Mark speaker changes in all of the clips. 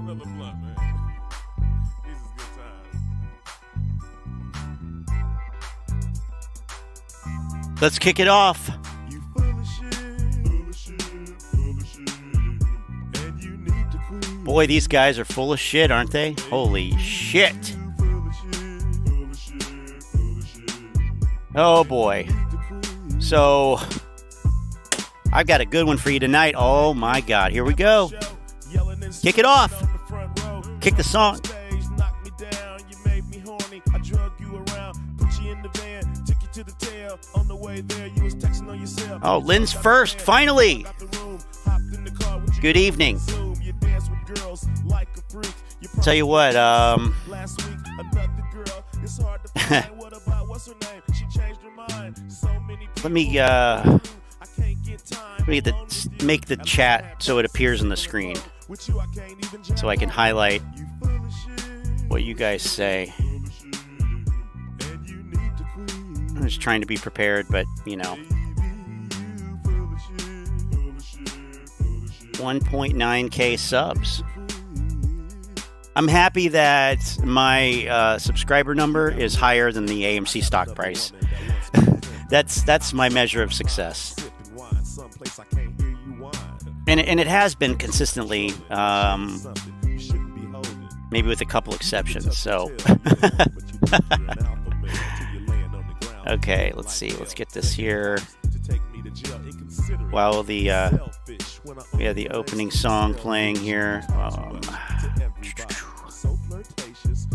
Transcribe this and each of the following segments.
Speaker 1: another blunt, man. This is good times.
Speaker 2: Let's kick it off.
Speaker 1: You full of shit, full of shit, full of shit, and you need to quit.
Speaker 2: Boy, these guys are full of shit, aren't they? Holy shit.
Speaker 1: Full of shit, full of shit, full of shit.
Speaker 2: Oh boy. So, I've got a good one for you tonight. Oh my God, here we go. Kick it off. Kick the song. Oh, Lynn's first, finally. Good evening. Tell you what, let me make the chat so it appears on the screen, so I can highlight what you guys say. I'm just trying to be prepared, but you know, 1.9K subs. I'm happy that my subscriber number is higher than the AMC stock price. That's my measure of success. And it has been consistently, maybe with a couple exceptions. So, okay, let's see. Let's get this here. While the we have the opening song playing here.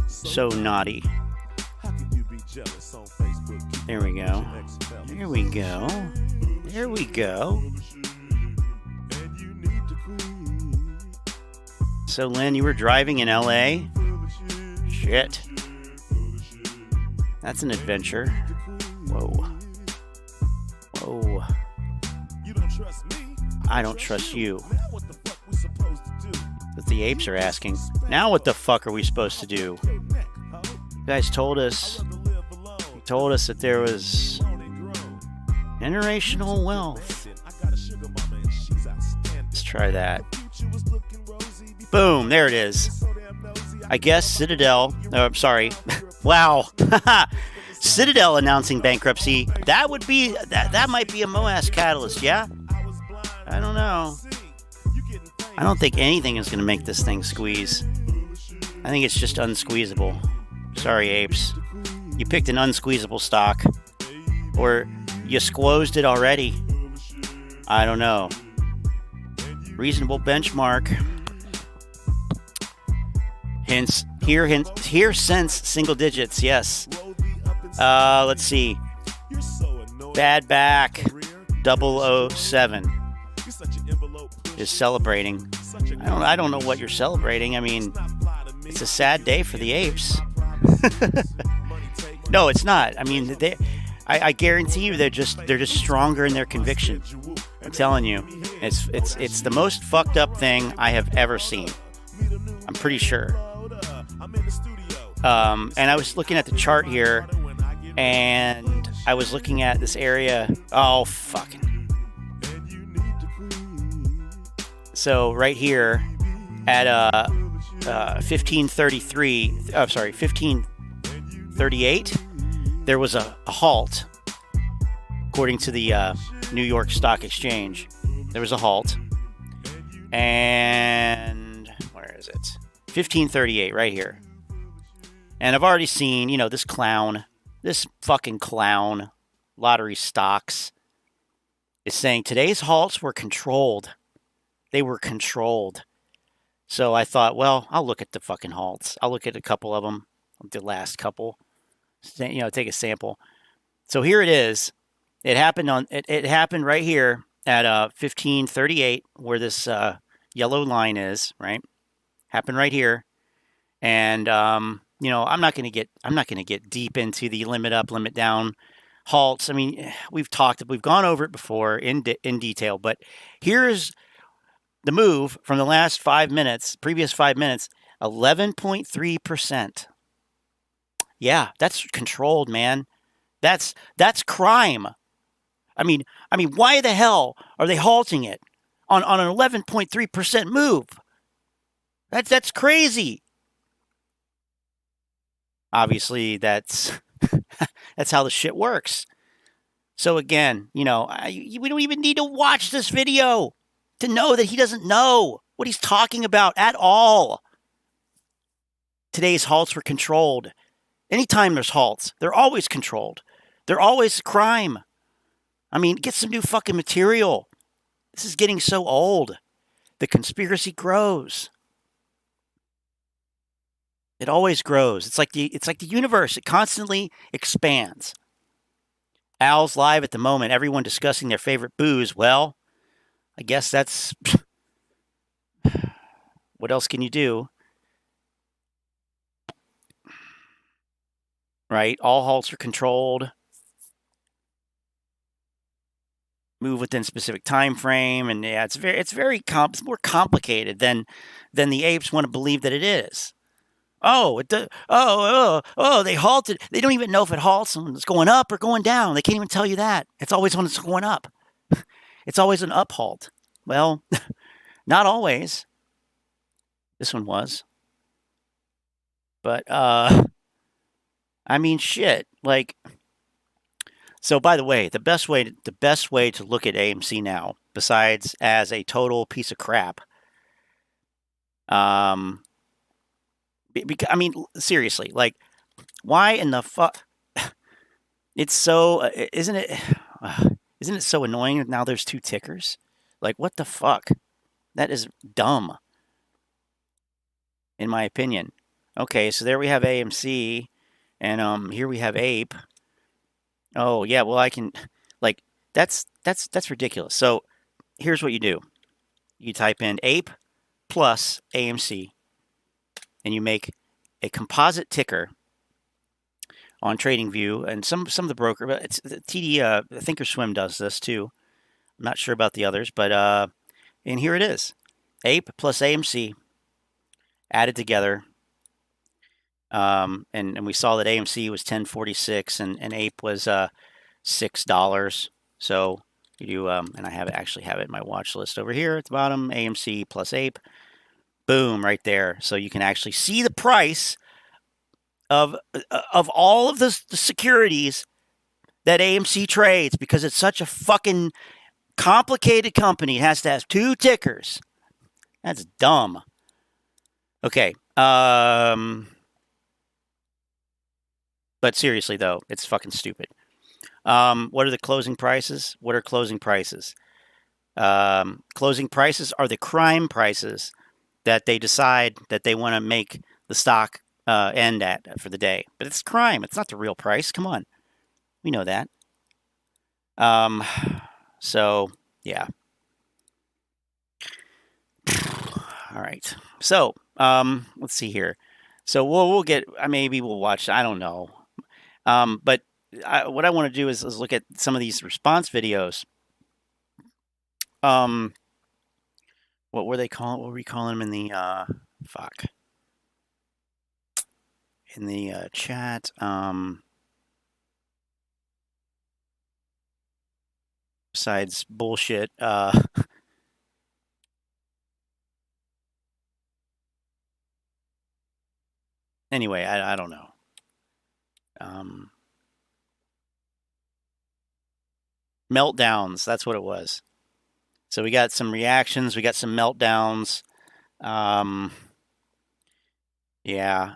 Speaker 2: So naughty. There we go. There we go. There we go. So, Lynn, you were driving in LA? Shit. That's an adventure. Whoa. Whoa. I don't trust you. But the apes are asking, now what the fuck are we supposed to do? You guys told us that there was generational wealth. Let's try that. Boom, there it is. I guess Citadel, I'm sorry. Wow. Citadel announcing bankruptcy. That would be, that might be a Moass catalyst, yeah? I don't know. I don't think anything is going to make this thing squeeze. I think it's just unsqueezable. Sorry, apes. You picked an unsqueezable stock. Or you squozed it already. I don't know. Reasonable benchmark. Here since single digits, yes. Let's see. Bad back 007 is celebrating. I don't know what you're celebrating. I mean, it's a sad day for the apes. No, it's not. I mean, I guarantee you they're just stronger in their conviction. I'm telling you, it's the most fucked up thing I have ever seen. I'm pretty sure. And I was looking at the chart here, and I was looking at this area. Oh, fucking. So right here at 1533, oh, sorry, 1538, there was a halt. According to the New York Stock Exchange, there was a halt. And where is it? 1538, right here. And I've already seen, you know, this fucking clown, lottery stocks, is saying today's halts were controlled. They were controlled. So I thought, well, I'll look at the fucking halts. I'll look at a couple of them, the last couple, you know, take a sample. So here it is. It happened it happened right here at 1538, where this yellow line is, right? Happened right here. And you know, I'm not going to get deep into the limit up, limit down halts. I mean, we've gone over it before in detail, but here's the move from the last 5 minutes, previous 5 minutes, 11.3%. Yeah, that's controlled, man. That's crime. I mean, why the hell are they halting it on an 11.3% move? That's crazy. Obviously, that's that's how the shit works. So again, we don't even need to watch this video to know that he doesn't know what he's talking about at all. Today's halts were controlled. Anytime there's halts, they're always controlled. They're always crime. I mean, get some new fucking material. This is getting so old. The conspiracy grows. It always grows. It's like the universe. It constantly expands. Al's live at the moment. Everyone discussing their favorite booze. Well, I guess that's... What else can you do? Right? All halts are controlled. Move within specific time frame, and yeah, it's more complicated than the apes want to believe that it is. They halted. They don't even know if it halts and it's going up or going down. They can't even tell you that. It's always when it's going up. It's always an up halt. Well, not always. This one was. But I mean, shit. Like, so by the way, the best way to look at AMC now, besides as a total piece of crap, I mean, seriously, like, why in the fuck? It's so, isn't it so annoying that now there's two tickers? Like, what the fuck? That is dumb, in my opinion. Okay, so there we have AMC, and here we have Ape. Oh yeah, well I can, like, that's ridiculous. So here's what you do: you type in Ape plus AMC, and you make a composite ticker on TradingView, and some of the broker, but it's TD Thinkorswim does this too. I'm not sure about the others, but and here it is: Ape plus AMC added together. And we saw that AMC was $10.46 and Ape was $6. So you do, and I actually have it in my watch list over here at the bottom: AMC plus Ape. Boom, right there. So you can actually see the price of all of the securities that AMC trades, because it's such a fucking complicated company. It has to have two tickers. That's dumb. Okay. But seriously, though, it's fucking stupid. What are the closing prices? What are closing prices? Closing prices are the crime prices that they decide that they want to make the stock end at for the day. But it's crime. It's not the real price. Come on. We know that. So, yeah. All right. So, let's see here. So we'll get, maybe we'll watch, I don't know. But what I want to do is look at some of these response videos. What were they calling? What were we calling them in the in the chat? Besides bullshit. Anyway, I don't know. Meltdowns, that's what it was. So we got some reactions, we got some meltdowns. Yeah,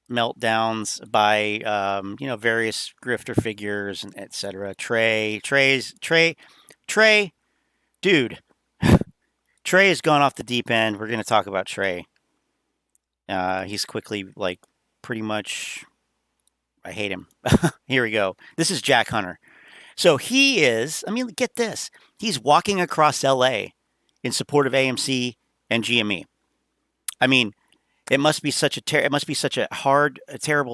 Speaker 2: meltdowns by various grifter figures and etc. Trey, dude. Trey has gone off the deep end. We're going to talk about Trey. He's quickly, like, pretty much, I hate him. Here we go. This is Jack Hunter. So he is, get this. He's walking across LA in support of AMC and GME. It must be such a terrible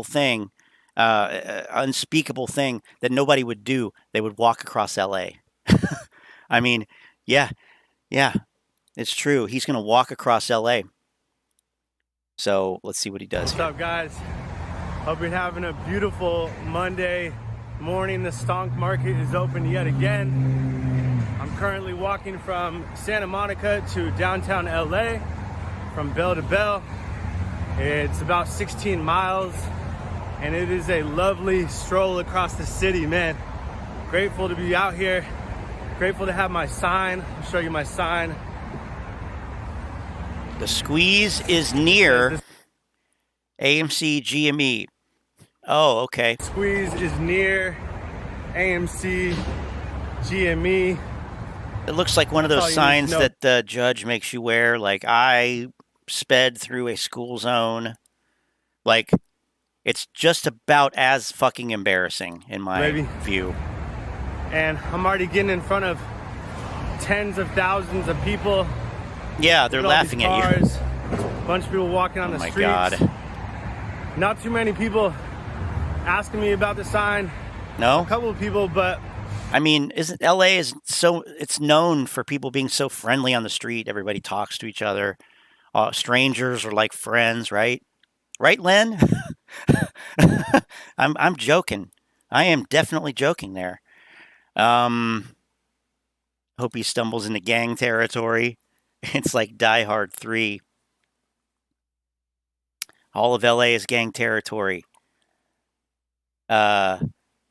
Speaker 2: thing, unspeakable thing that nobody would do. They would walk across LA. Yeah, it's true. He's going to walk across LA. So let's see what he does.
Speaker 3: What's up, guys? Hope you're having a beautiful Monday morning. The stock market is open yet again. I'm currently walking from Santa Monica to downtown LA from bell to bell. It's about 16 miles, and it is a lovely stroll across the city, man. Grateful to be out here. Grateful to have my sign. I'll show you my sign.
Speaker 2: The squeeze is near AMC GME. Oh, okay.
Speaker 3: Squeeze is near AMC GME.
Speaker 2: It looks like one of those signs that the judge makes you wear, like, I sped through a school zone. Like, it's just about as fucking embarrassing in my view.
Speaker 3: And I'm already getting in front of tens of thousands of people.
Speaker 2: Yeah, they're laughing at you.
Speaker 3: A bunch of people walking on the streets.
Speaker 2: Oh my God.
Speaker 3: Not too many people asking me about the sign.
Speaker 2: No?
Speaker 3: A couple of people, but
Speaker 2: I mean, isn't LA it's known for people being so friendly on the street. Everybody talks to each other. Strangers are like friends, right? Right, Len? I'm joking. I am definitely joking there. Hope he stumbles into gang territory. It's like Die Hard 3. All of LA is gang territory. Yeah,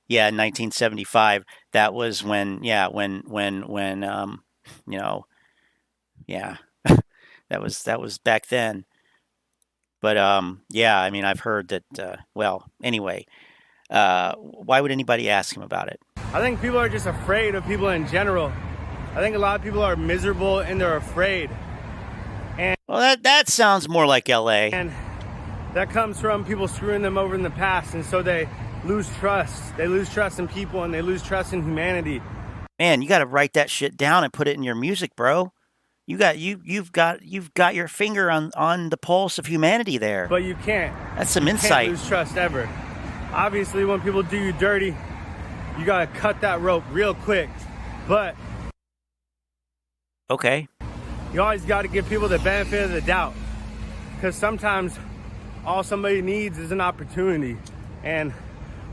Speaker 2: 1975. That was when, yeah, when you know, yeah, that was back then. But yeah, I mean, I've heard that. Well, anyway, why would anybody ask him about it?
Speaker 3: I think people are just afraid of people in general. I think a lot of people are miserable and they're afraid. And
Speaker 2: well, that sounds more like LA.
Speaker 3: And that comes from people screwing them over in the past, and so they lose trust. They lose trust in people, and they lose trust in humanity.
Speaker 2: Man, you got to write that shit down and put it in your music, bro. You've got your finger on the pulse of humanity there.
Speaker 3: But you can't.
Speaker 2: That's some insight.
Speaker 3: You can't lose trust ever. Obviously, when people do you dirty, you got to cut that rope real quick. But
Speaker 2: okay,
Speaker 3: you always got to give people the benefit of the doubt, because sometimes all somebody needs is an opportunity. And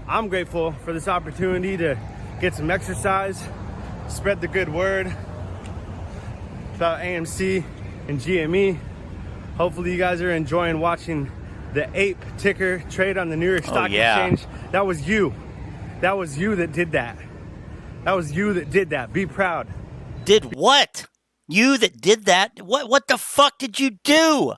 Speaker 3: I'm grateful for this opportunity to get some exercise, spread the good word about AMC and GME. Hopefully you guys are enjoying watching the ape ticker trade on the New York Stock Exchange. That was you. That was you that did that. That was you that did that. Be proud.
Speaker 2: Did what? You that did that? What the fuck did you do?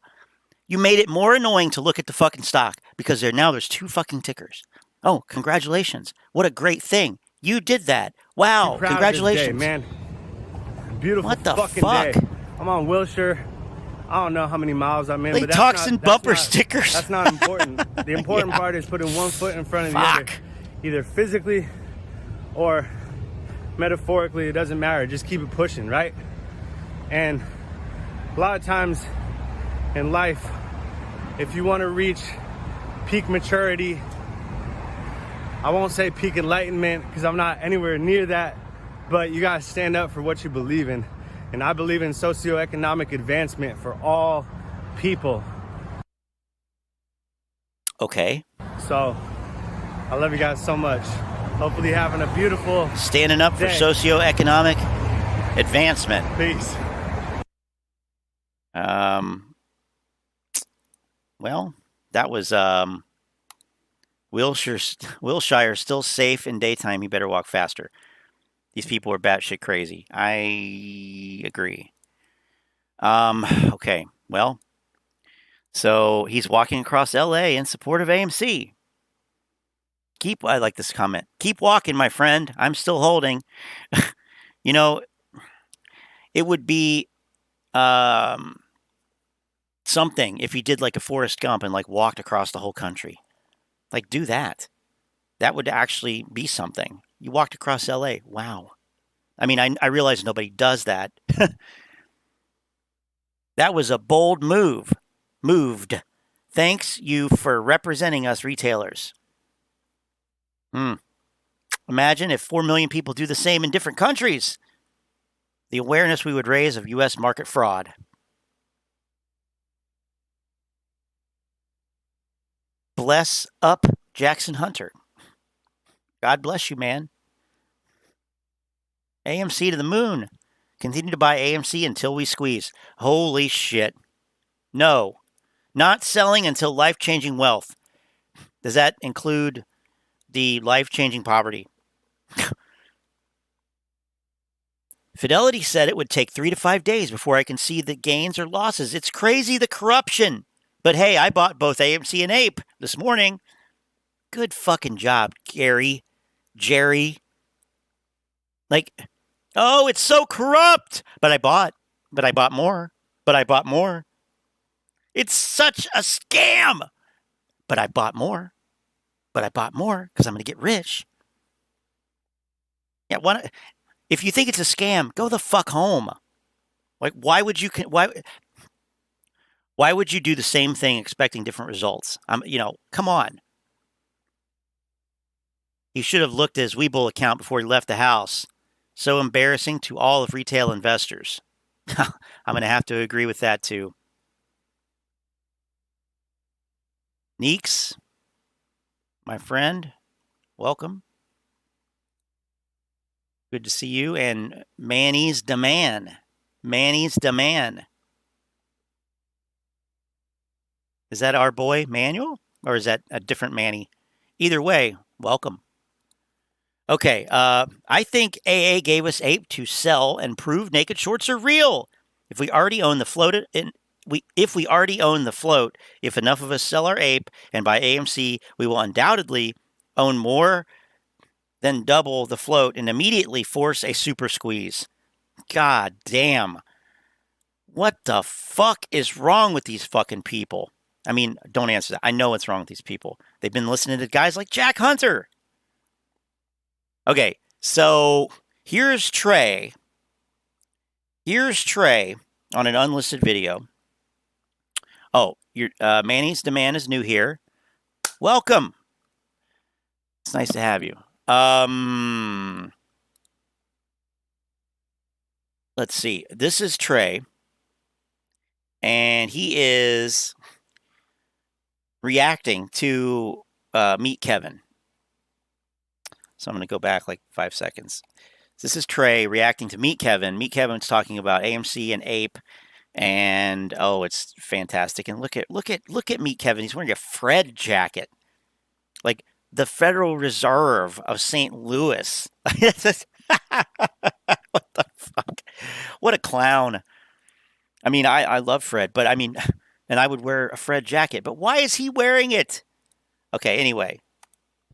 Speaker 2: You made it more annoying to look at the fucking stock because there's two fucking tickers. Oh, congratulations. What a great thing. You did that. Wow. Congratulations.
Speaker 3: Day, man. Beautiful
Speaker 2: what the
Speaker 3: fucking
Speaker 2: fuck?
Speaker 3: Day. I'm on Wilshire. I don't know how many miles I'm in.
Speaker 2: They
Speaker 3: but that's
Speaker 2: talks
Speaker 3: not,
Speaker 2: and
Speaker 3: that's
Speaker 2: bumper
Speaker 3: not,
Speaker 2: stickers.
Speaker 3: That's not important. The important part is putting one foot in front of the other. Either physically or metaphorically, it doesn't matter. Just keep it pushing, right? And a lot of times in life, if you want to reach peak maturity, I won't say peak enlightenment because I'm not anywhere near that, but you got to stand up for what you believe in. And I believe in socioeconomic advancement for all people.
Speaker 2: Okay.
Speaker 3: So, I love you guys so much. Hopefully you're having a beautiful
Speaker 2: standing up for socioeconomic advancement.
Speaker 3: Peace.
Speaker 2: Well, that was Wilshire still safe in daytime. He better walk faster. These people are batshit crazy. I agree. Okay. Well, so he's walking across LA in support of AMC. I like this comment. Keep walking, my friend. I'm still holding. You know, it would be something if he did like a Forrest Gump and like walked across the whole country. Like, do that. That would actually be something. You walked across LA. Wow. I mean, I realize nobody does that. That was a bold move. Moved. Thanks you for representing us retailers. Imagine if 4 million people do the same in different countries. The awareness we would raise of U.S. market fraud. Bless up Jackson Hunter. God bless you, man. AMC to the moon. Continue to buy AMC until we squeeze. Holy shit. No. Not selling until life-changing wealth. Does that include the life-changing poverty? Fidelity said it would take 3 to 5 days before I can see the gains or losses. It's crazy, the corruption. But hey, I bought both AMC and Ape this morning. Good fucking job, Jerry. Like, oh, it's so corrupt. But I bought more. It's such a scam. But I bought more because I'm going to get rich. Yeah, if you think it's a scam, go the fuck home. Like, why would you do the same thing expecting different results? Come on. He should have looked at his Webull account before he left the house. So embarrassing to all of retail investors. I'm going to have to agree with that too. Neeks, my friend, welcome. Good to see you. And Manny's the man. Is that our boy, Manuel? Or is that a different Manny? Either way, welcome. Okay, I think AA gave us Ape to sell and prove naked shorts are real. If we already own the float, if enough of us sell our Ape and buy AMC, we will undoubtedly own more than double the float and immediately force a super squeeze. God damn. What the fuck is wrong with these fucking people? I mean, don't answer that. I know what's wrong with these people. They've been listening to guys like Jack Hunter. Okay, so here's Trey. On an unlisted video. Oh, Manny's Demand is new here. Welcome. It's nice to have you. Let's see. This is Trey. And he is reacting to Meet Kevin. So I'm going to go back like 5 seconds. This is Trey reacting to Meet Kevin. Meet Kevin's talking about AMC and Ape, and oh, it's fantastic. And look at Meet Kevin. He's wearing a Fred jacket, like the Federal Reserve of St. Louis. What the fuck? What a clown! I mean, I love Fred, but I mean, and I would wear a Fred jacket, but why is he wearing it? Okay, anyway.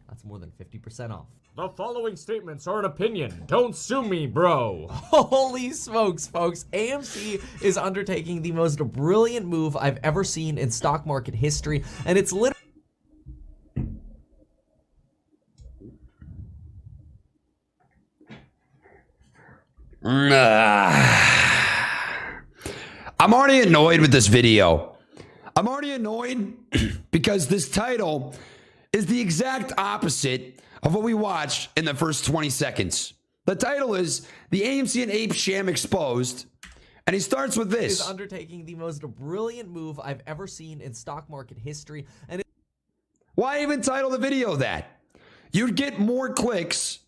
Speaker 4: That's more than 50% off.
Speaker 5: The following statements are an opinion. Don't sue me, bro.
Speaker 4: Holy smokes, folks. AMC is undertaking the most brilliant move I've ever seen in stock market history, and it's literally...
Speaker 6: I'm already annoyed with this video. I'm already annoyed because this title is the exact opposite of what we watched in the first 20 seconds. The title is The AMC and Ape Sham Exposed, and he starts with this.
Speaker 4: Is undertaking the most brilliant move I've ever seen in stock market history, and
Speaker 6: why even title the video that? You'd get more clicks.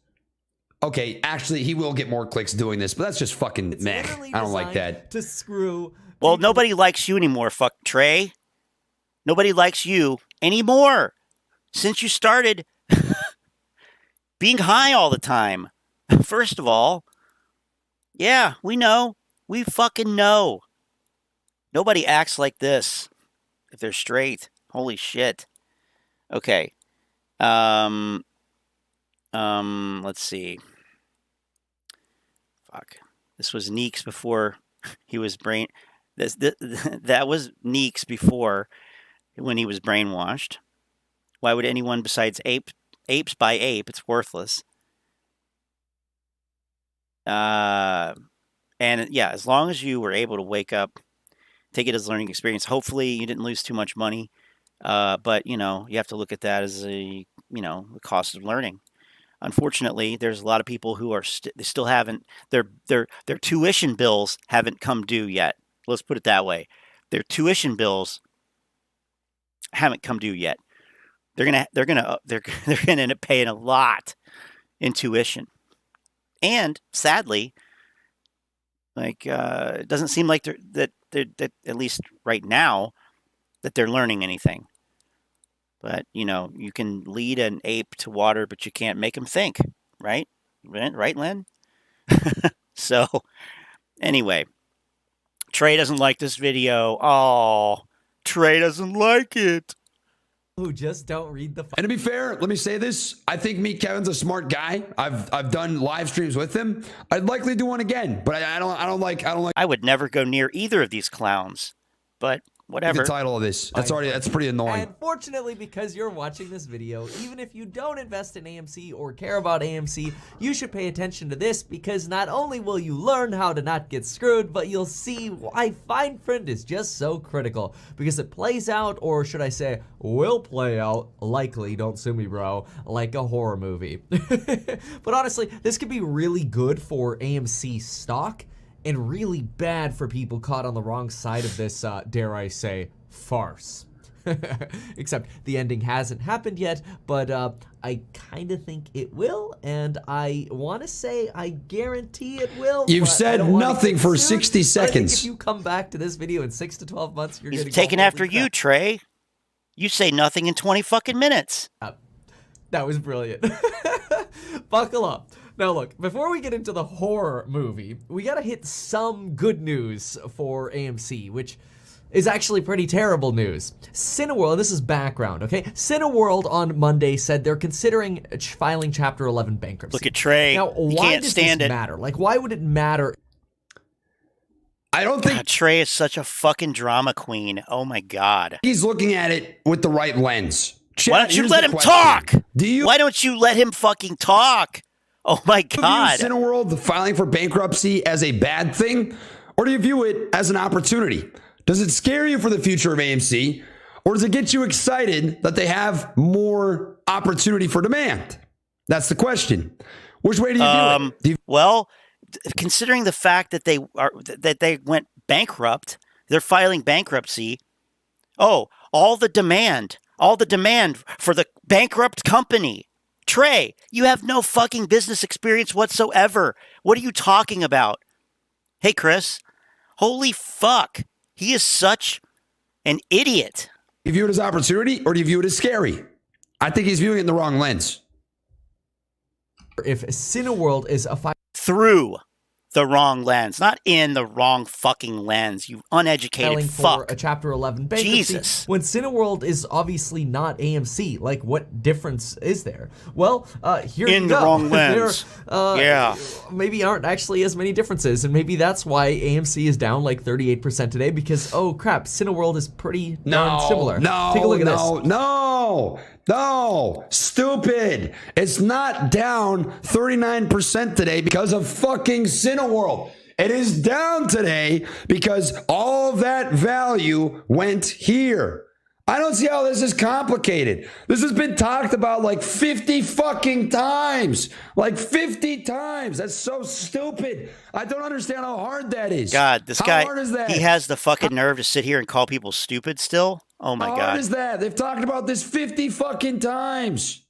Speaker 6: Okay, actually, he will get more clicks doing this, but that's just fucking meh. I don't like that.
Speaker 4: To screw.
Speaker 2: Well, nobody likes you anymore, fuck Trey. Nobody likes you anymore. Since you started being high all the time. First of all, yeah, we know. We fucking know. Nobody acts like this if they're straight. Holy shit. Okay. Let's see. Fuck. This was Neeks before he was that was Neeks before when he was brainwashed. Why would anyone besides apes buy Ape? It's worthless. And yeah, as long as you were able to wake up, take it as a learning experience. Hopefully you didn't lose too much money. But you have to look at that as the cost of learning. Unfortunately, there's a lot of people who are they still haven't their tuition bills haven't come due yet. Let's put it that way. Their tuition bills haven't come due yet. They're gonna end up paying a lot in tuition, and sadly, it doesn't seem like that that at least right now that they're learning anything. But, you know, you can lead an ape to water, but you can't make him think, right? Right, Len? So, anyway, Trey doesn't like this video. Oh, Trey doesn't like it.
Speaker 4: Who just don't read the.
Speaker 6: And to be fair, let me say this. I think Kevin's a smart guy. I've done live streams with him. I'd likely do one again, but I don't like.
Speaker 2: I would never go near either of these clowns, but whatever.
Speaker 6: The title of this. That's pretty annoying.
Speaker 4: And fortunately, because you're watching this video, even if you don't invest in AMC or care about AMC, you should pay attention to this, because not only will you learn how to not get screwed, but you'll see why fine print is just so critical, because it plays out, or should I say, will play out, likely, don't sue me bro, like a horror movie. But honestly, this could be really good for AMC stock, and really bad for people caught on the wrong side of this, dare I say, farce. Except the ending hasn't happened yet, but I kind of think it will, and I want to say I guarantee it will.
Speaker 6: You've said nothing for 60 seconds.
Speaker 4: I think if you come back to this video in 6 to 12 months, you're going to
Speaker 2: He's taking after you, Trey. You say nothing in 20 fucking minutes.
Speaker 4: That was brilliant. Buckle up. Now look, before we get into the horror movie, we gotta hit some good news for AMC, which is actually pretty terrible news. Cineworld, this is background, okay? Cineworld on Monday said they're considering filing Chapter 11 bankruptcy.
Speaker 2: Look at Trey.
Speaker 4: Now, why does this matter? Like, why would it matter?
Speaker 6: I don't think
Speaker 2: Trey is such a fucking drama queen. Oh my God.
Speaker 6: He's looking at it with the right lens.
Speaker 2: Why don't you let him talk? Why don't you let him fucking talk? Oh my God.
Speaker 6: Do you view Cineworld, the filing for bankruptcy, as a bad thing? Or do you view it as an opportunity? Does it scare you for the future of AMC? Or does it get you excited that they have more opportunity for demand? That's the question. Which way do you view it?
Speaker 2: Well, considering the fact that they went bankrupt, they're filing bankruptcy. Oh, all the demand for the bankrupt company. Trey, you have no fucking business experience whatsoever. What are you talking about? Hey, Chris. Holy fuck. He is such an idiot.
Speaker 6: Do you view it as opportunity, or do you view it as scary? I think he's viewing it in the wrong lens.
Speaker 4: If Cineworld is a
Speaker 2: through the wrong lens, not in the wrong fucking lens, you uneducated fuck.
Speaker 4: For a Chapter 11 bankruptcy,
Speaker 2: Jesus.
Speaker 4: When Cineworld is obviously not AMC, like what difference is there? Well, here you go.
Speaker 2: In the wrong lens.
Speaker 4: Yeah. Maybe aren't actually as many differences, and maybe that's why AMC is down like 38% today, because, oh crap, Cineworld is pretty darn similar. Take a look at this.
Speaker 6: No, stupid. It's not down 39% today because of fucking Cineworld. It is down today because all that value went here. I don't see how this is complicated. This has been talked about like 50 fucking times. Like 50 times. That's so stupid. I don't understand how hard that is.
Speaker 2: God, this guy,
Speaker 6: how hard is that?
Speaker 2: He has the fucking nerve to sit here and call people stupid still? Oh my God.
Speaker 6: How hard is that? They've talked about this 50 fucking times.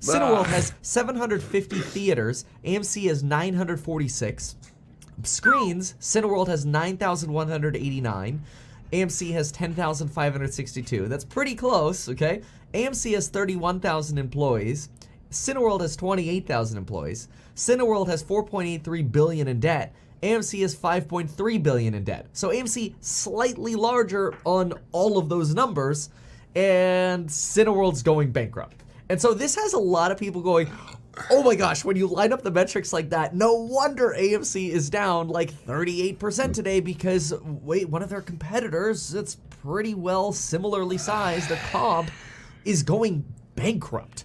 Speaker 4: Cineworld has 750 theaters. AMC has 946. Screens, Cineworld has 9,189. AMC has 10,562. That's pretty close, okay? AMC has 31,000 employees. Cineworld has 28,000 employees. Cineworld has 4.83 billion in debt. AMC has 5.3 billion in debt. So AMC slightly larger on all of those numbers, and Cineworld's going bankrupt. And so this has a lot of people going, oh my gosh, when you line up the metrics like that, no wonder AMC is down like 38% today, because wait, one of their competitors that's pretty well similarly sized, their comp, is going bankrupt.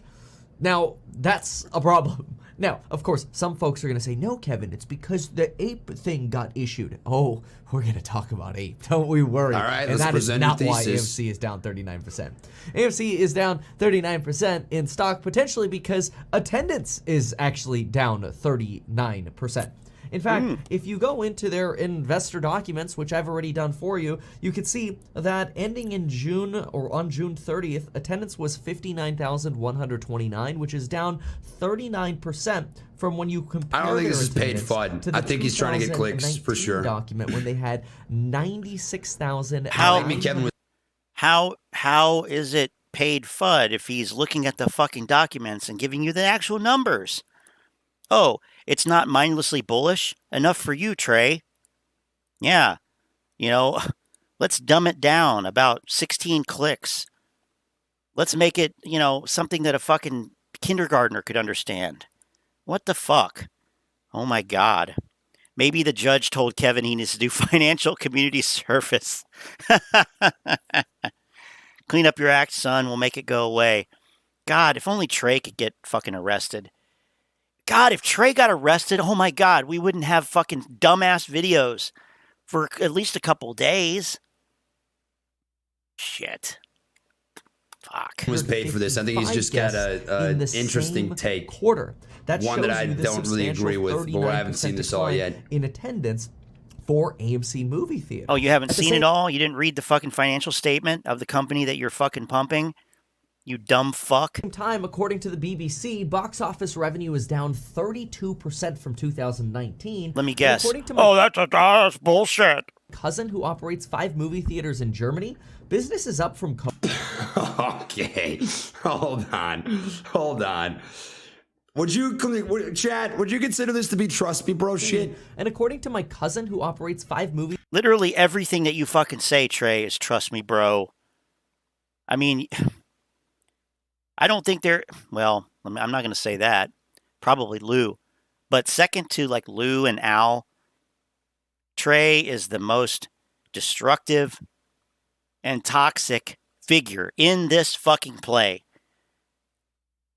Speaker 4: Now, that's a problem. Now, of course, some folks are going to say, no, Kevin, it's because the ape thing got issued. Oh, we're going to talk about ape. Don't we worry.
Speaker 6: All right,
Speaker 4: and
Speaker 6: let's
Speaker 4: that is
Speaker 6: present
Speaker 4: not
Speaker 6: your
Speaker 4: why
Speaker 6: thesis.
Speaker 4: AMC is down 39%. AMC is down 39% in stock, potentially because attendance is actually down 39%. In fact, if you go into their investor documents, which I've already done for you, you can see that ending in June or on June 30th, attendance was 59,129, which is down 39% from when you compare.
Speaker 6: I don't think
Speaker 4: their
Speaker 6: this is paid
Speaker 4: attendance
Speaker 6: FUD.
Speaker 4: to
Speaker 6: I
Speaker 4: the
Speaker 6: think he's trying to get clicks for
Speaker 4: 2019
Speaker 6: sure.
Speaker 4: document when they had 96,000.
Speaker 2: How is it paid FUD if he's looking at the fucking documents and giving you the actual numbers? Oh, it's not mindlessly bullish enough for you, Trey. Yeah, let's dumb it down about 16 clicks. Let's make it, something that a fucking kindergartner could understand. What the fuck? Oh my God. Maybe the judge told Kevin he needs to do financial community service. Clean up your act, son. We'll make it go away. God, if only Trey could get fucking arrested. God, if Trey got arrested, oh my God, we wouldn't have fucking dumbass videos for at least a couple days. Shit. Fuck.
Speaker 6: Was paid for this. I think he's just got an interesting take.
Speaker 4: Quarter. That
Speaker 6: one that I don't really agree with, but I haven't seen this all yet.
Speaker 4: In attendance for AMC movie theater.
Speaker 2: Oh, you haven't seen it all? You didn't read the fucking financial statement of the company that you're fucking pumping? You dumb fuck.
Speaker 4: Same time, according to the BBC, box office revenue is down 32% from 2019.
Speaker 2: Let me guess.
Speaker 6: That's bullshit.
Speaker 4: Cousin who operates 5 movie theaters in Germany, business is up from
Speaker 6: Okay, hold on. Would you consider this to be trust me bro shit?
Speaker 4: And according to my cousin who operates 5 movie...
Speaker 2: Literally everything that you fucking say, Trey, is trust me bro. I mean, I don't think they're... Well, I'm not going to say that. Probably Lou. But second to like Lou and Al, Trey is the most destructive and toxic figure in this fucking play.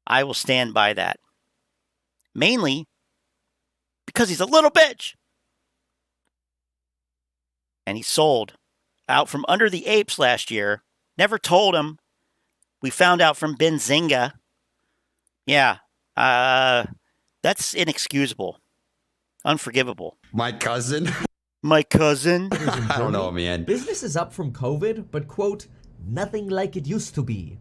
Speaker 2: I will stand by that. Mainly because he's a little bitch. And he sold out from under the apes last year. Never told him. We found out from Benzinga. Yeah. That's inexcusable. Unforgivable.
Speaker 6: My cousin?
Speaker 2: My cousin?
Speaker 6: I don't know, man.
Speaker 4: Business is up from COVID, but quote, nothing like it used to be.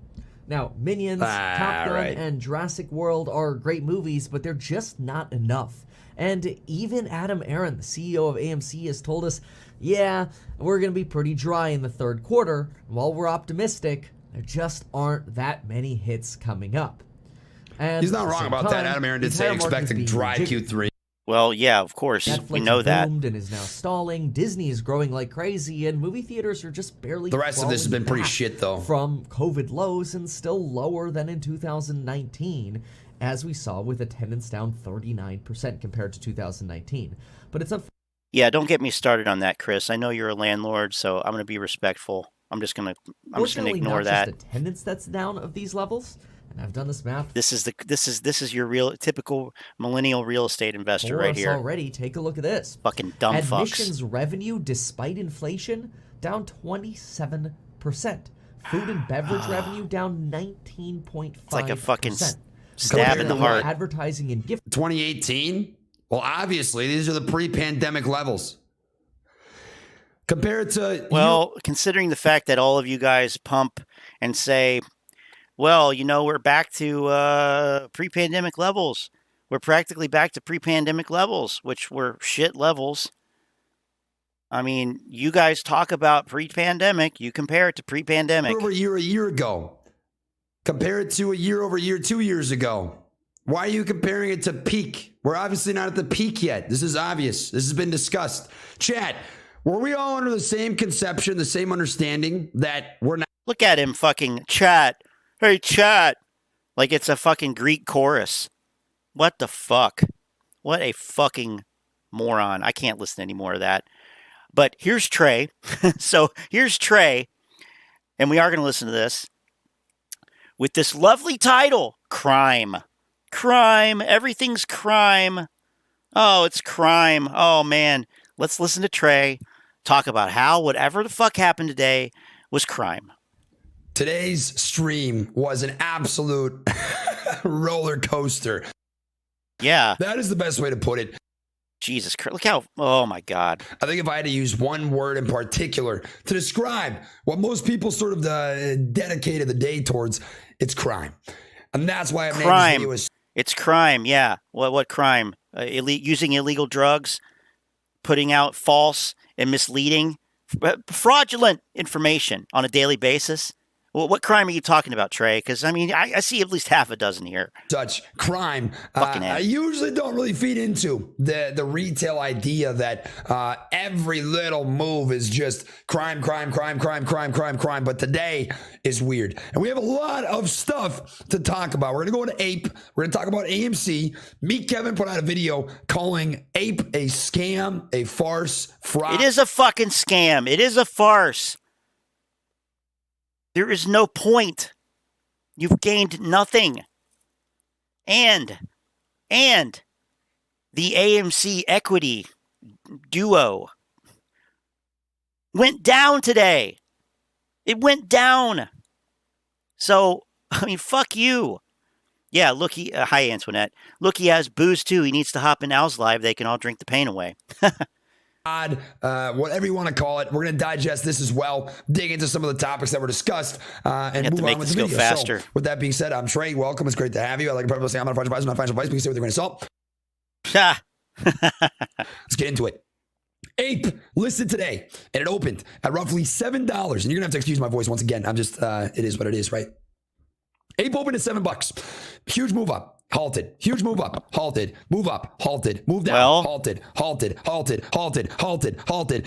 Speaker 4: Now, Minions, Top Gun, and Jurassic World are great movies, but they're just not enough. And even Adam Aron, the CEO of AMC, has told us, yeah, we're going to be pretty dry in the third quarter. While we're optimistic, there just aren't that many hits coming up. And
Speaker 6: he's not wrong about that. Adam Aron did say expect a dry Q3.
Speaker 2: Well, yeah, of course.
Speaker 4: Netflix
Speaker 2: we know that.
Speaker 4: Boomed and is now stalling. Disney is growing like crazy, and movie theaters are just barely.
Speaker 6: The rest of this has been pretty shit, though.
Speaker 4: From COVID lows and still lower than in 2019, as we saw with attendance down 39% compared to 2019. But it's
Speaker 2: yeah, don't get me started on that, Chris. I know you're a landlord, so I'm going to be respectful. I'm just going to ignore that.
Speaker 4: Just attendance that's down of these levels. And I've done this math.
Speaker 2: This is your real typical millennial real estate investor right here.
Speaker 4: Already, take a look at this.
Speaker 2: Fucking dumb fucks.
Speaker 4: Admissions revenue, despite inflation, down 27%. Food and beverage revenue down 19.5%.
Speaker 2: It's like a fucking stab in the heart.
Speaker 4: Advertising and gift.
Speaker 6: 2018. Well, obviously, these are the pre-pandemic levels. Compared to
Speaker 2: considering the fact that all of you guys pump and say, well, we're back to pre-pandemic levels. We're practically back to pre-pandemic levels, which were shit levels. I mean, you guys talk about pre-pandemic. You compare it to pre-pandemic.
Speaker 6: Over a year ago. Compare it to a year over year 2 years ago. Why are you comparing it to peak? We're obviously not at the peak yet. This is obvious. This has been discussed. Chat, were we all under the same conception, the same understanding that we're not?
Speaker 2: Look at him fucking chat. Hey, chat. Like it's a fucking Greek chorus. What the fuck? What a fucking moron. I can't listen to any more of that. But here's Trey. So here's Trey. And we are going to listen to this. With this lovely title, Crime. Crime. Everything's crime. Oh, it's crime. Oh, man. Let's listen to Trey talk about how whatever the fuck happened today was crime.
Speaker 6: Today's stream was an absolute roller coaster.
Speaker 2: Yeah.
Speaker 6: That is the best way to put it.
Speaker 2: Jesus Christ. Look how, oh my God.
Speaker 6: I think if I had to use one word in particular to describe what most people sort of dedicated the day towards, it's crime. And that's why I've named this video as...
Speaker 2: It's crime, yeah. What crime? Using illegal drugs, putting out false and misleading, fraudulent information on a daily basis. Well, what crime are you talking about, Trey? Because, I mean, I see at least half a dozen here.
Speaker 6: Such crime. I usually don't really feed into the retail idea that every little move is just crime. But today is weird. And we have a lot of stuff to talk about. We're going to go into Ape. We're going to talk about AMC. Me, Kevin, put out a video calling Ape a scam, a farce, fraud.
Speaker 2: It is a fucking scam. It is a farce. There is no point. You've gained nothing. And the AMC equity duo went down today. It went down. So, I mean, fuck you. Yeah, look, hi, Antoinette. Look, he has booze too. He needs to hop in Al's live. They can all drink the pain away.
Speaker 6: Whatever you want to call it. We're going to digest this as well, dig into some of the topics that were discussed, and move on with the video.
Speaker 2: Faster.
Speaker 6: So, with that being said, I'm Trey. Welcome. It's great to have you. I like to say I'm not a financial advisor, not financial advice. Please say with a grain of salt. Let's get into it. Ape listed today, and it opened at roughly $7. And you're going to have to excuse my voice once again. I'm just, it is what it is, right? Ape opened at $7. Huge move up. Halted. Huge move up. Halted. Move up. Halted. Move down.
Speaker 2: Well,
Speaker 6: halted.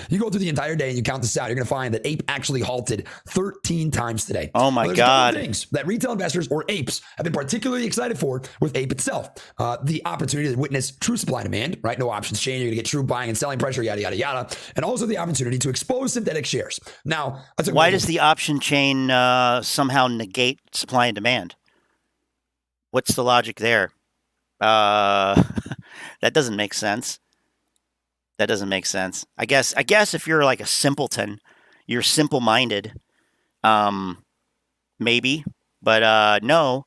Speaker 6: You go through the entire day and you count this out. You're going to find that Ape actually halted 13 times today.
Speaker 2: Oh my God.
Speaker 6: There's a couple things that retail investors or apes have been particularly excited for with Ape itself. The opportunity to witness true supply and demand, right? No options change. You're going to get true buying and selling pressure, yada, yada, yada. And also the opportunity to expose synthetic shares. Now,
Speaker 2: why does the option chain somehow negate supply and demand? What's the logic there? That doesn't make sense. That doesn't make sense. I guess if you're like a simpleton, you're simple-minded, maybe. But no.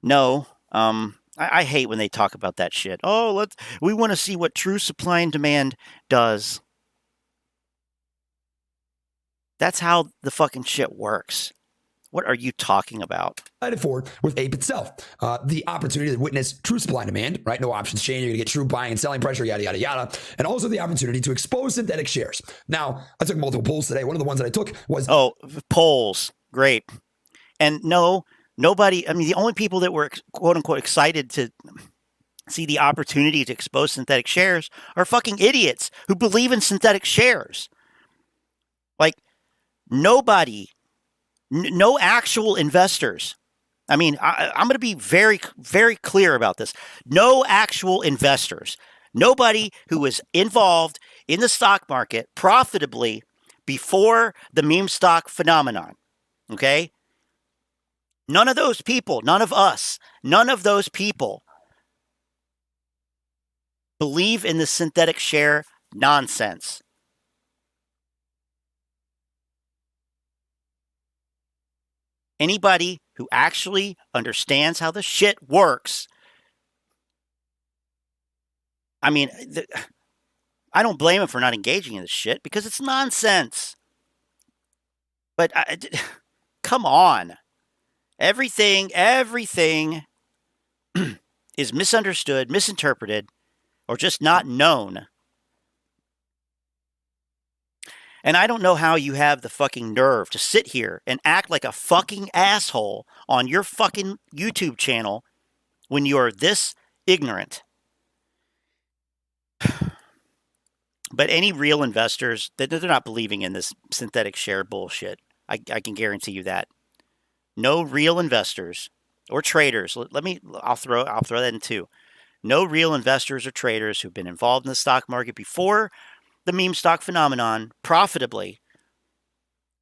Speaker 2: I hate when they talk about that shit. Oh, we want to see what true supply and demand does. That's how the fucking shit works. What are you talking about?
Speaker 6: For with Ape itself, the opportunity to witness true supply and demand, right? No options change. You're going to get true buying and selling pressure, yada, yada, yada. And also the opportunity to expose synthetic shares. Now, I took multiple polls today. One of the ones that I took was...
Speaker 2: Oh, polls. Great. And nobody, I mean, the only people that were quote unquote excited to see the opportunity to expose synthetic shares are fucking idiots who believe in synthetic shares. Like, nobody... No actual investors. I mean, I'm going to be very, very clear about this. No actual investors. Nobody who was involved in the stock market profitably before the meme stock phenomenon. Okay? None of those people, none of us, none of those people believe in the synthetic share nonsense. Anybody who actually understands how the shit works. I mean, I don't blame him for not engaging in this shit because it's nonsense. But come on. Everything is misunderstood, misinterpreted, or just not known. And I don't know how you have the fucking nerve to sit here and act like a fucking asshole on your fucking YouTube channel when you're this ignorant. But any real investors, they're not believing in this synthetic share bullshit. I can guarantee you that. No real investors or traders. I'll throw that in too. No real investors or traders who've been involved in the stock market before the meme stock phenomenon profitably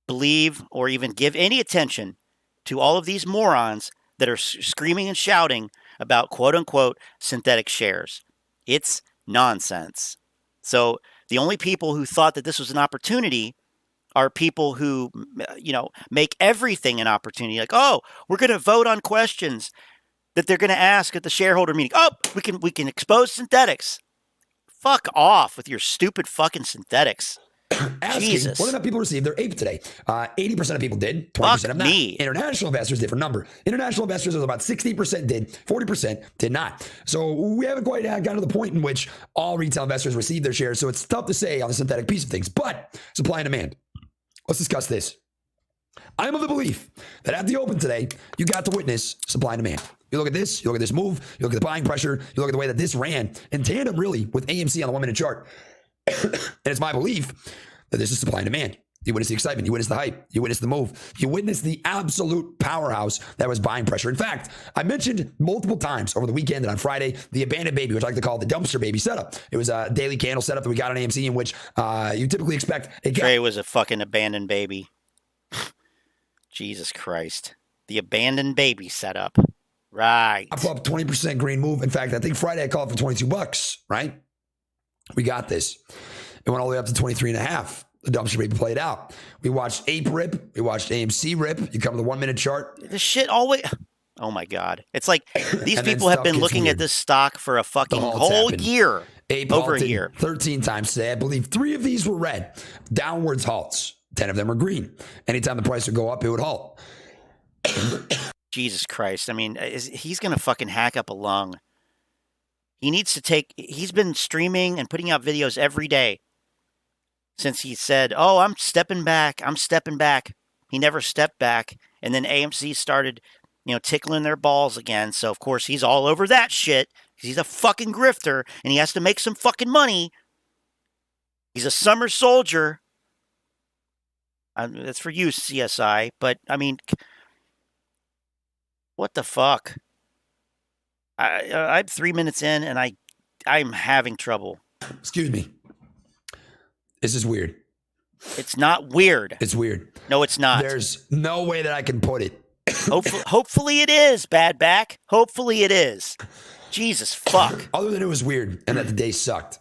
Speaker 2: believe or even give any attention to all of these morons that are screaming and shouting about quote-unquote synthetic shares. It's nonsense. So the only people who thought that this was an opportunity are people who, make everything an opportunity. Like, oh, we're going to vote on questions that they're going to ask at the shareholder meeting. Oh, we can expose synthetics. Fuck off with your stupid fucking synthetics.
Speaker 6: Asking
Speaker 2: Jesus.
Speaker 6: whether or not people received their APE today. 80% of people did, 20% of not.
Speaker 2: me.
Speaker 6: International investors, different number. International investors, about 60% did, 40% did not. So we haven't quite gotten to the point in which all retail investors received their shares. So it's tough to say on the synthetic piece of things, but supply and demand. Let's discuss this. I'm of the belief that at the open today, you got to witness supply and demand. You look at this, you look at this move, you look at the buying pressure, you look at the way that this ran in tandem really with AMC on the 1 minute chart. And it's my belief that this is supply and demand. You witness the excitement, you witness the hype, you witness the move, you witness the absolute powerhouse that was buying pressure. In fact, I mentioned multiple times over the weekend and on Friday, the abandoned baby, which I like to call the dumpster baby setup. It was a daily candle setup that we got on AMC in which you typically expect a
Speaker 2: Trey was a fucking abandoned baby. Jesus Christ. The abandoned baby setup. Right.
Speaker 6: up 20% green move. In fact, I think Friday I called for $22, right? We got this. It went all the way up to 23.5. The dumpster baby played out. We watched APE rip. We watched AMC rip. You come to the 1 minute chart.
Speaker 2: This shit always. Oh my God. It's like these people have been looking at this stock for a fucking whole year.
Speaker 6: APE
Speaker 2: over a year.
Speaker 6: 13 times today. I believe 3 of these were red. Downwards halts. 10 of them are green. Anytime the price would go up, it would halt.
Speaker 2: Jesus Christ. I mean, he's going to fucking hack up a lung. He needs to take, he's been streaming and putting out videos every day since he said, oh, I'm stepping back. I'm stepping back. He never stepped back. And then AMC started, tickling their balls again. So, of course, he's all over that shit because he's a fucking grifter and he has to make some fucking money. He's a summer soldier. That's for you, CSI. But, I mean, what the fuck? I'm 3 minutes in and I'm having trouble.
Speaker 6: Excuse me. This is weird.
Speaker 2: It's not weird.
Speaker 6: It's weird.
Speaker 2: No, it's not.
Speaker 6: There's no way that I can put it.
Speaker 2: Hopefully it is, bad back. Hopefully it is. Jesus fuck.
Speaker 6: Other than it was weird and that the day sucked.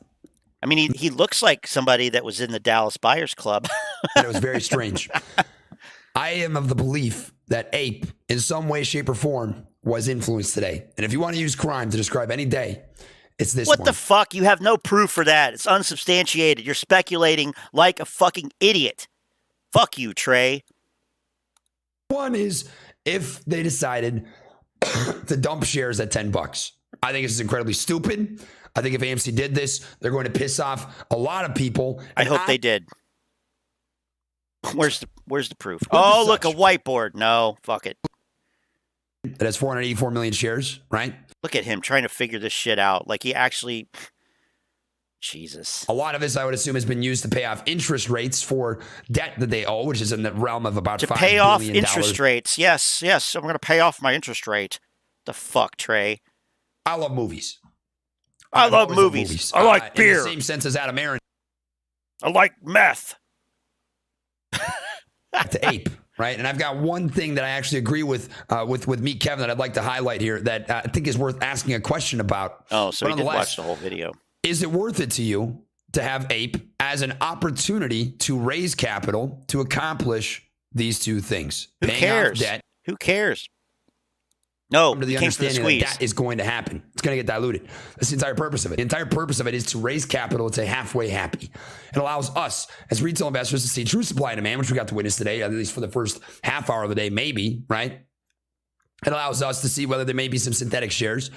Speaker 2: I mean, he looks like somebody that was in the Dallas Buyers Club.
Speaker 6: And it was very strange. I am of the belief that APE, in some way, shape, or form, was influenced today. And if you want to use crime to describe any day, it's this one.
Speaker 2: What the fuck? You have no proof for that. It's unsubstantiated. You're speculating like a fucking idiot. Fuck you, Trey.
Speaker 6: One is if they decided to dump shares at $10. I think this is incredibly stupid. I think if AMC did this, they're going to piss off a lot of people.
Speaker 2: I hope they did. Where's the proof? Oh, look, a whiteboard. No, fuck it.
Speaker 6: It has 484 million shares, right?
Speaker 2: Look at him trying to figure this shit out. Like he actually... Jesus.
Speaker 6: A lot of this, I would assume, has been used to pay off interest rates for debt that they owe, which is in the realm of about $5 billion.
Speaker 2: To pay off interest rates. Yes. I'm going to pay off my interest rate. The fuck, Trey?
Speaker 6: I love movies.
Speaker 2: I love movies. I like beer.
Speaker 6: In the same sense as Adam Aron.
Speaker 2: I like meth.
Speaker 6: To ape, right? And I've got one thing that I actually agree with me, Kevin, that I'd like to highlight here that I think is worth asking a question about.
Speaker 2: Oh, so you did watch the whole video.
Speaker 6: Is it worth it to you to have ape as an opportunity to raise capital to accomplish these two things?
Speaker 2: Who cares? Debt. Who cares? No,
Speaker 6: to the understanding that is going to happen. It's going to get diluted. That's the entire purpose of it. The entire purpose of it is to raise capital to halfway happy. It allows us as retail investors to see true supply and demand, which we got to witness today, at least for the first half hour of the day, maybe, right? It allows us to see whether there may be some synthetic shares.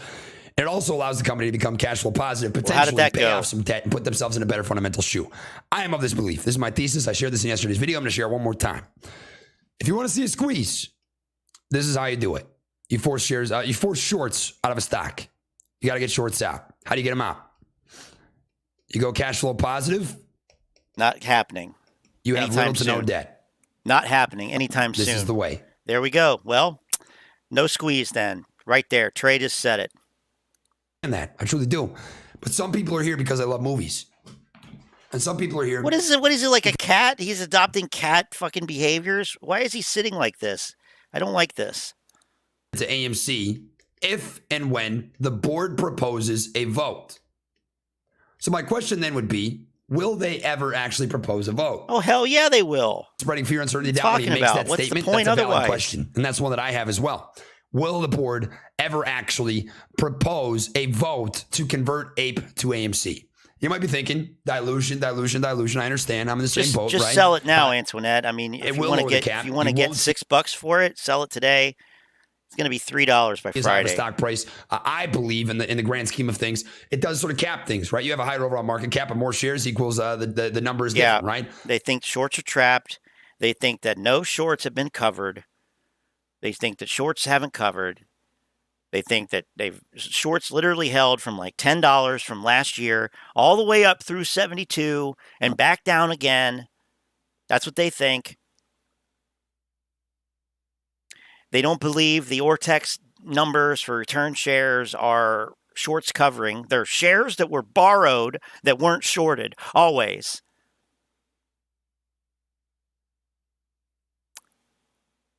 Speaker 6: It also allows the company to become cash flow positive, potentially pay off some debt and put themselves in a better fundamental shoe. I am of this belief. This is my thesis. I shared this in yesterday's video. I'm going to share it one more time. If you want to see a squeeze, this is how you do it. You force shares out. You force shorts out of a stock. You got to get shorts out. How do you get them out? You go cash flow positive.
Speaker 2: Not happening.
Speaker 6: You have little to no debt.
Speaker 2: Not happening anytime soon.
Speaker 6: This is the way.
Speaker 2: There we go. Well, no squeeze then. Right there. Trey just said it.
Speaker 6: And that I truly do. But some people are here because I love movies. And some people are here.
Speaker 2: What is it? What is it, like a cat? He's adopting cat fucking behaviors. Why is he sitting like this? I don't like this.
Speaker 6: To AMC if and when the board proposes a vote. So my question then would be, will they ever actually propose a vote?
Speaker 2: Oh, hell yeah, they will.
Speaker 6: Spreading fear, uncertainty, doubt when he makes that
Speaker 2: What's
Speaker 6: statement.
Speaker 2: The point
Speaker 6: that's a valid
Speaker 2: otherwise?
Speaker 6: Question. And that's one that I have as well. Will the board ever actually propose a vote to convert APE to AMC? You might be thinking dilution. I understand. I'm in the same boat,
Speaker 2: just
Speaker 6: right?
Speaker 2: sell it now, Antoinette. I mean, if you want to get $6 for it, sell it today. It's going to be $3 by Friday.
Speaker 6: Stock price. I believe in the grand scheme of things, it does sort of cap things, right? You have a higher overall market cap, and more shares equals the number is different, right?
Speaker 2: They think shorts are trapped. They think that no shorts have been covered. They think that shorts haven't covered. They think that shorts literally held from like $10 from last year all the way up through 72 and back down again. That's what they think. They don't believe the Ortex numbers for return shares are shorts covering. They're shares that were borrowed that weren't shorted, always.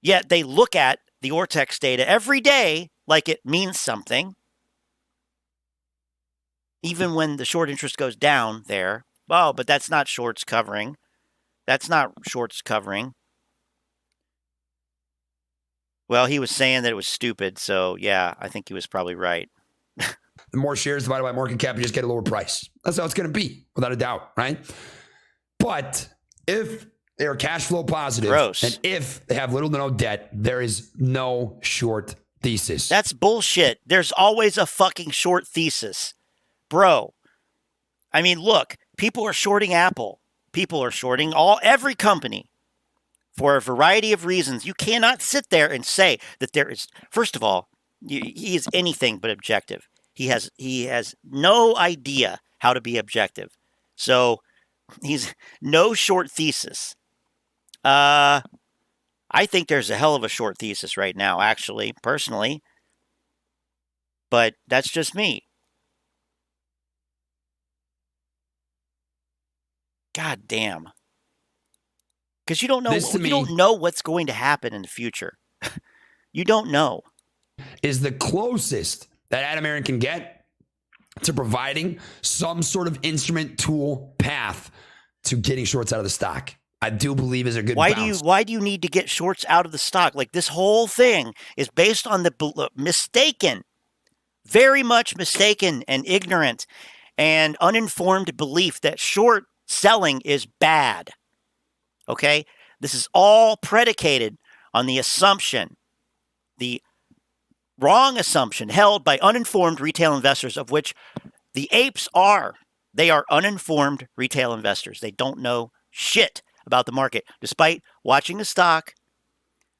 Speaker 2: Yet they look at the Ortex data every day like it means something. Even when the short interest goes down there. Oh, but that's not shorts covering. That's not shorts covering. Well, he was saying that it was stupid, so yeah, I think he was probably right.
Speaker 6: The more shares divided by market cap, you just get a lower price. That's how it's going to be, without a doubt, right? But if they are cash flow positive, and if they have little to no debt, there is no short thesis.
Speaker 2: That's bullshit. There's always a fucking short thesis. Bro, I mean, look, people are shorting Apple. People are shorting every company. For a variety of reasons, you cannot sit there and say that there is. First of all, he is anything but objective. He has no idea how to be objective. So he's no short thesis. I think there's a hell of a short thesis right now, actually, personally. But that's just me. God damn. Because you don't know. You don't know what's going to happen in the future. You don't know.
Speaker 6: Is the closest that Adam Aron can get to providing some sort of instrument, tool, path to getting shorts out of the stock. I do believe is a good bounce.
Speaker 2: Why do you need to get shorts out of the stock? Like, this whole thing is based on the mistaken, very much mistaken and ignorant and uninformed belief that short selling is bad. Okay? This is all predicated on the assumption, the wrong assumption held by uninformed retail investors, of which the apes are. They are uninformed retail investors. They don't know shit about the market, despite watching the stock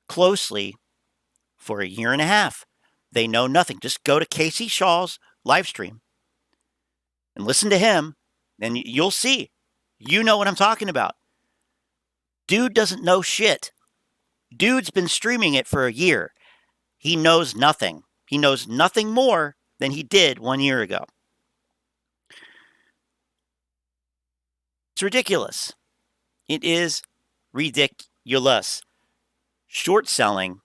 Speaker 2: closely for a year and a half. They know nothing. Just go to Casey Shaw's live stream and listen to him, and you'll see. You know what I'm talking about. Dude doesn't know shit. Dude's been streaming it for a year. He knows nothing. He knows nothing more than he did 1 year ago. It's ridiculous. It is ridiculous. Short selling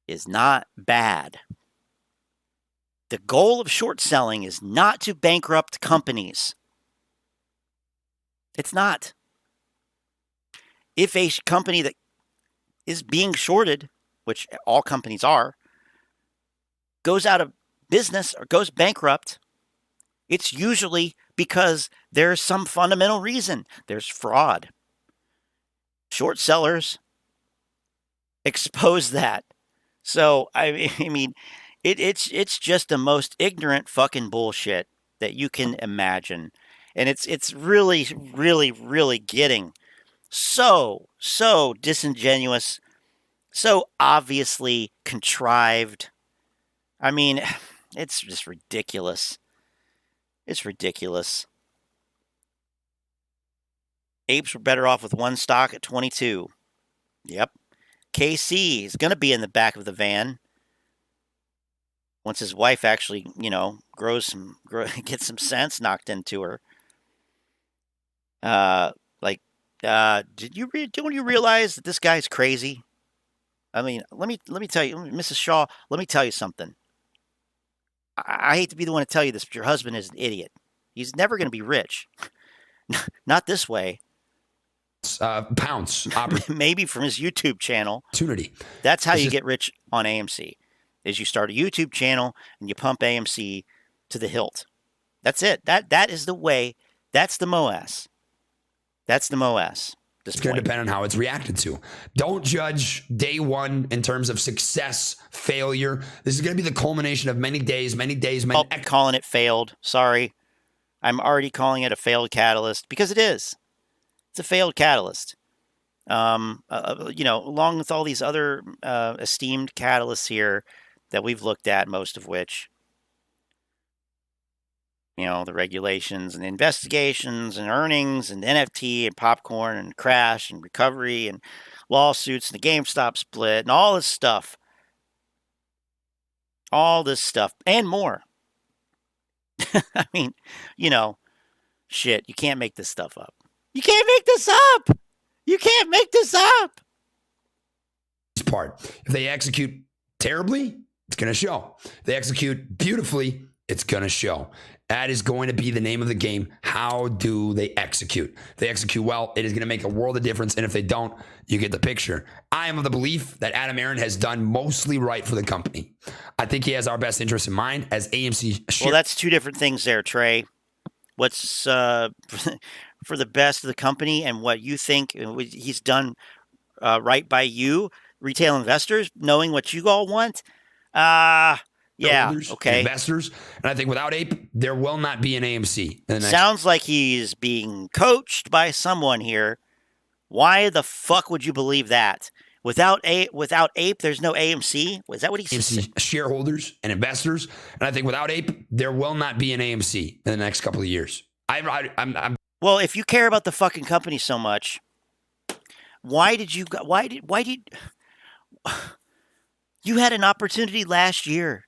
Speaker 2: is not bad. The goal of short selling is not to bankrupt companies. It's not. If a company that is being shorted, which all companies are, goes out of business or goes bankrupt, it's usually because there's some fundamental reason. There's fraud. Short sellers expose that. So, I mean, it's just the most ignorant fucking bullshit that you can imagine. And it's really, really, really getting so disingenuous, so obviously contrived. I mean, it's just ridiculous. It's ridiculous. Apes were better off with one stock at 22. Yep. KC is going to be in the back of the van once his wife actually, gets some sense knocked into her. Don't you realize that this guy's crazy? I mean, let me tell you, Mrs. Shaw, let me tell you something. I hate to be the one to tell you this, but your husband is an idiot. He's never going to be rich. Not this way.
Speaker 6: Pounce.
Speaker 2: Maybe from his YouTube channel.
Speaker 6: Opportunity.
Speaker 2: That's how you get rich on AMC, is you start a YouTube channel and you pump AMC to the hilt. That's it. That is the way. That's the Moass. That's the Moass.
Speaker 6: It's going to depend on how it's reacted to. Don't judge day one in terms of success, failure. This is going to be the culmination of many days,
Speaker 2: I'm calling it failed. Sorry. I'm already calling it a failed catalyst because it is. It's a failed catalyst. Along with all these other esteemed catalysts here that we've looked at, most of which, the regulations and investigations and earnings and NFT and popcorn and crash and recovery and lawsuits and the GameStop split and all this stuff. All this stuff and more. I mean, shit, you can't make this stuff up. You can't make this up. You can't make this up.
Speaker 6: Part. If they execute terribly, it's going to show. If they execute beautifully, it's going to show. That is going to be the name of the game. How do they execute? If they execute well, it is going to make a world of difference. And if they don't, you get the picture. I am of the belief that Aron has done mostly right for the company. I think he has our best interest in mind as AMC.
Speaker 2: Well, that's two different things there, Trey. What's for the best of the company and what you think he's done right by you, retail investors, knowing what you all want? Yeah, okay.
Speaker 6: Investors. And I think without Ape, there will not be an AMC.
Speaker 2: Sounds like he's being coached by someone here. Why the fuck would you believe that? Without Ape, there's no AMC? Was that what he said?
Speaker 6: AMC shareholders and investors. And I think without Ape, there will not be an AMC in the next couple of years.
Speaker 2: Well, if you care about the fucking company so much, why did you had an opportunity last year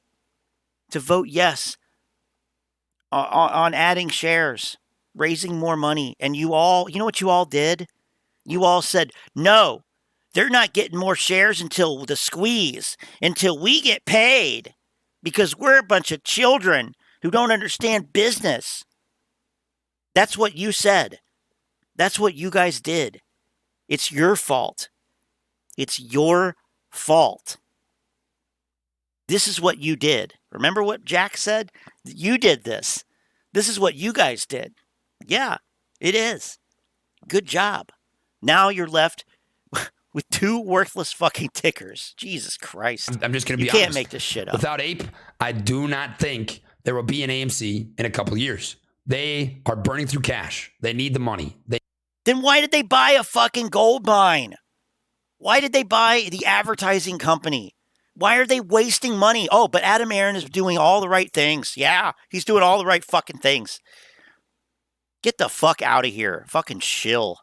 Speaker 2: to vote yes on adding shares, raising more money. And you know what you all did? You all said, no, they're not getting more shares until the squeeze, until we get paid, because we're a bunch of children who don't understand business. That's what you said. That's what you guys did. It's your fault. It's your fault. This is what you did. Remember what Jack said? You did this. This is what you guys did. Yeah, it is. Good job. Now you're left with two worthless fucking tickers. Jesus Christ.
Speaker 6: I'm just going to be
Speaker 2: honest. You can't make this shit up.
Speaker 6: Without Ape, I do not think there will be an AMC in a couple of years. They are burning through cash. They need the money.
Speaker 2: Then why did they buy a fucking gold mine? Why did they buy the advertising company? Why are they wasting money? Oh, but Aron is doing all the right things. Yeah, he's doing all the right fucking things. Get the fuck out of here. Fucking shill.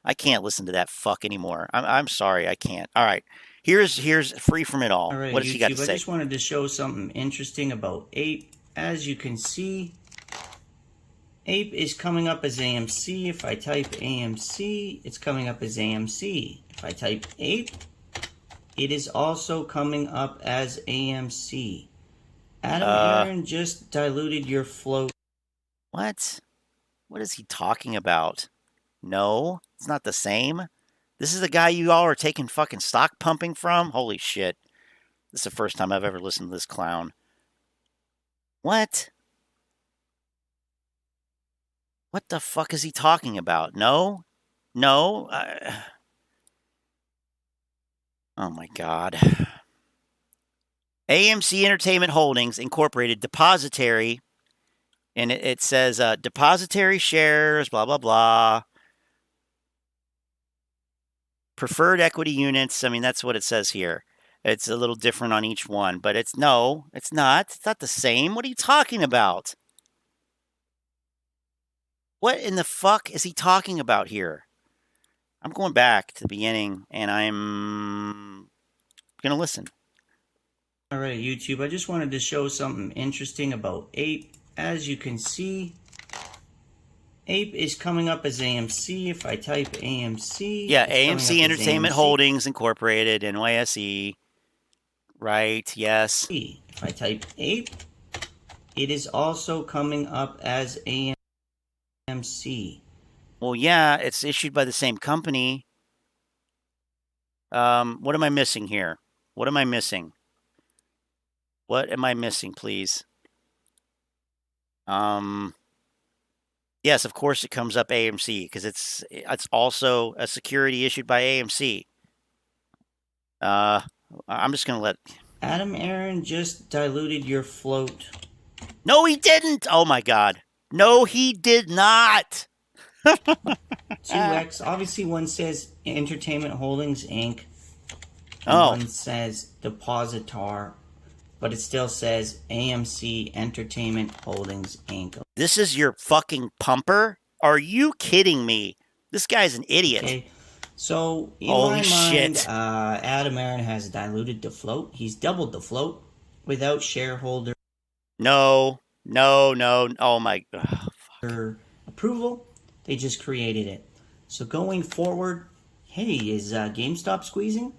Speaker 2: I can't listen to that fuck anymore. I'm sorry, I can't. All right, here's free from it all.
Speaker 7: Right,
Speaker 2: what does he got to say?
Speaker 7: I just wanted to show something interesting about Ape. As you can see, Ape is coming up as AMC. If I type AMC, it's coming up as AMC. If I type Ape, it is also coming up as AMC. Aron just diluted your float.
Speaker 2: What? What is he talking about? No, it's not the same. This is the guy you all are taking fucking stock pumping from? Holy shit. This is the first time I've ever listened to this clown. What? What the fuck is he talking about? No? No? Oh my God. AMC Entertainment Holdings Incorporated Depository. And it says depository shares, blah, blah, blah. Preferred equity units. I mean, that's what it says here. It's a little different on each one. But it's not. It's not the same. What are you talking about? What in the fuck is he talking about here? I'm going back to the beginning, and I'm going to listen.
Speaker 7: All right, YouTube, I just wanted to show something interesting about Ape. As you can see, Ape is coming up as AMC. If I type AMC...
Speaker 2: Yeah, AMC Entertainment Holdings Incorporated, NYSE. Right, yes.
Speaker 7: If I type Ape, it is also coming up as AMC.
Speaker 2: Well, yeah, it's issued by the same company. What am I missing here? What am I missing? What am I missing, please? Yes, of course it comes up AMC because it's also a security issued by AMC. I'm just gonna let
Speaker 7: Aron just diluted your float.
Speaker 2: No, he didn't. Oh my God. No, he did not.
Speaker 7: 2x. Obviously, one says Entertainment Holdings Inc. And one says Depositar, but it still says AMC Entertainment Holdings Inc.
Speaker 2: This is your fucking pumper? Are you kidding me? This guy's an idiot.
Speaker 7: Okay. So, in
Speaker 2: Holy
Speaker 7: my
Speaker 2: shit.
Speaker 7: mind, Aron has diluted the float. He's doubled the float without shareholder
Speaker 2: No. Oh my God.
Speaker 7: approval. They just created it. So going forward, hey, is GameStop squeezing?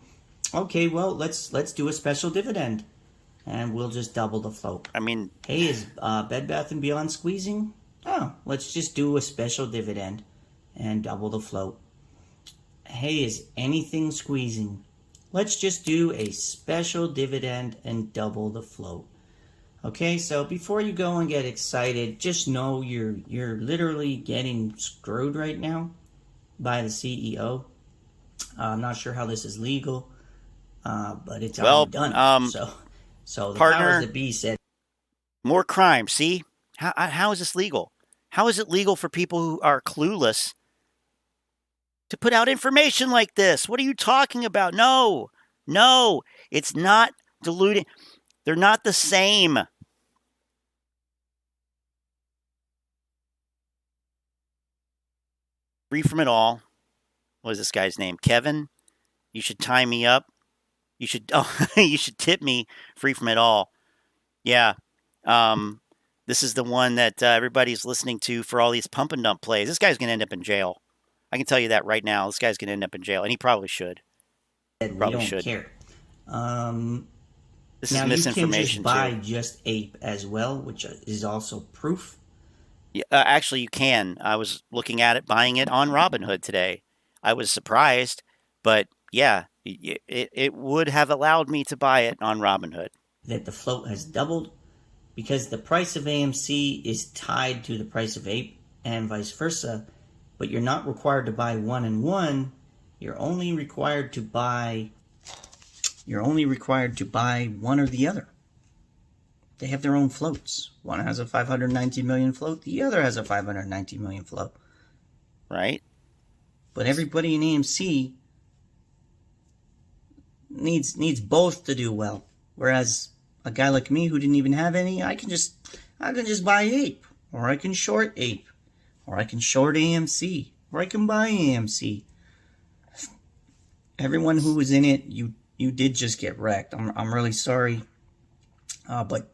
Speaker 7: Okay, well, let's do a special dividend, and we'll just double the float.
Speaker 2: I mean,
Speaker 7: hey, is Bed Bath & Beyond squeezing? Oh, let's just do a special dividend and double the float. Hey, is anything squeezing? Let's just do a special dividend and double the float. Okay, so before you go and get excited, just know you're literally getting screwed right now by the CEO. I'm not sure how this is legal, but it's already done. So the
Speaker 2: partner,
Speaker 7: powers that be said
Speaker 2: more crime. See, how is this legal? How is it legal for people who are clueless to put out information like this? What are you talking about? No, it's not diluting. They're not the same. Free from it all. What is this guy's name? Kevin? You should tie me up. You should tip me. Free from it all. Yeah. This is the one that everybody's listening to for all these pump and dump plays. This guy's going to end up in jail. I can tell you that right now. This guy's going to end up in jail, and he probably should.
Speaker 7: Probably should. Care.
Speaker 2: This
Speaker 7: now
Speaker 2: is misinformation
Speaker 7: you can just buy
Speaker 2: too.
Speaker 7: just Ape as well, which is also proof.
Speaker 2: Yeah, actually, you can. I was looking at it, buying it on Robinhood today. I was surprised, but yeah, it would have allowed me to buy it on Robinhood.
Speaker 7: That the float has doubled because the price of AMC is tied to the price of Ape and vice versa, but you're not required to buy one and one. You're only required to buy one or the other. They have their own floats. One has a 590 million float. The other has a 590 million float.
Speaker 2: Right.
Speaker 7: But everybody in AMC needs both to do well. Whereas a guy like me who didn't even have any, I can just buy Ape, or I can short Ape, or I can short AMC, or I can buy AMC. Everyone who was in it, you did just get wrecked. I'm really sorry, but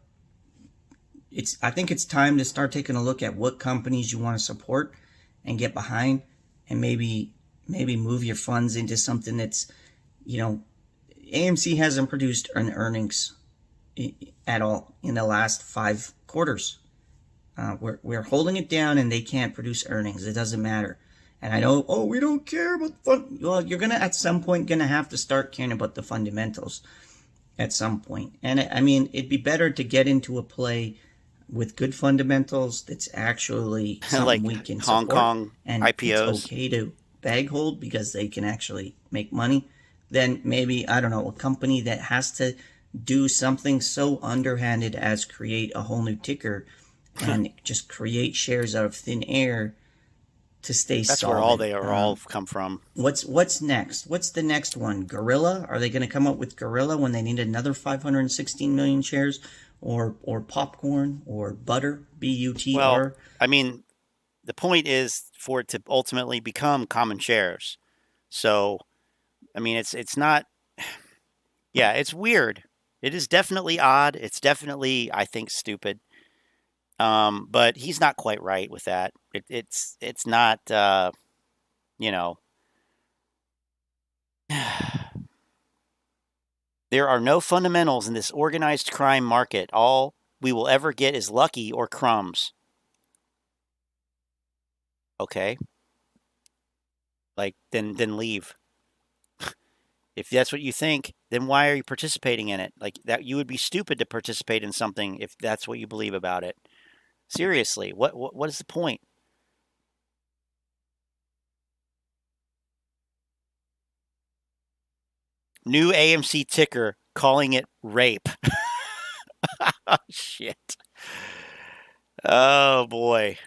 Speaker 7: I think it's time to start taking a look at what companies you want to support and get behind, and maybe move your funds into something that's, AMC hasn't produced an earnings at all in the last 5 quarters. We're holding it down, and they can't produce earnings. It doesn't matter. And I know, we don't care about fun. Well, you're at some point gonna have to start caring about the fundamentals at some point. And I mean, it'd be better to get into a play with good fundamentals that's actually something
Speaker 2: like
Speaker 7: we can
Speaker 2: Hong
Speaker 7: support,
Speaker 2: Kong
Speaker 7: and
Speaker 2: IPOs.
Speaker 7: it's okay to bag hold because they can actually make money. Then maybe, I don't know, a company that has to do something so underhanded as create a whole new ticker and just create shares out of thin air to stay
Speaker 2: That's
Speaker 7: solid.
Speaker 2: where all they are all come from.
Speaker 7: What's next? What's the next one? Gorilla? Are they going to come up with Gorilla when they need another 516 million shares? Or popcorn? Or butter? BUTR?
Speaker 2: Well, I mean, the point is for it to ultimately become common shares. So, I mean, it's not... Yeah, it's weird. It is definitely odd. It's definitely, I think, stupid. But he's not quite right with that. It's not, There are no fundamentals in this organized crime market. All we will ever get is lucky or crumbs. Okay. Then leave. If that's what you think, then why are you participating in it? Like that, you would be stupid to participate in something if that's what you believe about it. Seriously, what is the point? New AMC ticker calling it rape. Oh, shit. Oh, boy.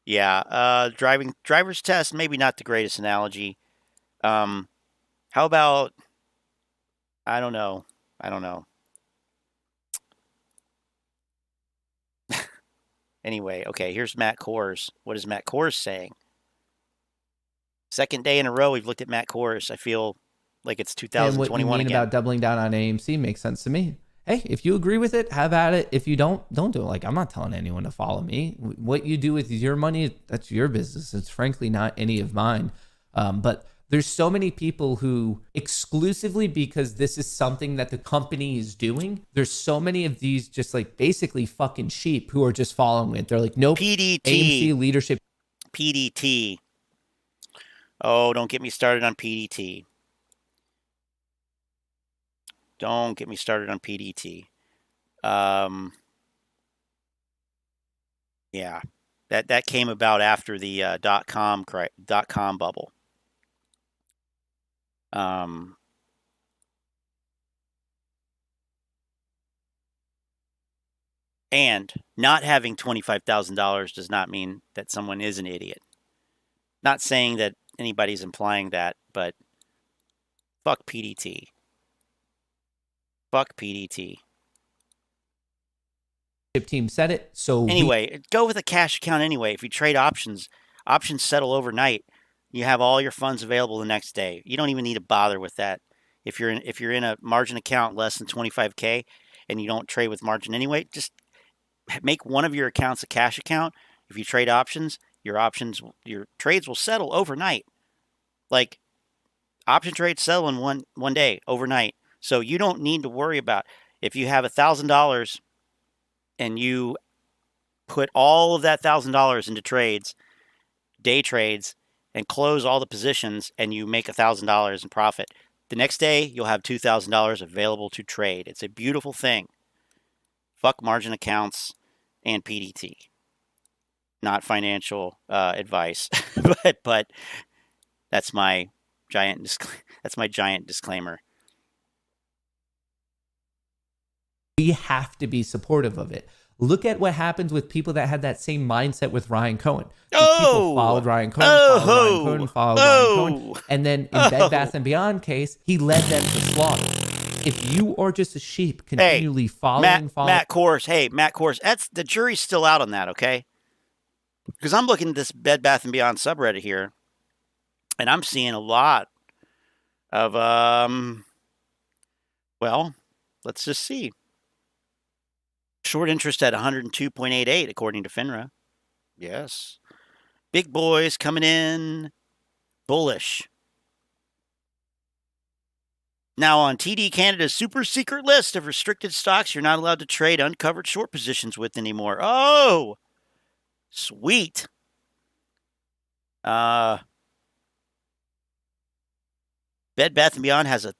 Speaker 2: Yeah, driver's test, maybe not the greatest analogy. How about, I don't know. Anyway, okay, here's Matt Kohrs. What is Matt Kohrs saying? Second day in a row we've looked at Matt Kohrs. I feel like it's 2021
Speaker 8: and what you mean
Speaker 2: again.
Speaker 8: about doubling down on AMC makes sense to me. Hey, if you agree with it, have at it. If you don't do it. Like, I'm not telling anyone to follow me. What you do with your money, that's your business. It's frankly not any of mine. But there's so many people who exclusively because this is something that the company is doing, there's so many of these just like basically fucking sheep who are just following it. They're like, nope,
Speaker 2: PDT.
Speaker 8: AMC leadership.
Speaker 2: PDT. Oh, don't get me started on PDT. Don't get me started on PDT. Yeah, that came about after the dot-com bubble. And not having $25,000 does not mean that someone is an idiot. Not saying that anybody's implying that, but fuck PDT. Fuck PDT.
Speaker 8: Team said it. So
Speaker 2: anyway, go with a cash account anyway. If you trade options settle overnight. You have all your funds available the next day. You don't even need to bother with that. If you're in a margin account less than 25K and you don't trade with margin anyway, just make one of your accounts a cash account. If you trade options, your trades will settle overnight. Like option trades settle in one day overnight. So you don't need to worry about if you have $1,000 and you put all of that $1,000 into trades, day trades, and close all the positions and you make $1,000 in profit. The next day, you'll have $2,000 available to trade. It's a beautiful thing. Fuck margin accounts and PDT. Not financial advice, but that's my giant disclaimer.
Speaker 8: We have to be supportive of it. Look at what happens with people that had that same mindset with Ryan Cohen. People followed Ryan Cohen, followed Ryan Cohen. And then in Bed Bath & Beyond case, he led them to slaughter. If you are just a sheep continually following...
Speaker 2: Matt Kohrs, that's the jury's still out on that, okay? Because I'm looking at this Bed Bath & Beyond subreddit here, and I'm seeing a lot of, well, let's just see. Short interest at 102.88, according to FINRA. Yes. Big boys coming in bullish. Now on TD Canada's super secret list of restricted stocks you're not allowed to trade uncovered short positions with anymore. Oh, sweet. Bed Bath & Beyond has a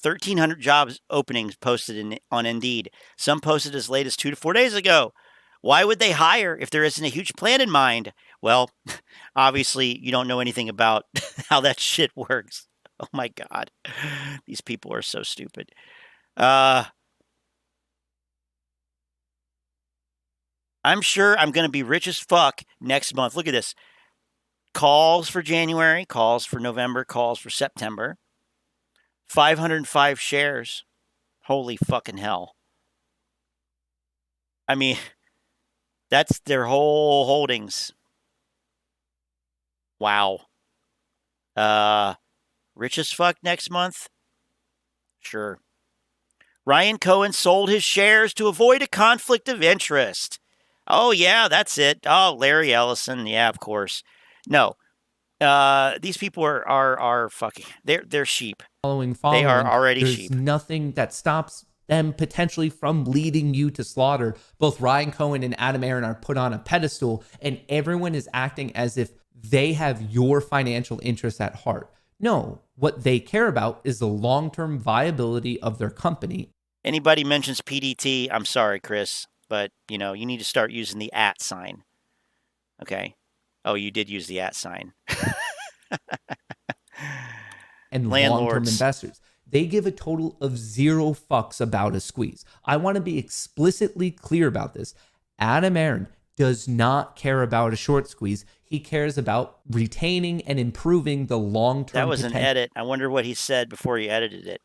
Speaker 2: 1,300 jobs openings posted on Indeed. Some posted as late as 2 to 4 days ago. Why would they hire if there isn't a huge plan in mind? Well, obviously, you don't know anything about how that shit works. Oh, my God. These people are so stupid. I'm sure I'm going to be rich as fuck next month. Look at this. Calls for January, calls for November, calls for September. 505 shares. Holy fucking hell. I mean, that's their whole holdings. Wow. Rich as fuck next month? Sure. Ryan Cohen sold his shares to avoid a conflict of interest. Oh, yeah, that's it. Oh, Larry Ellison. Yeah, of course. No. These people are fucking... They're sheep.
Speaker 8: Following,
Speaker 2: they are already
Speaker 8: there's
Speaker 2: sheep.
Speaker 8: Nothing that stops them potentially from leading you to slaughter. Both Ryan Cohen and Adam Aron are put on a pedestal, and everyone is acting as if they have your financial interests at heart. No, what they care about is the long-term viability of their company.
Speaker 2: Anybody mentions PDT, I'm sorry, Chris, but you need to start using the @ sign. Okay. Oh, you did use the @ sign.
Speaker 8: And long-term
Speaker 2: Landlords.
Speaker 8: investors. They give a total of 0 fucks about a squeeze. I want to be explicitly clear about this. Adam Aron does not care about a short squeeze. He cares about retaining and improving the long-term
Speaker 2: That was
Speaker 8: potential.
Speaker 2: an edit. I wonder what he said before he edited it.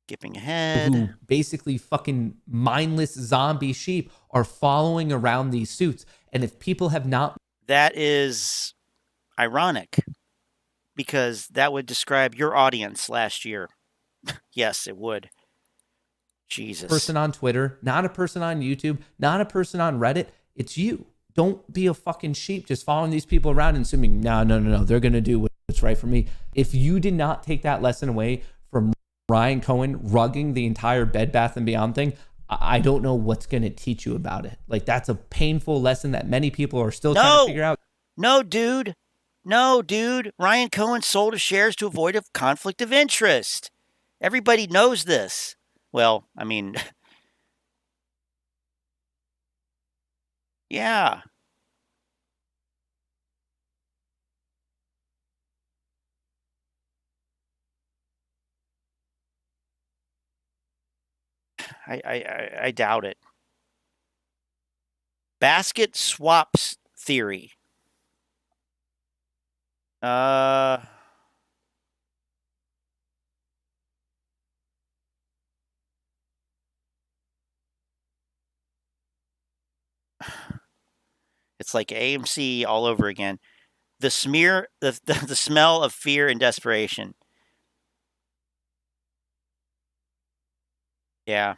Speaker 2: Skipping ahead.
Speaker 8: Who basically fucking mindless zombie sheep are following around these suits. And if people have not...
Speaker 2: That is ironic because that would describe your audience last year. Yes, it would. Jesus.
Speaker 8: Person on Twitter, not a person on YouTube, not a person on Reddit. It's you. Don't be a fucking sheep just following these people around and assuming, no, they're going to do what's right for me. If you did not take that lesson away from Ryan Cohen rugging the entire Bed Bath & Beyond thing, I don't know what's going to teach you about it. Like, that's a painful lesson that many people are still trying to figure out.
Speaker 2: No, dude. Ryan Cohen sold his shares to avoid a conflict of interest. Everybody knows this. Well, I mean, yeah. I doubt it. Basket swaps theory. It's like AMC all over again. The smell of fear and desperation. Yeah.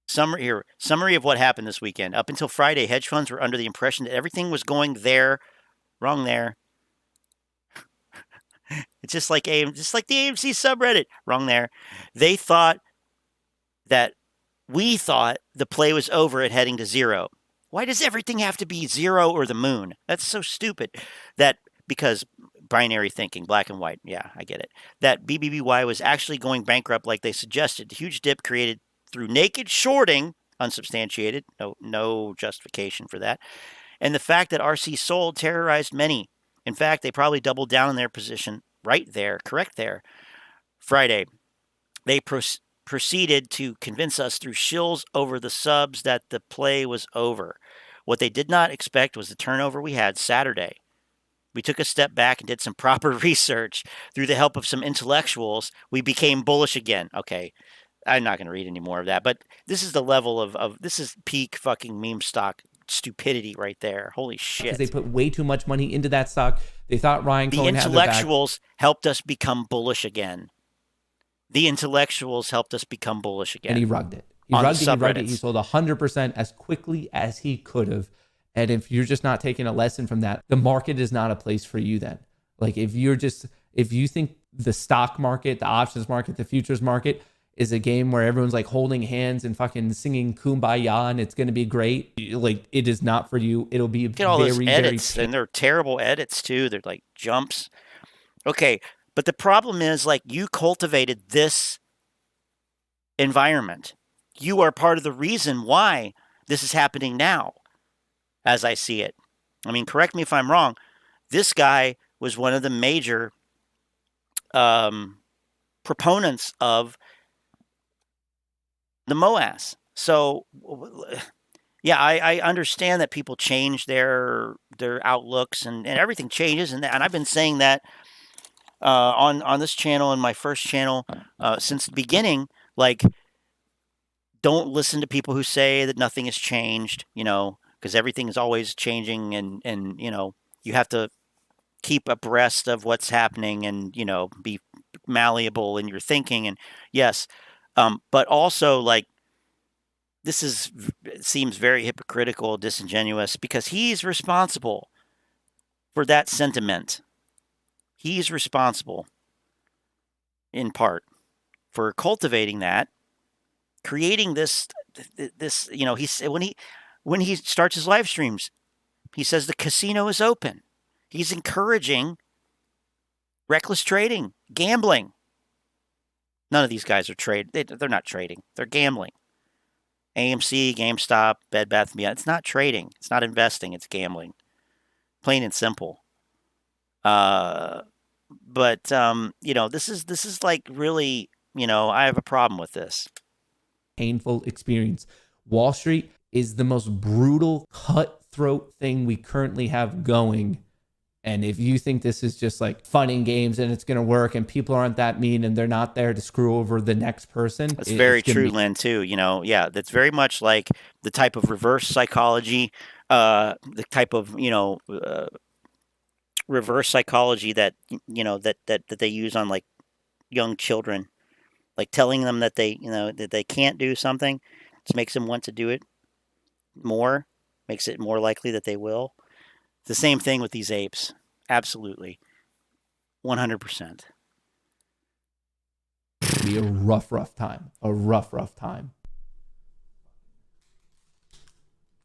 Speaker 2: Summary of what happened this weekend. Up until Friday, hedge funds were under the impression that everything was going there. Wrong there. It's just like the AMC subreddit. Wrong there. We thought the play was over at heading to zero. Why does everything have to be zero or the moon? That's so stupid. Because binary thinking, black and white. Yeah, I get it. That BBBY was actually going bankrupt like they suggested. The huge dip created through naked shorting, unsubstantiated, no justification for that. And the fact that RC sold terrorized many. In fact, they probably doubled down on their position right there, correct there. Friday, they proceeded to convince us through shills over the subs that the play was over. What they did not expect was the turnover we had Saturday. We took a step back and did some proper research. Through the help of some intellectuals, we became bullish again. Okay, I'm not going to read any more of that, but this is the level of this is peak fucking meme stock stupidity right there. Holy shit.
Speaker 8: They put way too much money into that stock. They thought Ryan Cohen had their back.
Speaker 2: The intellectuals helped us become bullish again. And he
Speaker 8: rugged it. He rugged it. He sold 100% as quickly as he could have. And if you're just not taking a lesson from that, the market is not a place for you then. Like if you think the stock market, the options market, the futures market is a game where everyone's like holding hands and fucking singing Kumbaya and it's going to be great, like it is not for you. It'll be
Speaker 2: Get all those edits, and they're terrible edits too. They're like jumps. Okay, but the problem is like you cultivated this environment. You are part of the reason why this is happening now, as I see it. I mean, correct me if I'm wrong. This guy was one of the major proponents of the Moass. So, yeah, I understand that people change their outlooks and everything changes. And I've been saying that on this channel and my first channel since the beginning. Like, don't listen to people who say that nothing has changed, because everything is always changing and you have to keep abreast of what's happening and, be malleable in your thinking. And yes, but also, like, it seems very hypocritical, disingenuous, because he's responsible for that sentiment. He's responsible, in part, for cultivating that creating this, you know, when he starts his live streams, he says the casino is open. He's encouraging reckless trading, gambling. None of these guys are they're not trading. They're gambling. AMC, GameStop, Bed Bath & Beyond. It's not trading. It's not investing. It's gambling. Plain and simple. But you know, this is like really, you know, I have a problem with this.
Speaker 8: Painful experience. Wall Street is the most brutal, cutthroat thing we currently have going. And if you think this is just like fun and games and it's going to work and people aren't that mean and they're not there to screw over the next person.
Speaker 2: That's very true, Lynn, too. You know, yeah, that's very much like the type of reverse psychology, the type of, you know, reverse psychology that, you know, that they use on like young children, like telling them that they, you know, that they can't do something. Just makes them want to do it more, makes it more likely that they will. The same thing with these apes. Absolutely. 100%.
Speaker 8: Be a rough time. A rough time.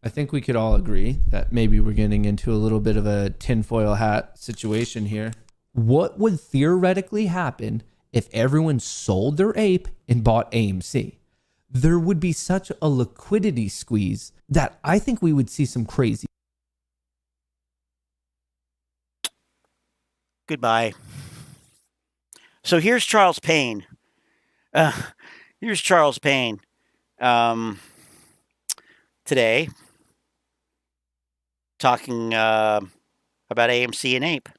Speaker 8: I think we could all agree that maybe we're getting into a little bit of a tinfoil hat situation here. What would theoretically happen if everyone sold their ape and bought AMC? There would be such a liquidity squeeze that I think we would see some crazy.
Speaker 2: Goodbye. So here's Charles Payne. Here's Charles Payne. Today, talking about AMC and Ape.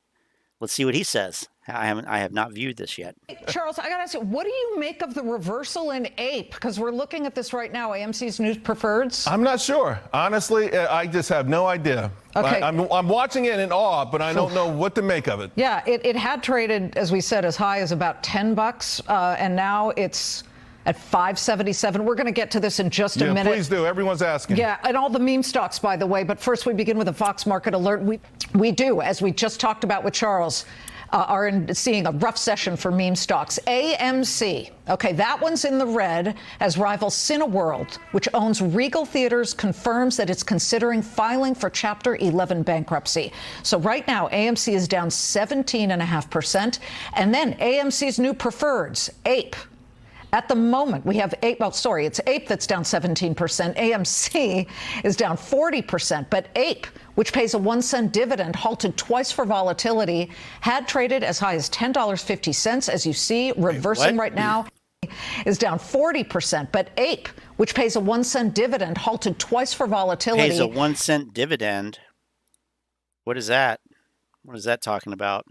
Speaker 2: Let's see what he says. I have not viewed this yet.
Speaker 9: Charles, I got to ask you, what do you make of the reversal in Ape? Because we're looking at this right now, AMC's new preferreds.
Speaker 10: I'm not sure. Honestly, I just have no idea.
Speaker 9: Okay.
Speaker 10: I'm watching it in awe, but I don't know what to make of it.
Speaker 9: Yeah, it had traded, as we said, as high as about $10, and now it's at $5.77. We're going to get to this in just a minute.
Speaker 10: Please do. Everyone's asking.
Speaker 9: Yeah, and all the meme stocks, by the way. But first, we begin with a Fox Market alert. We do, as we just talked about with Charles, are seeing a rough session for meme stocks. AMC, okay, that one's in the red as rival Cineworld, which owns Regal Theaters, confirms that it's considering filing for Chapter 11 bankruptcy. So right now, AMC is down 17.5%. And then AMC's new preferreds, Ape. At the moment, we have Ape, it's Ape that's down 17%. AMC is down 40%. But Ape, which pays a 1-cent dividend, halted twice for volatility, had traded as high as $10.50. As you see, reversing right now, is down 40%. But Ape, which pays a 1-cent dividend, halted twice for volatility.
Speaker 2: Pays a 1-cent dividend? What is that? What is that talking about?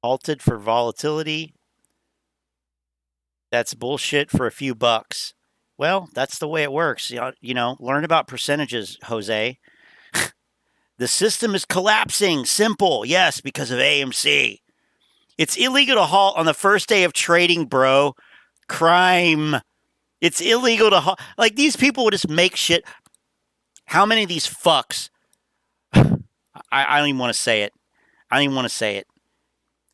Speaker 2: Halted for volatility. That's bullshit for a few bucks. Well, that's the way it works. You know, learn about percentages, Jose. The system is collapsing. Simple. Yes, because of AMC. It's illegal to halt on the first day of trading, bro. Crime. It's illegal to halt. Like, these people would just make shit. How many of these fucks? I don't even want to say it.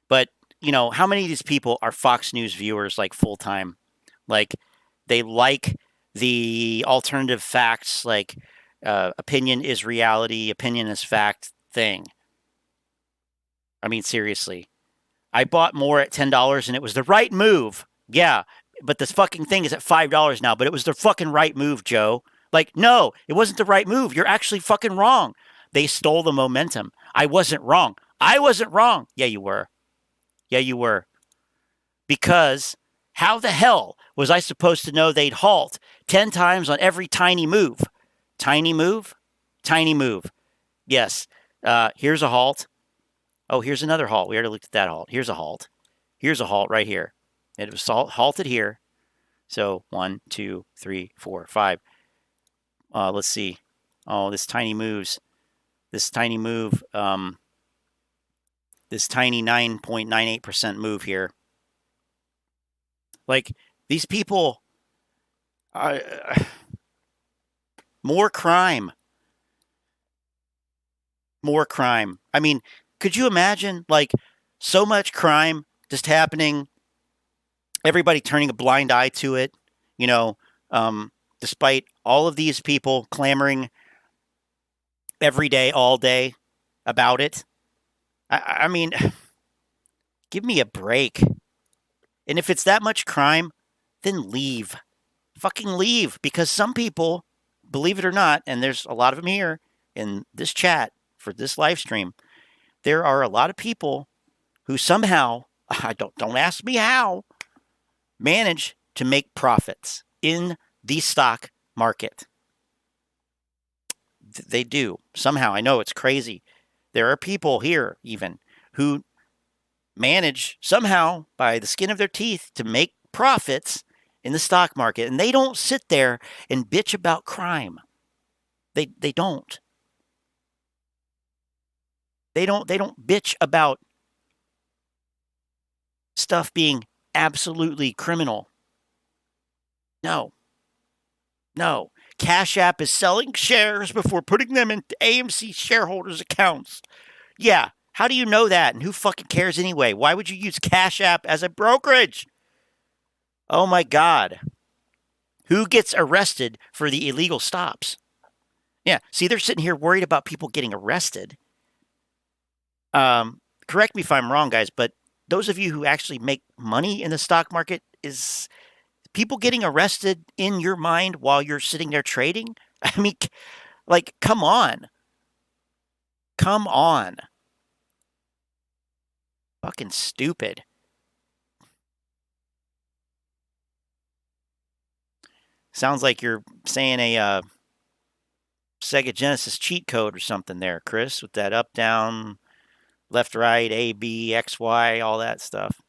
Speaker 2: But, you know, how many of these people are Fox News viewers, like, full-time? Like, they like the alternative facts, like, opinion is reality, opinion is fact thing. I mean, seriously. I bought more at $10, and it was the right move. Yeah, but this fucking thing is at $5 now, but it was the fucking right move, Joe. Like, no, it wasn't the right move. You're actually fucking wrong. They stole the momentum. I wasn't wrong. Yeah, you were. Because how the hell was I supposed to know they'd halt 10 times on every tiny move? Tiny move? Yes. Here's a halt. Oh, here's another halt. We already looked at that halt. Here's a halt. Here's a halt right here. It was halted here. So 1, 2, 3, 4, 5. Let's see. Oh, this tiny move. This tiny 9.98% move here. Like, these people are more crime. I mean, Could you imagine, like, so much crime just happening, everybody turning a blind eye to it, despite all of these people clamoring every day, all day about it? I mean, give me a break. And if it's that much crime, then leave. Fucking leave. Because some people, believe it or not, and there's a lot of them here in this chat for this live stream, there are a lot of people who somehow, don't ask me how, manage to make profits in the stock market. They do. Somehow. I know it's crazy. There are people here even who manage somehow by the skin of their teeth to make profits in the stock market, and they don't sit there and bitch about crime. They don't. They don't bitch about stuff being absolutely criminal. No. Cash App is selling shares before putting them into AMC shareholders' accounts. Yeah. How do you know that? And who fucking cares anyway? Why would you use Cash App as a brokerage? Oh my God. Who gets arrested for the illegal stops? Yeah. See, they're sitting here worried about people getting arrested. Correct me if I'm wrong, guys, but those of you who actually make money in the stock market, is people getting arrested in your mind while you're sitting there trading? I mean, like, come on. Come on. Fucking stupid. Sounds like you're saying a Sega Genesis cheat code or something there, Chris, with that up, down, left, right, A, B, X, Y, all that stuff.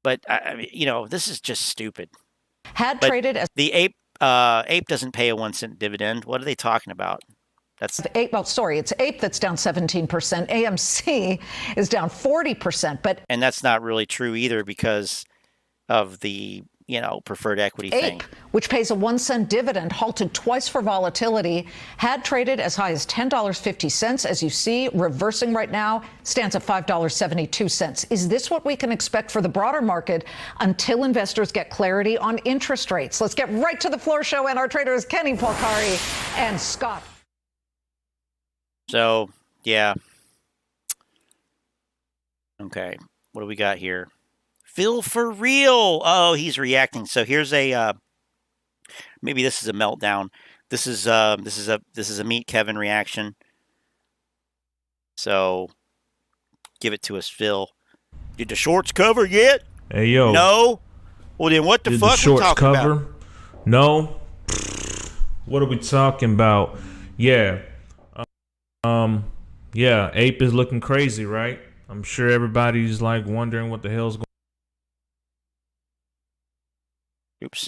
Speaker 2: But, I mean, this is just stupid.
Speaker 9: Traded as
Speaker 2: the Ape doesn't pay a 1 cent dividend. What are they talking about? That's
Speaker 9: Ape. Well, sorry, it's Ape that's down 17%. AMC is down 40%.
Speaker 2: And that's not really true either because of the preferred equity thing.
Speaker 9: Ape, which pays a 1 cent dividend, halted twice for volatility, had traded as high as $10.50. As you see, reversing right now, stands at $5.72. Is this what we can expect for the broader market until investors get clarity on interest rates? Let's get right to the floor show, and our traders Kenny Polcari and Scott.
Speaker 2: So, yeah. Okay, what do we got here? Phil for real. Oh, he's reacting. So here's a maybe this is a meltdown. This is a Meet Kevin reaction. So give it to us, Phil. Did the shorts cover yet?
Speaker 11: Hey yo.
Speaker 2: No. Well then, what the
Speaker 11: Did
Speaker 2: fuck
Speaker 11: the shorts
Speaker 2: we talking
Speaker 11: cover?
Speaker 2: about?
Speaker 11: No. What are we talking about? Yeah. Yeah. Ape is looking crazy, right? I'm sure everybody's like wondering what the hell's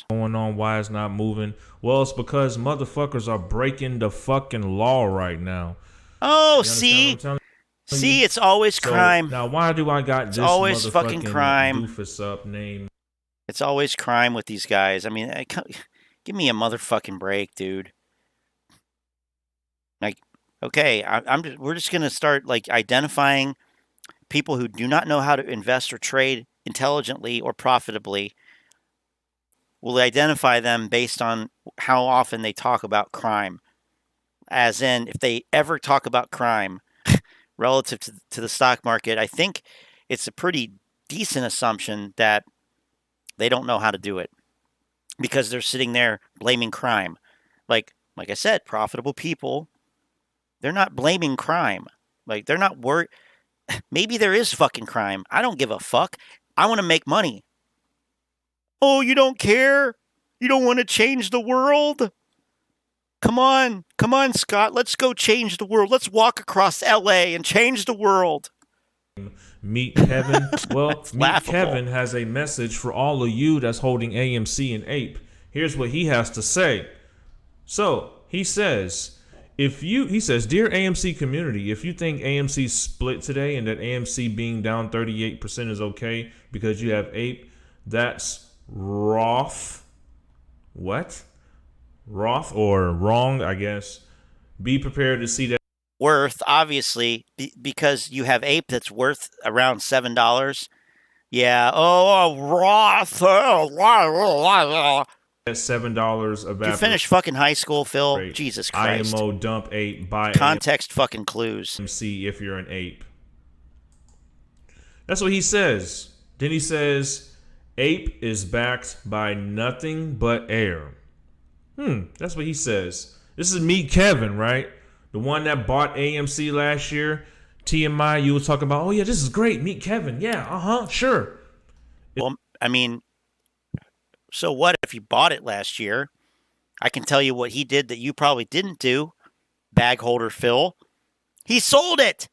Speaker 11: going on, why it's not moving. Well, it's because motherfuckers are breaking the fucking law right now.
Speaker 2: Oh, see, it's always crime.
Speaker 11: Now, why do I got this
Speaker 2: always fucking crime
Speaker 11: doofus up name?
Speaker 2: It's always crime with these guys. I mean, give me a motherfucking break, dude. Like, okay, we're just gonna start like identifying people who do not know how to invest or trade intelligently or profitably. We'll identify them based on how often they talk about crime. As in, if they ever talk about crime relative to the stock market, I think it's a pretty decent assumption that they don't know how to do it because they're sitting there blaming crime. Like I said, profitable people, they're not blaming crime. Like, they're not worried. Maybe there is fucking crime. I don't give a fuck. I want to make money. Oh, you don't care? You don't want to change the world? Come on, Scott. Let's go change the world. Let's walk across LA and change the world.
Speaker 11: Meet Kevin. Well, Meet Kevin has a message for all of you that's holding AMC and Ape. Here's what he has to say. So he says, dear AMC community, if you think AMC split today and that AMC being down 38% is okay because you have Ape, that's Roth or wrong, I guess. Be prepared to see that
Speaker 2: worth, obviously, because you have ape that's worth around $7. Yeah. Oh, Roth.
Speaker 11: At $7 a
Speaker 2: Did you finish fucking high school, Phil?
Speaker 11: Rate.
Speaker 2: Jesus Christ.
Speaker 11: IMO dump ape by
Speaker 2: Context fucking clues.
Speaker 11: AMC if you're an ape. That's what he says. Then he says, ape is backed by nothing but air. That's what he says. This is Meet Kevin, right? The one that bought AMC last year. TMI, you were talking about, oh yeah, this is great. Meet Kevin. Yeah, sure.
Speaker 2: Well, I mean, so what if you bought it last year? I can tell you what he did that you probably didn't do, bag holder Phil. He sold it.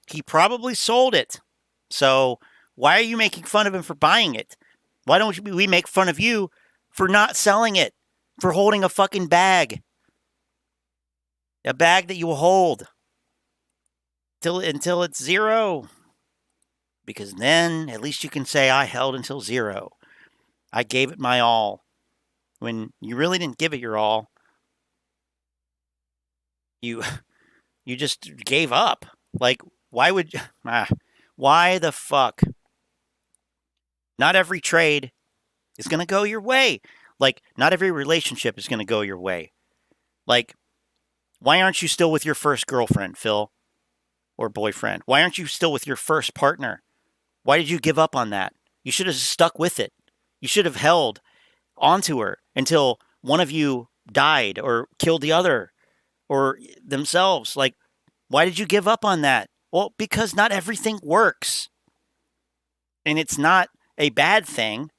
Speaker 2: He probably sold it. So why are you making fun of him for buying it? Why don't we make fun of you for not selling it, for holding a fucking bag? A bag that you will hold until it's zero. Because then at least you can say, I held until zero. I gave it my all. When you really didn't give it your all, you just gave up. Like, why would why the fuck? Not every trade is going to go your way. Like, not every relationship is going to go your way. Like, why aren't you still with your first girlfriend, Phil? Or boyfriend? Why aren't you still with your first partner? Why did you give up on that? You should have stuck with it. You should have held onto her until one of you died or killed the other or themselves. Like, why did you give up on that? Well, because not everything works. And it's not a bad thing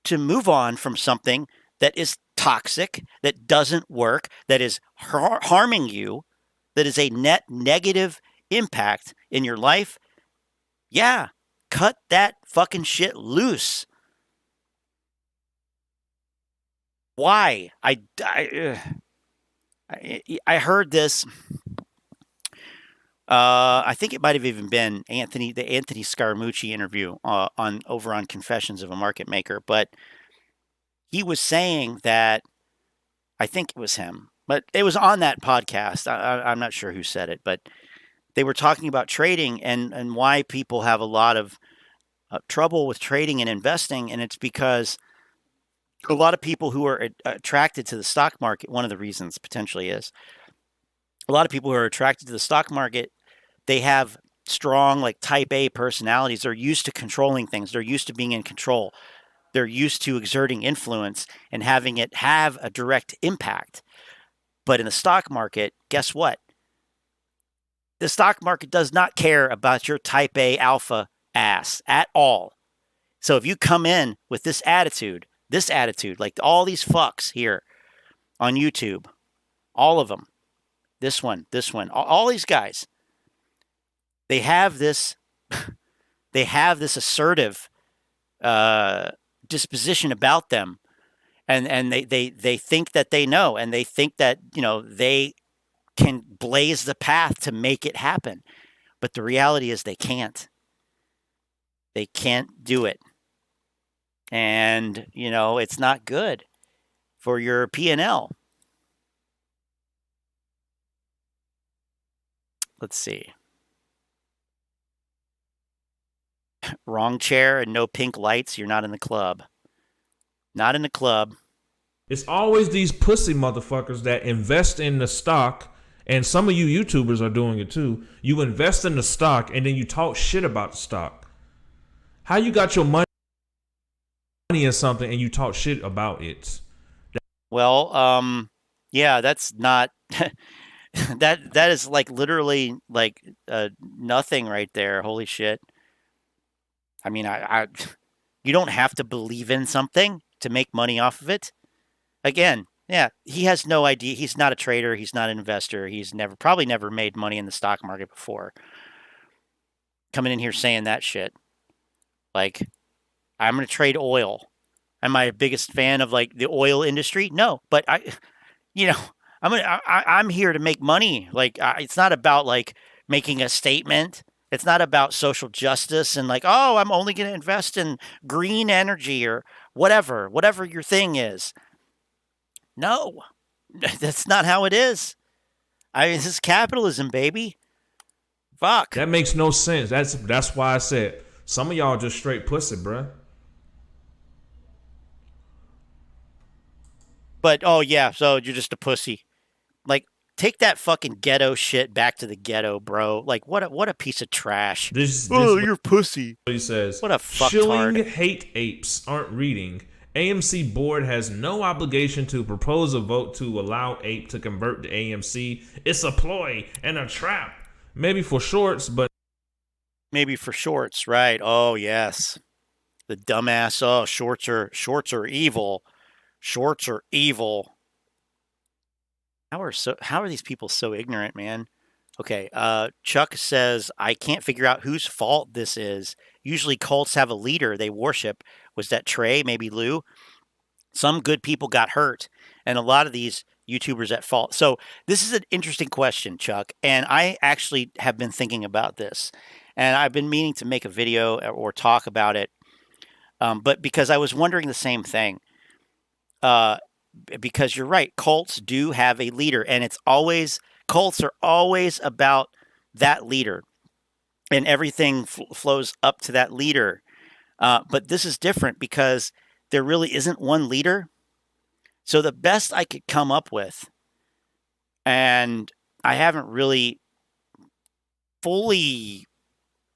Speaker 2: to move on from something that is toxic, that doesn't work, that is harming you, that is a net negative impact in your life. Yeah, cut that fucking shit loose. Why? I heard this. I think it might have even been the Anthony Scaramucci interview over on Confessions of a Market Maker, but he was saying that, I think it was him, but it was on that podcast. I'm not sure who said it, but they were talking about trading and why people have a lot of trouble with trading and investing, and it's because a lot of people who are attracted to the stock market, one of the reasons potentially is, a lot of people who are attracted to the stock market, they have strong, like, type A personalities. They're used to controlling things. They're used to being in control. They're used to exerting influence and having it have a direct impact. But in the stock market, guess what? The stock market does not care about your type A alpha ass at all. So if you come in with this attitude, like all these fucks here on YouTube, all of them, this one, all these guys, they have this assertive disposition about them, and they think that they know, and they think that, you know, they can blaze the path to make it happen. But the reality is they can't. They can't do it. And, you know, it's not good for your P&L. Let's see. Wrong chair and no pink lights. You're not in the club. Not in the club.
Speaker 11: It's always these pussy motherfuckers that invest in the stock, and some of you YouTubers are doing it too. You invest in the stock and then you talk shit about the stock. How you got your money in something and you talk shit about it?
Speaker 2: Well, yeah, that's not that is like literally like nothing right there. Holy shit. I mean, you don't have to believe in something to make money off of it. Again, yeah, he has no idea. He's not a trader. He's not an investor. He's probably never made money in the stock market before. Coming in here saying that shit. Like, I'm going to trade oil. Am I a biggest fan of, like, the oil industry? No, but I'm here to make money. Like, it's not about, like, making a statement. It's not about social justice and, like, oh, I'm only going to invest in green energy or whatever your thing is. No, That's not how it is. I mean, this is capitalism, baby. Fuck.
Speaker 11: That makes no sense. That's why I said some of y'all just straight pussy, bruh.
Speaker 2: But oh yeah, so you're just a pussy. Like, take that fucking ghetto shit back to the ghetto, bro. Like, what a piece of trash. You're pussy.
Speaker 11: He says,
Speaker 2: what a fucktard.
Speaker 11: Shilling hate apes aren't reading. AMC board has no obligation to propose a vote to allow ape to convert to AMC. It's a ploy and a trap. Maybe for shorts, but
Speaker 2: maybe for shorts, right? Oh yes, the dumbass. Oh, shorts are evil. Shorts are evil. How are these people so ignorant, man? Okay, Chuck says, I can't figure out whose fault this is. Usually cults have a leader they worship. Was that Trey? Maybe Lou? Some good people got hurt, and a lot of these YouTubers at fault. So this is an interesting question, Chuck, and I actually have been thinking about this, and I've been meaning to make a video or talk about it, but because I was wondering the same thing. Because you're right, cults do have a leader, and cults are always about that leader, and everything flows up to that leader. But this is different because there really isn't one leader. So the best I could come up with, and I haven't really fully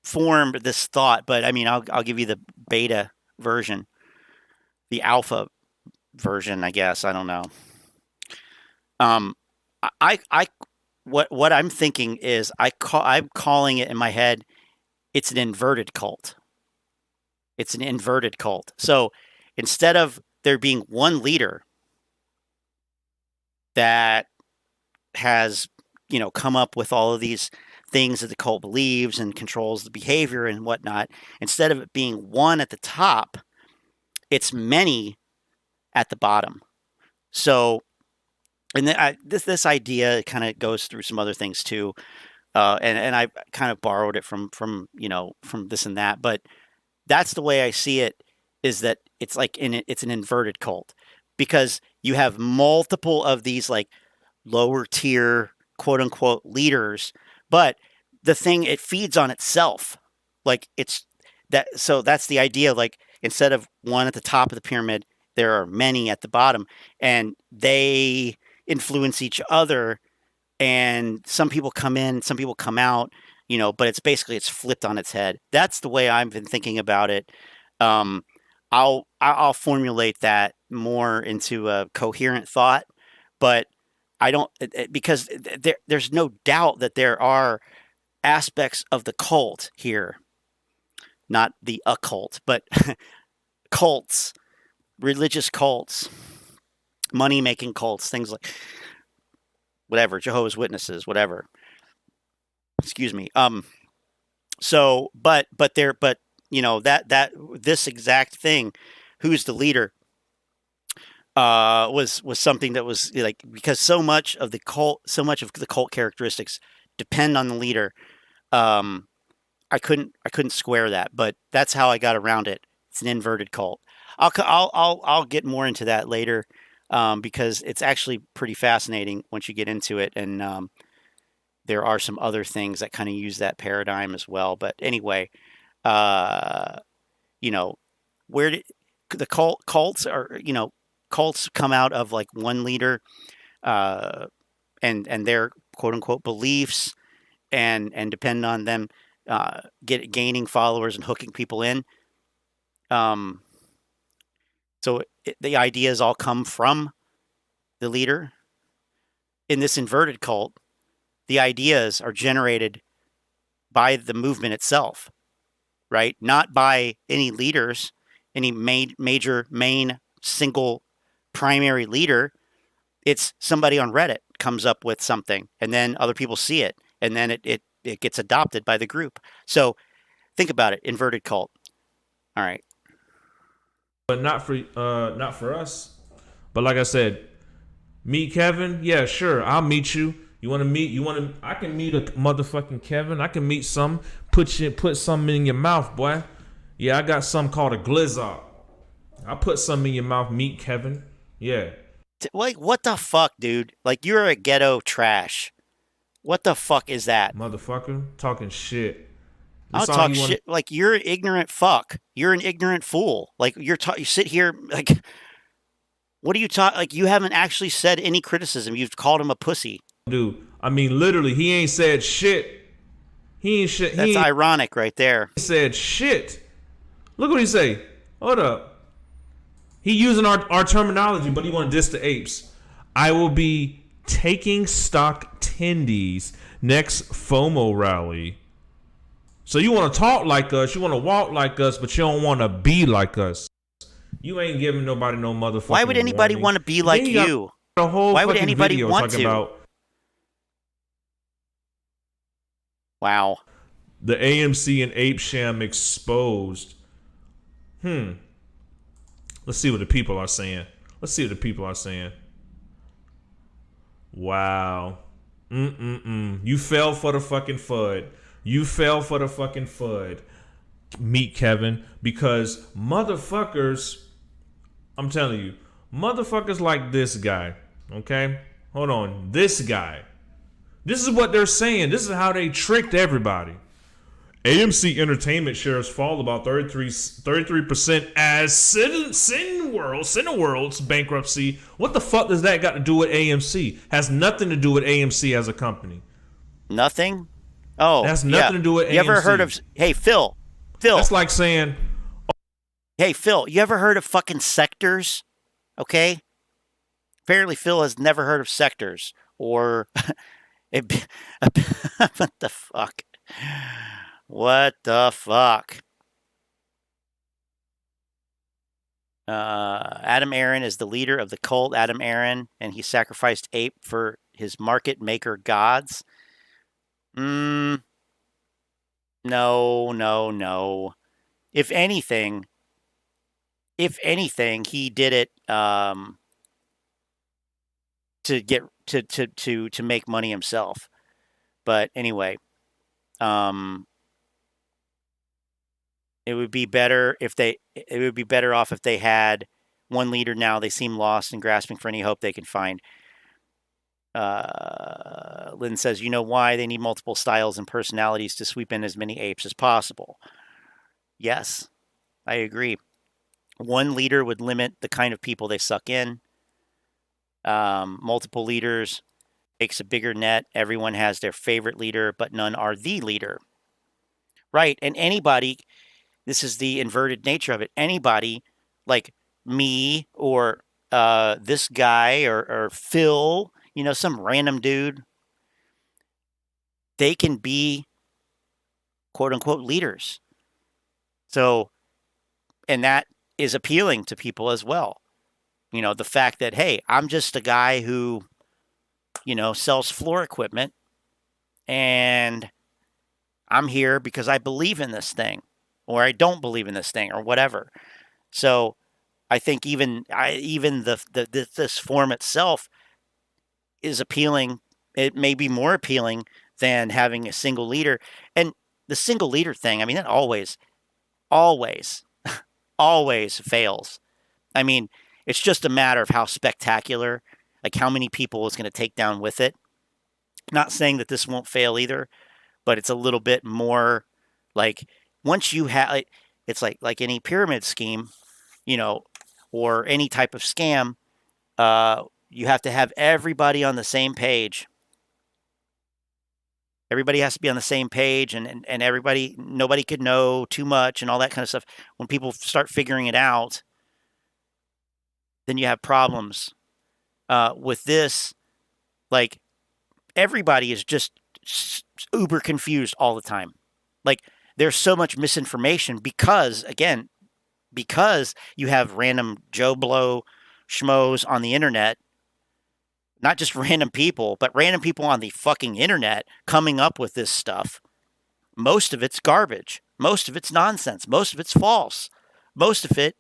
Speaker 2: formed this thought, but I mean, I'll give you the beta version, the alpha version, I guess. I don't know. What I'm thinking is I'm calling it in my head. It's an inverted cult. It's an inverted cult. So instead of there being one leader that has, come up with all of these things that the cult believes and controls the behavior and whatnot, instead of it being one at the top, it's many at the bottom. So, and then this idea kind of goes through some other things too, and I kind of borrowed it from this and that, but that's the way I see it. Is that it's like it's an inverted cult because you have multiple of these like lower tier quote unquote leaders, but the thing, it feeds on itself. Like so that's the idea. Like instead of one at the top of the pyramid, there are many at the bottom, and they influence each other, and some people come in, some people come out, but it's flipped on its head. That's the way I've been thinking about it. I'll formulate that more into a coherent thought, but I don't, because there's no doubt that there are aspects of the cult here, not the occult, but cults, religious cults, money-making cults, things like whatever, Jehovah's Witnesses, whatever. Excuse me. So, but this exact thing, who's the leader, was something that was like, because so much of the cult characteristics depend on the leader. I couldn't square that, but that's how I got around it. It's an inverted cult. I'll get more into that later, because it's actually pretty fascinating once you get into it, and there are some other things that kind of use that paradigm as well. But anyway, where did the cults are? Cults come out of like one leader, and their quote unquote beliefs, and depend on them gaining followers and hooking people in. So the ideas all come from the leader. In this inverted cult, the ideas are generated by the movement itself, right? Not by any leaders, any major main single primary leader. It's somebody on Reddit comes up with something, and then other people see it, and then it gets adopted by the group. So think about it, inverted cult. All right.
Speaker 11: But not for us. But like I said, meet Kevin. Yeah, sure. I'll meet you. You want to meet? I can meet a motherfucking Kevin. I can meet some. Put something in your mouth, boy. Yeah, I got something called a glizzard. I'll put something in your mouth. Meet Kevin. Yeah.
Speaker 2: Like, what the fuck, dude? Like, you're a ghetto trash. What the fuck is that?
Speaker 11: Motherfucker, talking shit.
Speaker 2: I'll talk shit. Like, you're an ignorant fuck. You're an ignorant fool. Like, you sit here, like, what do you talk? Like, you haven't actually said any criticism. You've called him a pussy.
Speaker 11: Dude, I mean, literally, he ain't said shit. He ain't shit.
Speaker 2: That's ironic right there.
Speaker 11: He said shit. Look what he say. Hold up. He using our terminology, but he want to diss the apes. I will be taking stock tendies next FOMO rally. So you want to talk like us, you want to walk like us, but you don't want to be like us. You ain't giving nobody no motherfucking
Speaker 2: Why would anybody want to be like you? Why would anybody want to? Wow.
Speaker 11: The AMC and Ape Sham exposed. Let's see what the people are saying. Wow. You fell for the fucking FUD. Meet Kevin. Because motherfuckers, I'm telling you, motherfuckers like this guy. Okay? Hold on. This guy. This is what they're saying. This is how they tricked everybody. AMC Entertainment shares fall about 33% as Cineworld's bankruptcy. What the fuck does that got to do with AMC? Has nothing to do with AMC as a company.
Speaker 2: Nothing? Oh,
Speaker 11: it has nothing to do with AMC.
Speaker 2: You ever heard of... Hey, Phil.
Speaker 11: That's like saying...
Speaker 2: Hey, Phil, you ever heard of fucking sectors? Okay? Apparently, Phil has never heard of sectors. Or... What the fuck? What the fuck? Adam Aron is the leader of the cult Adam Aron, and he sacrificed ape for his market maker gods. No. If anything, he did it to make money himself. But anyway, it would be better off if they had one leader now. They seem lost and grasping for any hope they can find. Lynn says, you know why they need multiple styles and personalities to sweep in as many apes as possible. Yes, I agree. One leader would limit the kind of people they suck in. Multiple leaders makes a bigger net. Everyone has their favorite leader, but none are the leader. Right, and anybody... This is the inverted nature of it. Anybody like me or this guy or Phil, some random dude, they can be quote unquote leaders. So, and that is appealing to people as well. The fact that, hey, I'm just a guy who, sells floor equipment and I'm here because I believe in this thing. Or I don't believe in this thing, or whatever. So, I think even this form itself is appealing. It may be more appealing than having a single leader. And the single leader thing, I mean, that always fails. I mean, it's just a matter of how spectacular, like how many people it's going to take down with it. Not saying that this won't fail either, but it's a little bit more like. Once you have, it's like any pyramid scheme, or any type of scam, you have to have everybody on the same page. Everybody has to be on the same page, and nobody could know too much and all that kind of stuff. When people start figuring it out, then you have problems. With this, like, everybody is just uber confused all the time. Like, there's so much misinformation because you have random Joe Blow schmoes on the internet, not just random people, but random people on the fucking internet coming up with this stuff. Most of it's garbage. Most of it's nonsense. Most of it's false. Most of it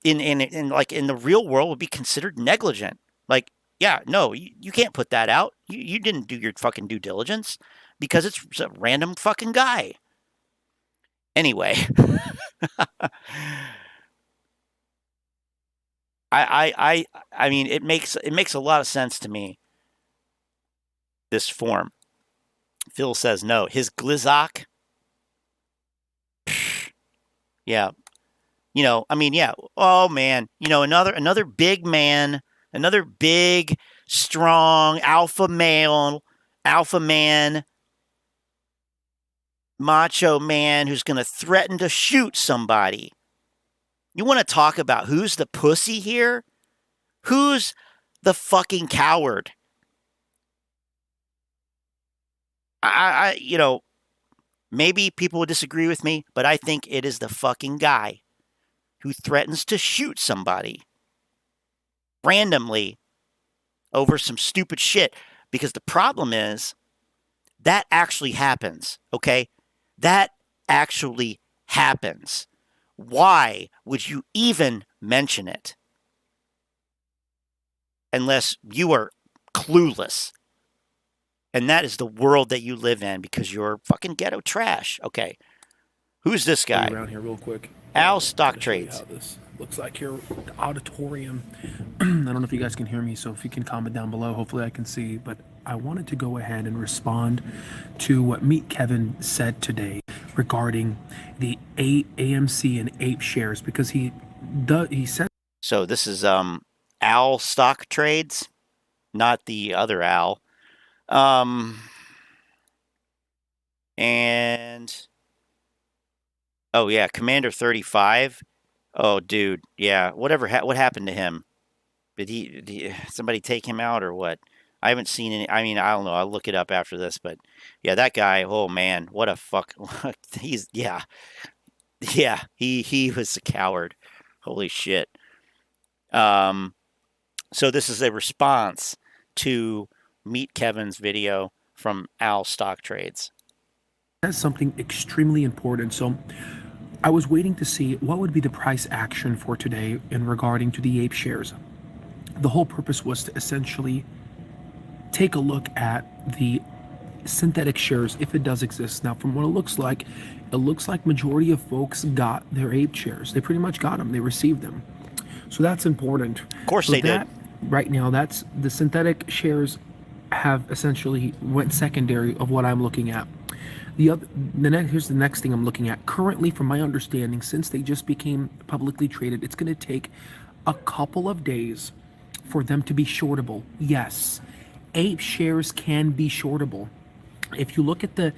Speaker 2: in the real world would be considered negligent. Like, yeah, no, you can't put that out. You didn't do your fucking due diligence because it's a random fucking guy. Anyway, I mean, it makes a lot of sense to me. This form. Phil says no. His glizzock. Yeah. You know, I mean, yeah. Oh man. You know, another big man, another big, strong alpha man, macho man who's going to threaten to shoot somebody. You want to talk about who's the pussy here? Who's the fucking coward? You know, maybe people will disagree with me, but I think it is the fucking guy who threatens to shoot somebody randomly over some stupid shit. Because the problem is that actually happens, okay? That actually happens. Why would you even mention it? Unless you are clueless. And that is the world that you live in because you're fucking ghetto trash. Okay. Who's this guy?
Speaker 12: Around here real quick.
Speaker 2: Al Stock Trades.
Speaker 12: How this looks like here, the auditorium. I don't know if you guys can hear me, so if you can comment down below, hopefully I can see. But I wanted to go ahead and respond to what Meet Kevin said today regarding the AMC and Ape shares because he said.
Speaker 2: So this is Al Stock Trades, not the other Al. And oh yeah, Commander 35. Oh dude, yeah. What happened to him? Did somebody take him out or what? I haven't seen any. I mean, I don't know. I'll look it up after this, but yeah, that guy. Oh man, what a fuck. He was a coward. Holy shit. So this is a response to Meet Kevin's video from Al Stock Trades.
Speaker 12: That's something extremely important. So I was waiting to see what would be the price action for today in regarding to the Ape shares. The whole purpose was to essentially take a look at the synthetic shares if it does exist. Now, from what it looks like majority of folks got their Ape shares. They pretty much got them. They received them. So that's important.
Speaker 2: Of course they did.
Speaker 12: Right now, that's the synthetic shares have essentially went secondary of what I'm looking at. Here's the next thing I'm looking at. Currently, from my understanding, since they just became publicly traded, it's going to take a couple of days for them to be shortable. Yes, Ape shares can be shortable. If you look at the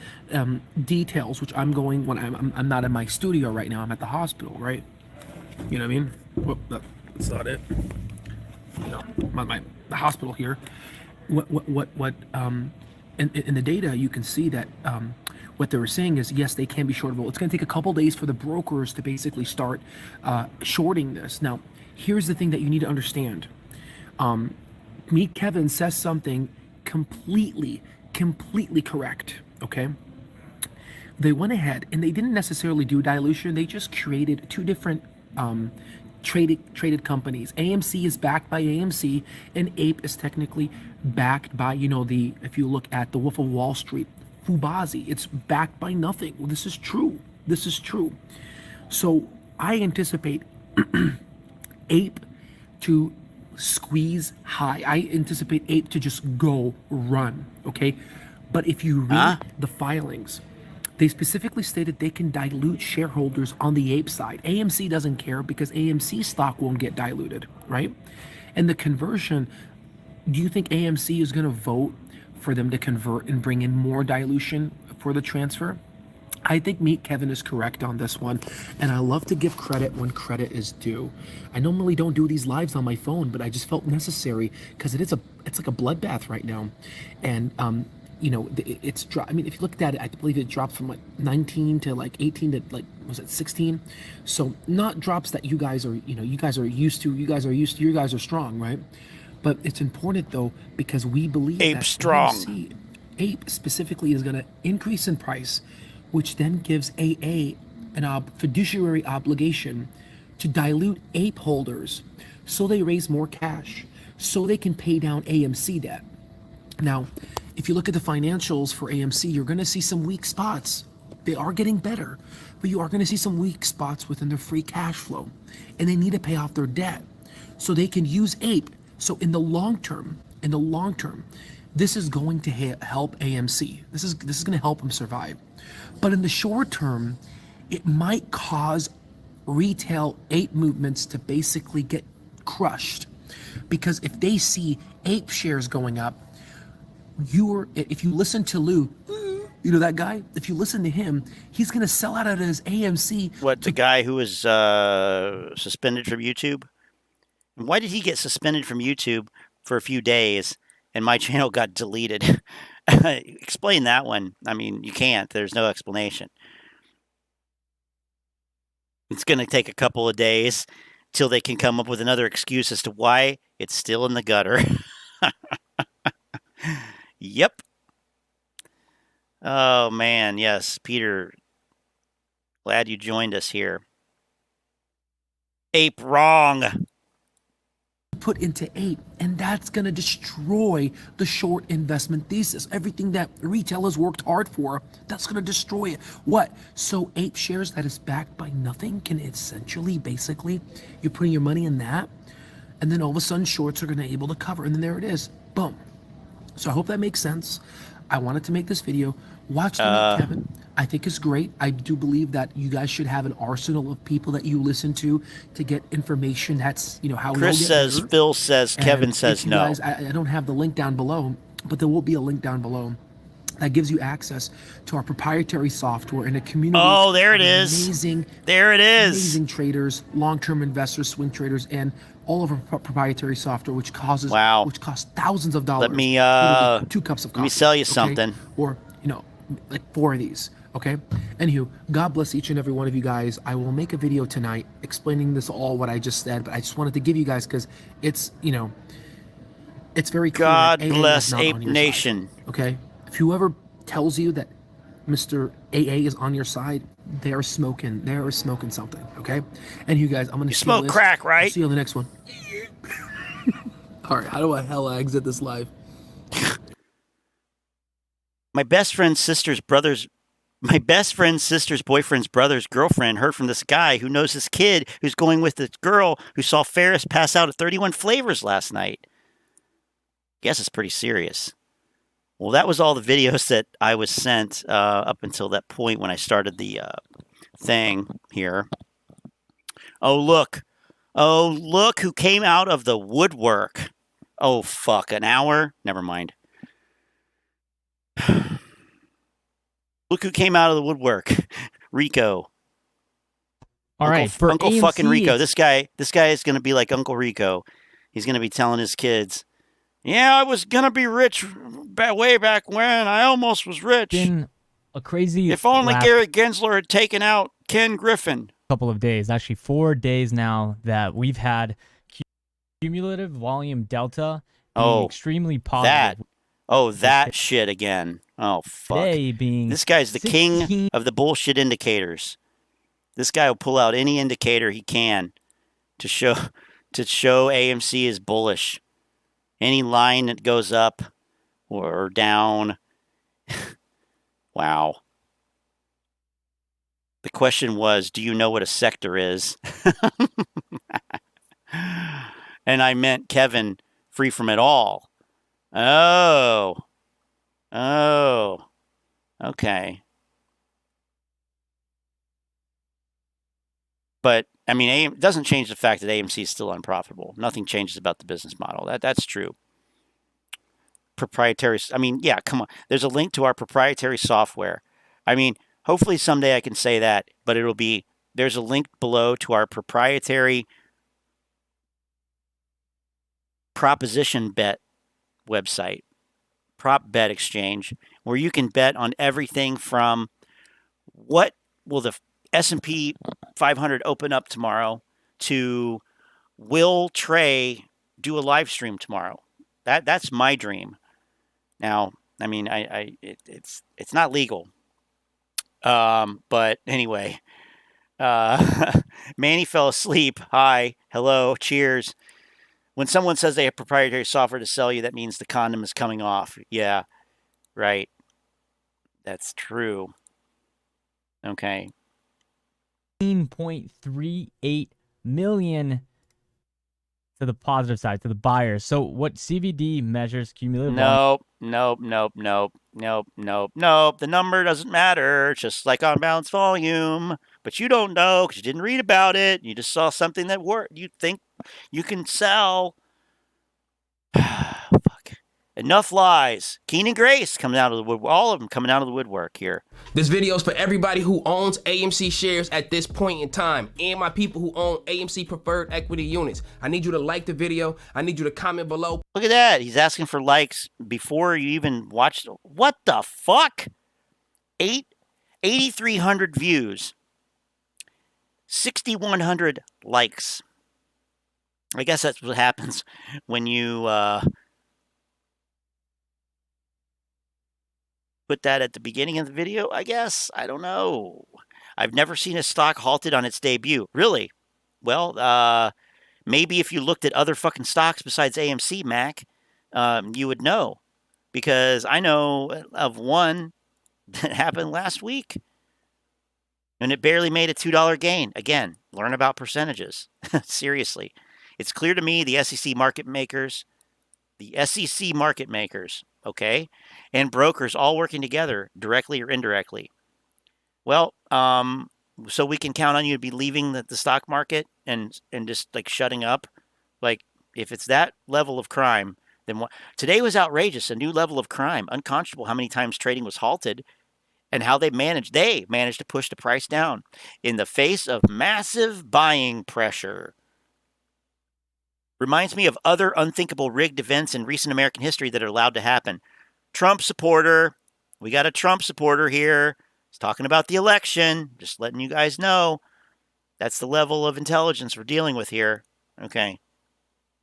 Speaker 12: details, which I'm going when I'm not in my studio right now, I'm at the hospital, right? You know what I mean? Well, that's not it. You know, the hospital here. In the data, you can see that what they were saying is, yes, they can be shortable. It's going to take a couple days for the brokers to basically start shorting this. Now, here's the thing that you need to understand. Meet Kevin says something completely correct, okay? They went ahead and they didn't necessarily do dilution. They just created two different traded companies. AMC is backed by AMC, and Ape is technically backed by, if you look at the Wolf of Wall Street, Fubazi, it's backed by nothing. Well, this is true. So I anticipate Ape to squeeze high. I anticipate Ape to just go run, okay? But if you read the filings, they specifically stated they can dilute shareholders on the Ape side. AMC doesn't care because AMC stock won't get diluted, right? And the conversion, do you think AMC is going to vote for them to convert and bring in more dilution for the transfer? I think Meet Kevin is correct on this one, and I love to give credit when credit is due. I normally don't do these lives on my phone, but I just felt necessary because it's like a bloodbath right now, and it's I mean, if you looked at it, I believe it dropped from like 19 to like 18 to like, was it 16? So not drops that you guys are used to. You guys are strong, right? But it's important though because we believe
Speaker 2: Ape
Speaker 12: that
Speaker 2: strong.
Speaker 12: Ape specifically is going to increase in price, which then gives AA an fiduciary obligation to dilute Ape holders so they raise more cash, so they can pay down AMC debt. Now, if you look at the financials for AMC, you're going to see some weak spots. They are getting better, but you are going to see some weak spots within their free cash flow, and they need to pay off their debt. so they can use ape. So in the long term, this is going to help AMC. This is going to help them survive. But in the short term, it might cause retail ape movements to basically get crushed, because if they see ape shares going up, if you listen to Lou, you know that guy, if you listen to him, he's going to sell out of his AMC.
Speaker 2: What, the guy who was suspended from YouTube? And why did he get suspended from YouTube for a few days and my channel got deleted? Explain that one. I mean, you can't. There's no explanation. It's going to take a couple of days till they can come up with another excuse as to why it's still in the gutter. Yep. Oh, man. Yes, Peter. Glad you joined us here. Ape wrong.
Speaker 12: Put into ape, and that's going to destroy the short investment thesis. Everything that retail has worked hard for, that's going to destroy it. What? So ape shares that is backed by nothing can essentially, basically, you're putting your money in that, and then all of a sudden shorts are going to be able to cover, and then there it is. Boom. So I hope that makes sense. I wanted to make this video. Watch the Kevin. I think it's great. I do believe that you guys should have an arsenal of people that you listen to get information. That's, you know, how
Speaker 2: Chris says,
Speaker 12: better.
Speaker 2: Phil says,
Speaker 12: And
Speaker 2: Kevin says no.
Speaker 12: Guys, I don't have the link down below, but there will be a link down below that gives you access to our proprietary software and a community.
Speaker 2: Oh, there it is.
Speaker 12: Amazing.
Speaker 2: There it is.
Speaker 12: Amazing traders, long-term investors, swing traders, and all of our proprietary software, which costs thousands of dollars.
Speaker 2: Let me
Speaker 12: 2 cups of coffee.
Speaker 2: Let me sell you
Speaker 12: okay?
Speaker 2: something.
Speaker 12: Or, you know, like 4 of these. Okay. Anywho, God bless each and every one of you guys. I will make a video tonight explaining this all what I just said, but I just wanted to give you guys, because it's, you know, it's very clear.
Speaker 2: God
Speaker 12: that AA
Speaker 2: bless
Speaker 12: is not
Speaker 2: Ape
Speaker 12: on your
Speaker 2: Nation.
Speaker 12: side, okay. If whoever tells you that Mr. AA is on your side, they're smoking something. Okay. And you guys, I'm gonna
Speaker 2: smoke crack, right?
Speaker 12: I'll see you on the next one. All right. How do I hell exit this live?
Speaker 2: My best friend's sister's boyfriend's brother's girlfriend heard from this guy who knows this kid who's going with this girl who saw Ferris pass out at 31 Flavors last night. Guess it's pretty serious. Well, that was all the videos that I was sent up until that point when I started the thing here. Oh, look. Oh, look who came out of the woodwork. Oh, fuck. An hour? Never mind. Look who came out of the woodwork. Rico.
Speaker 13: All right, for
Speaker 2: Uncle
Speaker 13: AMC,
Speaker 2: fucking Rico. This guy is going to be like Uncle Rico. He's going to be telling his kids, yeah, I was going to be rich way back when. I almost was rich.
Speaker 13: Been a crazy
Speaker 2: if only Gary Gensler had taken out Ken Griffin.
Speaker 13: Couple of days, actually 4 days now, that we've had cumulative volume delta being extremely positive.
Speaker 2: That shit again. Oh, fuck.
Speaker 13: Today being
Speaker 2: this guy's the king of the bullshit indicators. This guy will pull out any indicator he can to show AMC is bullish. Any line that goes up or down. Wow. The question was, do you know what a sector is? And I meant Kevin, free from it all. Oh, okay. But, I mean, it doesn't change the fact that AMC is still unprofitable. Nothing changes about the business model. That's true. Proprietary, I mean, yeah, come on. There's a link to our proprietary software. I mean, hopefully someday I can say that, but there's a link below to our proprietary proposition bet website, prop bet exchange, where you can bet on everything from what will the S&P 500 open up tomorrow to will Trey do a live stream tomorrow. That's my dream. Now, I mean, it's not legal. But anyway, Manny fell asleep. Hi, hello, cheers. When someone says they have proprietary software to sell you, that means the condom is coming off. Yeah, right. That's true. Okay.
Speaker 13: 15.38 million to the positive side, to the buyers. So what CVD measures cumulative volume.
Speaker 2: Nope. The number doesn't matter. It's just like on balance volume. But you don't know because you didn't read about it. You just saw something that worked. You think you can sell. Fuck. Enough lies. Keen and Grace coming out of the woodwork. All of them coming out of the woodwork here.
Speaker 14: This video is for everybody who owns AMC shares at this point in time, and my people who own AMC preferred equity units. I need you to like the video. I need you to comment below.
Speaker 2: Look at that. He's asking for likes before you even watched. What the fuck? 8,300 views. 6,100 likes. I guess that's what happens when you put that at the beginning of the video, I guess. I don't know. I've never seen a stock halted on its debut. Really? Well, maybe if you looked at other fucking stocks besides AMC, Mac, you would know. Because I know of one that happened last week. And it barely made a $2 gain. Again, learn about percentages. Seriously. It's clear to me the SEC market makers, okay, and brokers all working together, directly or indirectly. Well, so we can count on you to be leaving the stock market and just like shutting up. Like if it's that level of crime, then what? Today was outrageous. A new level of crime, unconscionable. How many times trading was halted, and how they managed to push the price down in the face of massive buying pressure. Reminds me of other unthinkable rigged events in recent American history that are allowed to happen. Trump supporter. We got a Trump supporter here. He's talking about the election. Just letting you guys know. That's the level of intelligence we're dealing with here. Okay.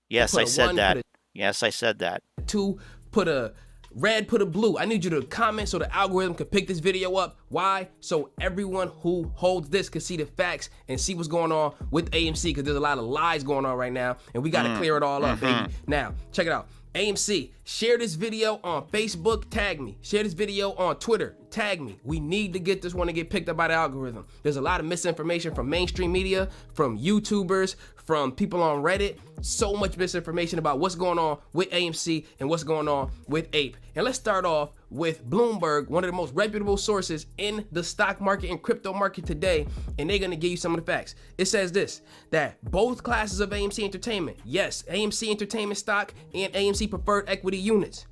Speaker 2: Yes, I said that. Yes, I said that.
Speaker 14: 2, put a red, put a blue. I need you to comment so the algorithm can pick this video up. Why? So everyone who holds this can see the facts and see what's going on with AMC, because there's a lot of lies going on right now, and we got to clear it all up, baby. Now, check it out. AMC, share this video on Facebook, tag me. Share this video on Twitter, tag me. We need to get this one to get picked up by the algorithm. There's a lot of misinformation from mainstream media, from YouTubers, from people on Reddit. So much misinformation about what's going on with AMC and what's going on with Ape. And let's start off with Bloomberg, one of the most reputable sources in the stock market and crypto market today, and they're gonna give you some of the facts. It says this, that both classes of AMC Entertainment, yes, AMC Entertainment stock and AMC preferred equity units,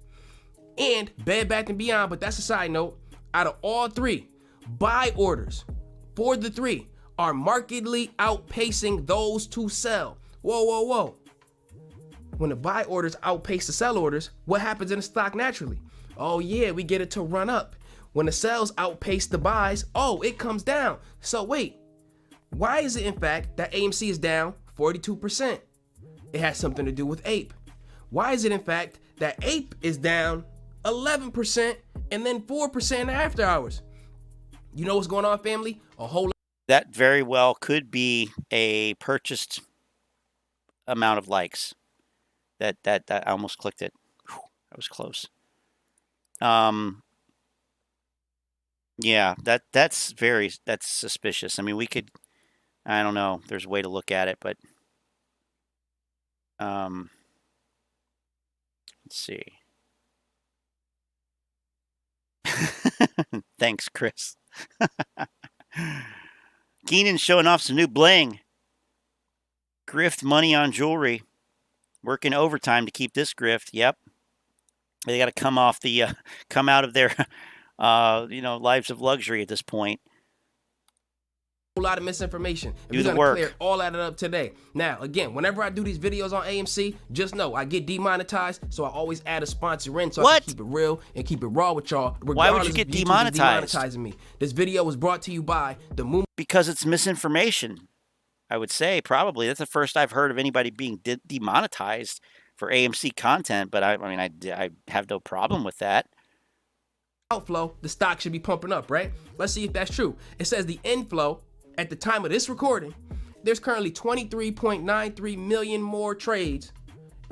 Speaker 14: and Bed Bath & Beyond, but that's a side note, out of all three, buy orders for the three are markedly outpacing those to sell. Whoa. When the buy orders outpace the sell orders, what happens in the stock naturally? Oh yeah, we get it to run up. When the sells outpace the buys, oh, it comes down. So wait, why is it in fact that AMC is down 42%? It has something to do with Ape. Why is it in fact that Ape is down 11% and then 4% after hours? You know what's going on, family? A whole lot.
Speaker 2: That very well could be a purchased amount of likes. That I almost clicked it. Whew, that was close. Yeah, that's suspicious. I mean, we could, I don't know, there's a way to look at it, but let's see. Thanks, Chris. Keenan's showing off some new bling. Grift money on jewelry. Working overtime to keep this grift. Yep. They got to come off the, come out of their, lives of luxury at this point.
Speaker 14: A lot of misinformation.
Speaker 2: Do the work.
Speaker 14: Clear all that up today. Now, again, whenever I do these videos on AMC, just know I get demonetized, so I always add a sponsor in so I can keep it real and keep it raw with y'all.
Speaker 2: Why would you get demonetized?
Speaker 14: Demonetizing me. This video was brought to you by the Moon.
Speaker 2: Because it's misinformation. I would say probably that's the first I've heard of anybody being demonetized for AMC content, but I have no problem with that.
Speaker 14: Outflow, the stock should be pumping up, right? Let's see if that's true. It says the inflow at the time of this recording, there's currently 23.93 million more trades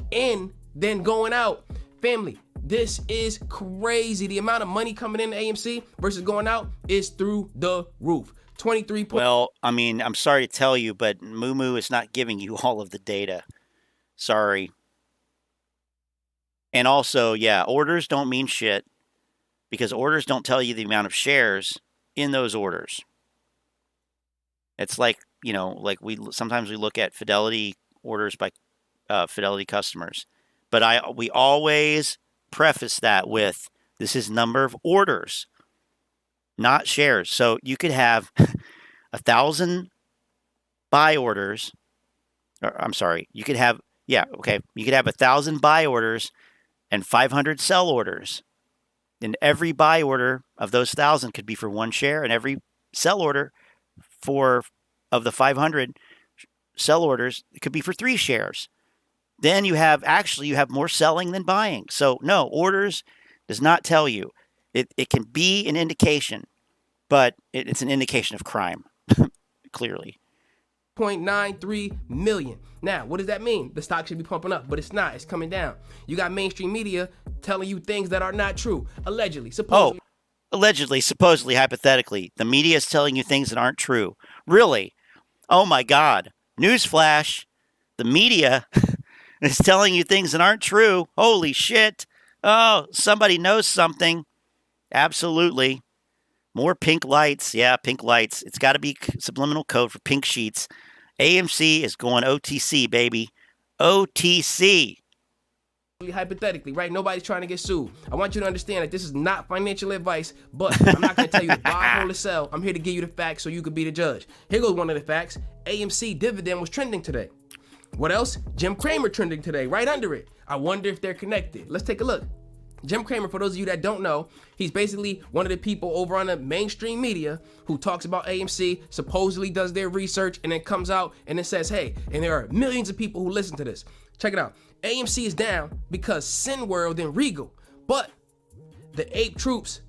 Speaker 14: in than going out. Family, this is crazy. The amount of money coming in to AMC versus going out is through the roof. 23.
Speaker 2: Well, I mean, I'm sorry to tell you, but Moo is not giving you all of the data. Sorry. And also, yeah, orders don't mean shit because orders don't tell you the amount of shares in those orders. It's like, you know, like sometimes we look at Fidelity orders by Fidelity customers, but we always preface that with this is number of orders, not shares. So you could have 1,000 buy orders. Or, I'm sorry, you could have you could have 1,000 buy orders and 500 sell orders. And every buy order of those 1,000 could be for 1 share, and every sell order of the 500 sell orders, it could be for 3 shares. Then you have more selling than buying. So no, orders does not tell you. It can be an indication, but it's an indication of crime, clearly.
Speaker 14: 0.93 million. Now, what does that mean? The stock should be pumping up, but it's not. It's coming down. You got mainstream media telling you things that are not true. Allegedly, supposedly.
Speaker 2: Oh, allegedly, supposedly, hypothetically. The media is telling you things that aren't true. Really? Oh my God. Newsflash. The media is telling you things that aren't true. Holy shit. Oh, somebody knows something. Absolutely. More pink lights. Yeah, pink lights. It's got to be subliminal code for pink sheets. AMC is going OTC, baby. OTC.
Speaker 14: Hypothetically, right? Nobody's trying to get sued. I want you to understand that this is not financial advice, but I'm not going to tell you to buy, hold, or sell. I'm here to give you the facts so you could be the judge. Here goes one of the facts. AMC dividend was trending today. What else? Jim Cramer trending today, right under it. I wonder if they're connected. Let's take a look. Jim Cramer, for those of you that don't know, he's basically one of the people over on the mainstream media who talks about AMC, supposedly does their research, and then comes out and then says, hey, and there are millions of people who listen to this. Check it out. AMC is down because Cineworld and Regal. But the ape troops,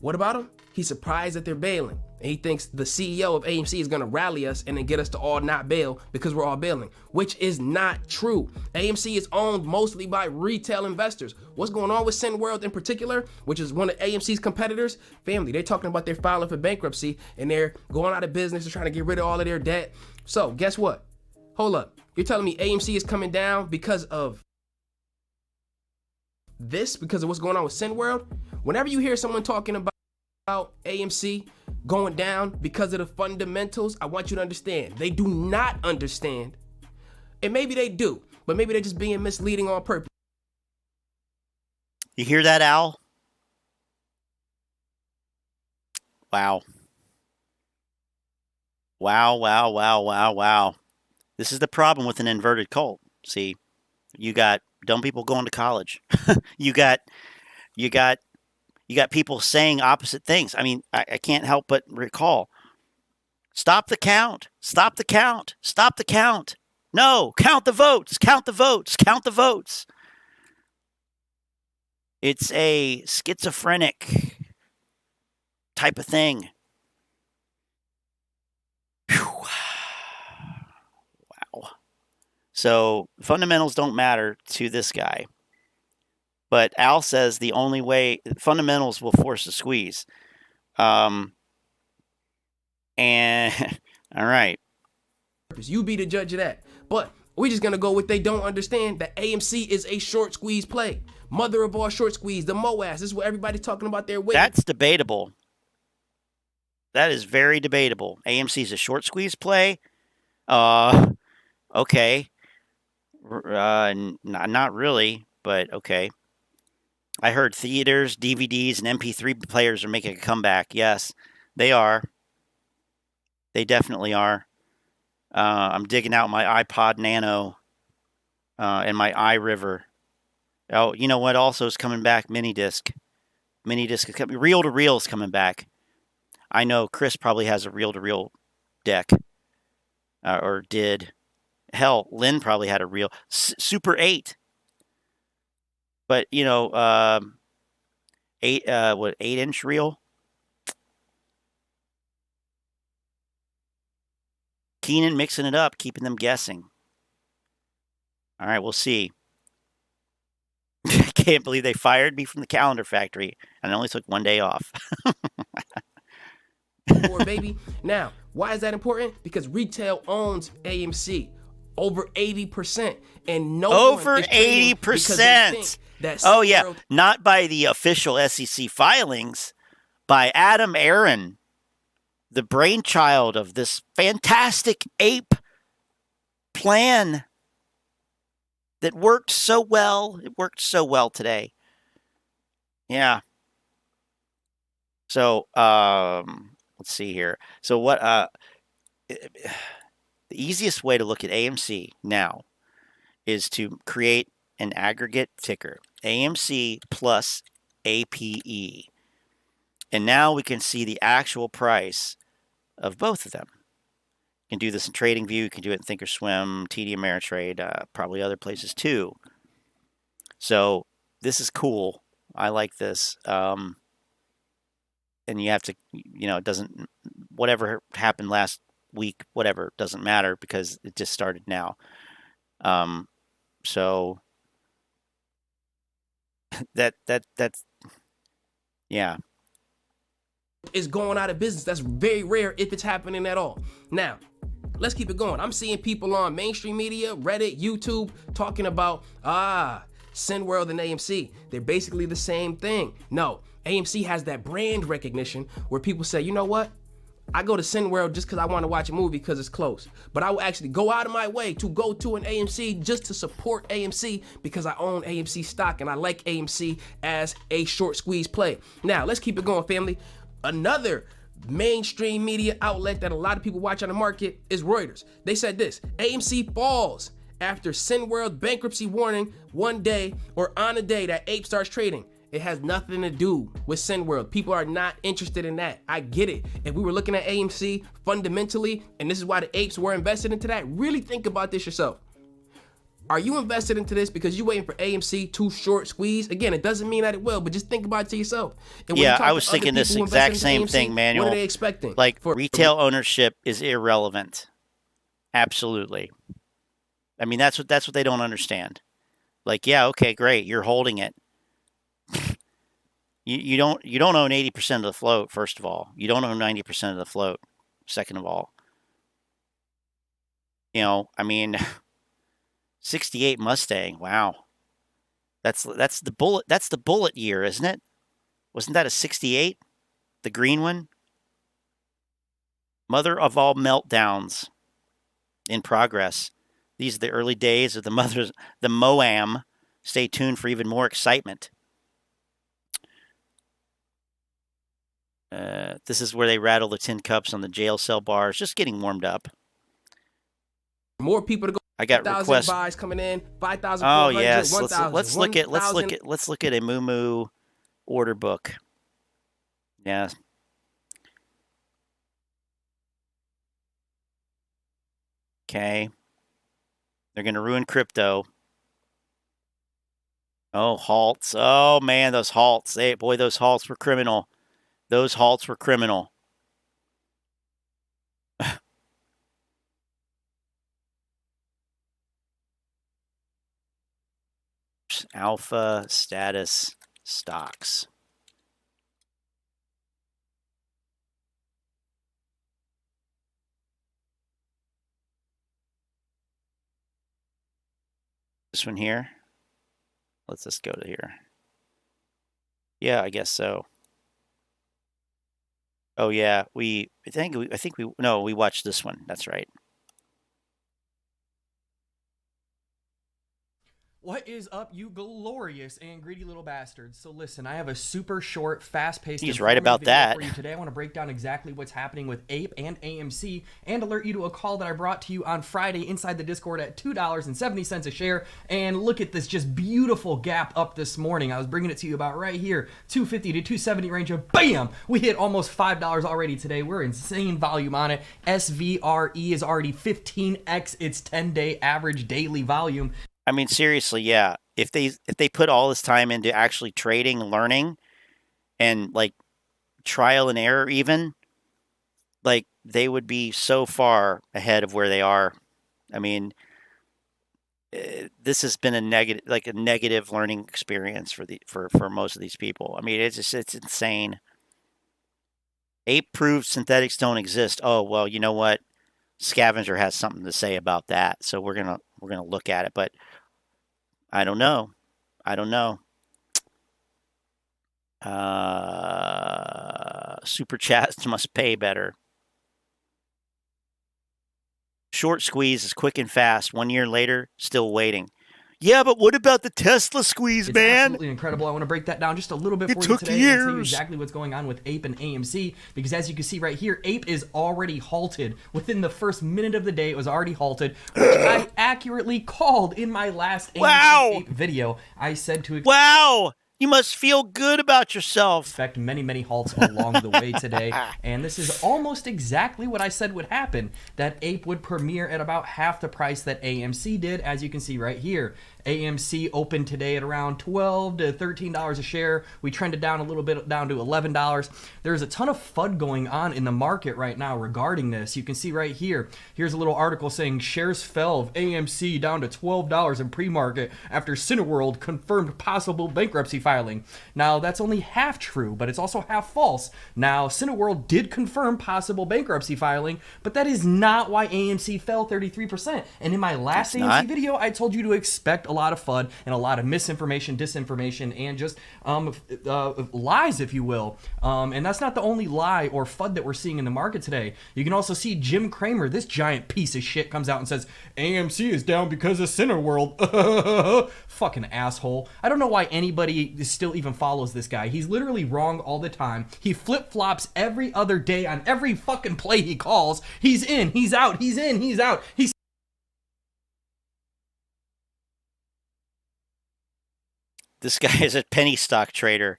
Speaker 14: what about them? He's surprised that they're bailing. And he thinks the CEO of AMC is going to rally us and then get us to all not bail because we're all bailing, which is not true. AMC is owned mostly by retail investors. What's going on with Cineworld in particular, which is one of AMC's competitors? Family, they're talking about they're filing for bankruptcy and they're going out of business. They're trying to get rid of all of their debt. So guess what? Hold up. You're telling me AMC is coming down because of this, because of what's going on with Cineworld? Whenever you hear someone talking about AMC going down because of the fundamentals, I want you to understand they do not understand, and maybe they do, but maybe they're just being misleading on purpose.
Speaker 2: You hear that, Al? Wow. Wow. This is the problem with an inverted cult. See, you got dumb people going to college. you got people saying opposite things. I mean, I can't help but recall. Stop the count. Stop the count. Stop the count. No, count the votes. Count the votes. Count the votes. It's a schizophrenic type of thing. Whew. Wow. So fundamentals don't matter to this guy. But Al says the only way fundamentals will force a squeeze. And all right.
Speaker 14: You be the judge of that. But we're just going to go with they don't understand that AMC is a short squeeze play. Mother of all short squeeze, the Moass. This is what everybody's talking about their way.
Speaker 2: That's debatable. That is very debatable. AMC is a short squeeze play. Okay. Not really, but okay. I heard theaters, DVDs, and MP3 players are making a comeback. Yes, they are. They definitely are. I'm digging out my iPod Nano and my iRiver. Oh, you know what also is coming back? Mini disc. Mini disc is coming. Reel to reel is coming back. I know Chris probably has a reel to reel deck, or did. Hell, Lynn probably had a reel. Super 8. But, you know, 8-inch reel? Keenan mixing it up, keeping them guessing. All right, we'll see. I can't believe they fired me from the calendar factory, and I only took 1 day off.
Speaker 14: Baby. Now, why is that important? Because retail owns AMC. over 80%, and no
Speaker 2: over
Speaker 14: one is trading because they
Speaker 2: 80%.
Speaker 14: think that
Speaker 2: Oh yeah,
Speaker 14: Cineworld-
Speaker 2: not by the official SEC filings, by Adam Aron, the brainchild of this fantastic ape plan that worked so well. It worked so well today. Yeah. So let's see here. So what? The easiest way to look at AMC now is to create an aggregate ticker, AMC plus APE. And now we can see the actual price of both of them. You can do this in TradingView. You can do it in Thinkorswim, TD Ameritrade, probably other places too. So this is cool. I like this. And you have to, it doesn't, whatever happened last week, whatever, doesn't matter because it just started now. So that's, yeah.
Speaker 14: Is going out of business. That's very rare if it's happening at all. Now, let's keep it going. I'm seeing people on mainstream media, Reddit, YouTube, talking about, Cineworld and AMC. They're basically the same thing. No, AMC has that brand recognition where people say, you know what? I go to Cineworld just because I want to watch a movie because it's close. But I will actually go out of my way to go to an AMC just to support AMC because I own AMC stock and I like AMC as a short squeeze play. Now, let's keep it going, family. Another mainstream media outlet that a lot of people watch on the market is Reuters. They said this: AMC falls after Cineworld bankruptcy warning one day or on a day that Ape starts trading. It has nothing to do with Cineworld. People are not interested in that. I get it. If we were looking at AMC fundamentally, and this is why the apes were invested into that, really think about this yourself. Are you invested into this because you're waiting for AMC to short squeeze? Again, it doesn't mean that it will, but just think about it to yourself. And
Speaker 2: yeah, I was thinking this exact same thing, Manuel.
Speaker 14: What are they expecting?
Speaker 2: Like, retail ownership is irrelevant. Absolutely. I mean, that's what they don't understand. Like, yeah, okay, great, you're holding it. You don't own 80% of the float, first of all. You don't own 90% of the float, second of all. I mean, 68 Mustang, wow. That's the bullet year, isn't it? Wasn't that a 68? The green one? Mother of all meltdowns in progress. These are the early days of the MOAM. Stay tuned for even more excitement. This is where they rattle the tin cups on the jail cell bars, just getting warmed up.
Speaker 14: More people to go.
Speaker 2: I got requests.
Speaker 14: Buys coming in, 5,000.
Speaker 2: Oh yes, let's look at a Moo order book. Yeah. Okay. They're gonna ruin crypto. Oh, halts. Oh man, those halts. Those halts were criminal. Those halts were criminal. Alpha status stocks. This one here. Let's just go to here. Yeah, I guess so. Oh yeah, we watched this one. That's right.
Speaker 15: What is up, you glorious and greedy little bastards? So listen, I have a super short, fast-paced.
Speaker 2: He's right about that.
Speaker 15: For you today, I want to break down exactly what's happening with Ape and AMC, and alert you to a call that I brought to you on Friday inside the Discord at $2.70 a share. And look at this just beautiful gap up this morning. I was bringing it to you about right here, 250 to 270 range of bam. We hit almost $5 already today. We're insane volume on it. SVRE is already 15x its 10-day average daily volume.
Speaker 2: I mean, seriously, yeah. If they put all this time into actually trading, learning, and like trial and error, even, like they would be so far ahead of where they are. I mean, this has been a negative learning experience for most of these people. I mean, it's insane. Ape proved synthetics don't exist. Oh well, you know what? Scavenger has something to say about that, so we're gonna look at it. But I don't know. Super chats must pay better. Short squeeze is quick and fast. 1 year later, still waiting. Yeah, but what about the Tesla squeeze,
Speaker 15: It's
Speaker 2: man?
Speaker 15: absolutely incredible. I want to break that down just a little bit for you
Speaker 2: took
Speaker 15: today and tell you
Speaker 2: years.
Speaker 15: exactly what's going on with Ape and AMC, because as you can see right here, Ape is already halted. Within the first minute of the day, it was already halted, which I accurately called in my last AMC Ape video. I said to
Speaker 2: Wow! You must feel good about yourself.
Speaker 15: Expect many, many halts along the way today. And this is almost exactly what I said would happen, that Ape would premiere at about half the price that AMC did, as you can see right here. AMC opened today at around $12 to $13 a share. We trended down a little bit, down to $11. There's a ton of FUD going on in the market right now regarding this. You can see right here. Here's a little article saying shares fell of AMC down to $12 in pre-market after Cineworld confirmed possible bankruptcy filing. Now, that's only half true, but it's also half false. Now, Cineworld did confirm possible bankruptcy filing, but that is not why AMC fell 33%. And in my last AMC video, I told you to expect a lot of FUD and a lot of misinformation, disinformation, and just lies, if you will. And that's not the only lie or FUD that we're seeing in the market today. You can also see Jim Cramer, this giant piece of shit, comes out and says, AMC is down because of Cineworld. Fucking asshole. I don't know why anybody still even follows this guy. He's literally wrong all the time. He flip-flops every other day on every fucking play he calls. He's in, he's out, he's in, he's out.
Speaker 2: This guy is a penny stock trader.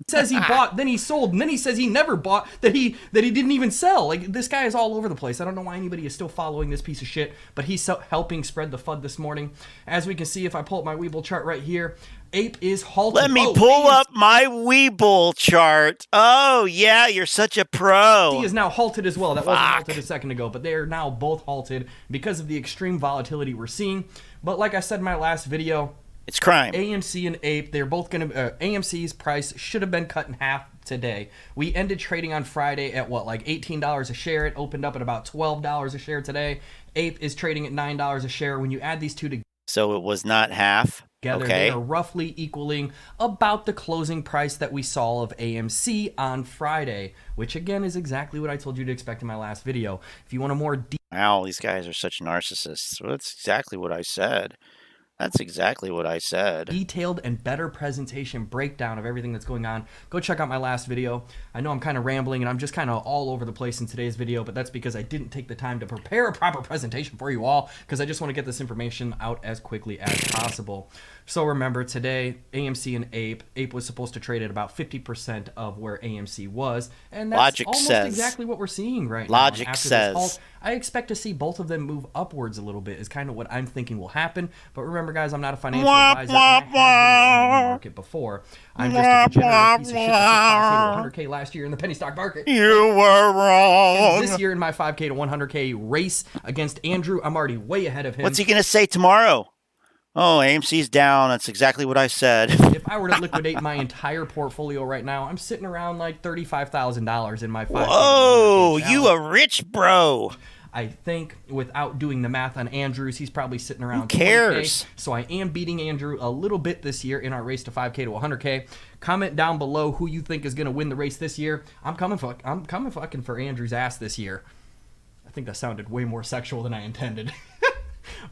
Speaker 15: Says he bought, then he sold, and then he says he never bought, that he didn't even sell. Like, this guy is all over the place. I don't know why anybody is still following this piece of shit, but he's helping spread the FUD this morning. As we can see, if I pull up my Weeble chart right here, Ape is halted.
Speaker 2: Let me pull up my Weeble chart. Oh, yeah, you're such a pro.
Speaker 15: He is now halted as well. That wasn't halted a second ago, but they are now both halted because of the extreme volatility we're seeing. But like I said in my last video,
Speaker 2: it's crime.
Speaker 15: AMC and Ape, they're both going to... AMC's price should have been cut in half today. We ended trading on Friday at what, like $18 a share. It opened up at about $12 a share today. Ape is trading at $9 a share. When you add these two together...
Speaker 2: So it was not half?
Speaker 15: Together,
Speaker 2: okay.
Speaker 15: They are roughly equaling about the closing price that we saw of AMC on Friday, which again is exactly what I told you to expect in my last video. If you want a more...
Speaker 2: Wow, these guys are such narcissists. Well, that's exactly what I said. That's exactly what I said.
Speaker 15: Detailed and better presentation breakdown of everything that's going on. Go check out my last video. I know I'm kind of rambling and I'm just kind of all over the place in today's video, but that's because I didn't take the time to prepare a proper presentation for you all, because I just want to get this information out as quickly as possible. So remember, today, AMC and Ape was supposed to trade at about 50% of where AMC was, and that's
Speaker 2: Logic
Speaker 15: almost
Speaker 2: says.
Speaker 15: Exactly what we're seeing right
Speaker 2: Logic
Speaker 15: now. After
Speaker 2: says.
Speaker 15: this halt, I expect to see both of them move upwards a little bit, is kind of what I'm thinking will happen. But remember, guys, I'm not a financial advisor. And I have been in the market before. I'm just a degenerate piece of shit that took 5K to 100K last year in the penny stock market.
Speaker 2: You were wrong.
Speaker 15: And this year in my 5K to 100K race against Andrew, I'm already way ahead of him.
Speaker 2: What's he going to say tomorrow? Oh, AMC's down. That's exactly what I said.
Speaker 15: If I were to liquidate my entire portfolio right now, I'm sitting around like $35,000 in my 5K.
Speaker 2: Whoa, you a rich bro.
Speaker 15: I think without doing the math on Andrews, he's probably sitting around
Speaker 2: Who cares?
Speaker 15: 20K. So I am beating Andrew a little bit this year in our race to 5K to 100K. Comment down below who you think is going to win the race this year. I'm coming fucking for Andrew's ass this year. I think that sounded way more sexual than I intended.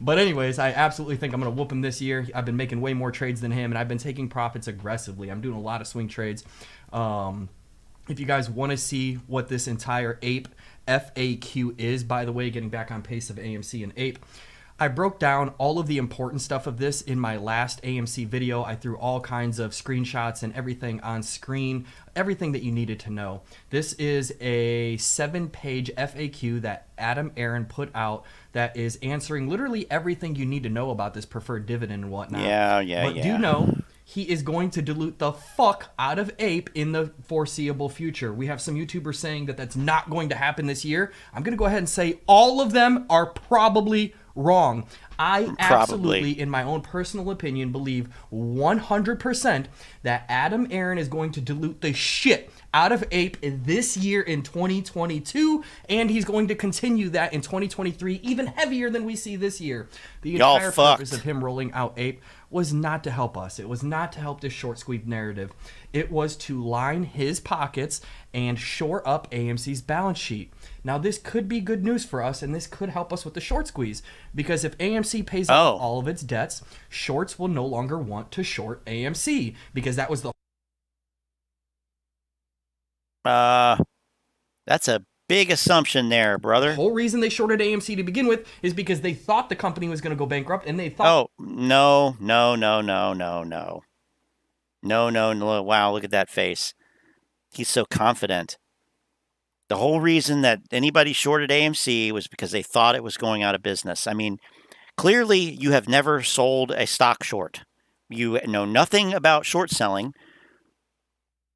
Speaker 15: But anyways, I absolutely think I'm going to whoop him this year. I've been making way more trades than him, and I've been taking profits aggressively. I'm doing a lot of swing trades. If you guys want to see what this entire Ape FAQ is, by the way, getting back on pace of AMC and Ape, I broke down all of the important stuff of this in my last AMC video. I threw all kinds of screenshots and everything on screen, everything that you needed to know. This is a 7-page FAQ that Aron put out that is answering literally everything you need to know about this preferred dividend and whatnot. But do know he is going to dilute the fuck out of Ape in the foreseeable future. We have some YouTubers saying that that's not going to happen this year. I'm going to go ahead and say all of them are probably wrong. I absolutely, in my own personal opinion, believe 100% that Adam Aron is going to dilute the shit out of Ape this year in 2022, and he's going to continue that in 2023 even heavier than we see this year. The entire purpose of him rolling out Ape was not to help us. It was not to help this short squeeze narrative. It was to line his pockets and shore up AMC's balance sheet. Now, this could be good news for us, and this could help us with the short squeeze, because if AMC pays off all of its debts, shorts will no longer want to short AMC, because that was the
Speaker 2: that's a big assumption there, brother.
Speaker 15: The whole reason they shorted AMC to begin with is because they thought the company was going to go bankrupt, and they thought...
Speaker 2: Oh, no. Wow, look at that face. He's so confident. The whole reason that anybody shorted AMC was because they thought it was going out of business. I mean, clearly you have never sold a stock short. You know nothing about short selling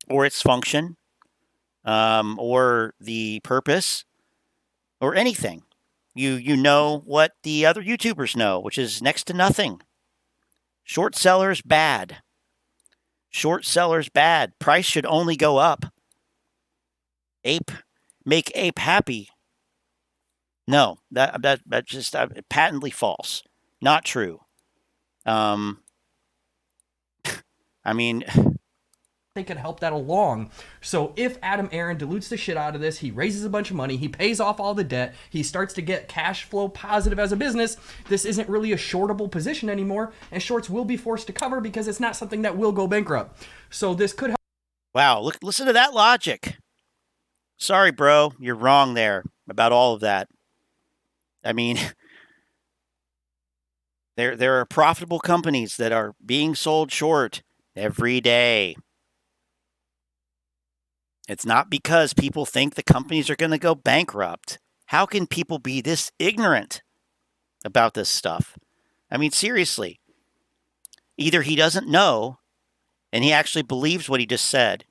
Speaker 2: or its function. Or the purpose, or anything. You know what the other YouTubers know, which is next to nothing. Short sellers bad. Short sellers bad. Price should only go up. Ape, make Ape happy. No, that just patently false. Not true. I mean.
Speaker 15: They could help that along. So if Adam Aron dilutes the shit out of this, he raises a bunch of money, he pays off all the debt, he starts to get cash flow positive as a business, this isn't really a shortable position anymore, and shorts will be forced to cover because it's not something that will go bankrupt. So this could help.
Speaker 2: Wow, listen to that logic. Sorry, bro, you're wrong there about all of that. I mean, there are profitable companies that are being sold short every day. It's not because people think the companies are going to go bankrupt. How can people be this ignorant about this stuff? I mean, seriously. Either he doesn't know, and he actually believes what he just said,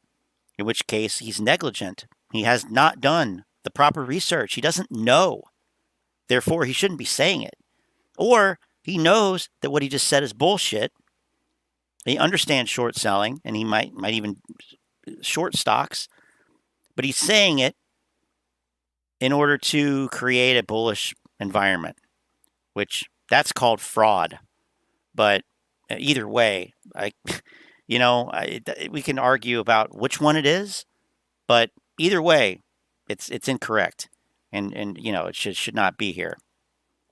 Speaker 2: in which case he's negligent. He has not done the proper research. He doesn't know. Therefore, he shouldn't be saying it. Or he knows that what he just said is bullshit. He understands short selling, and he might even short stocks. But he's saying it in order to create a bullish environment, which that's called fraud. But either way, we can argue about which one it is, but either way, it's incorrect, and it should not be here.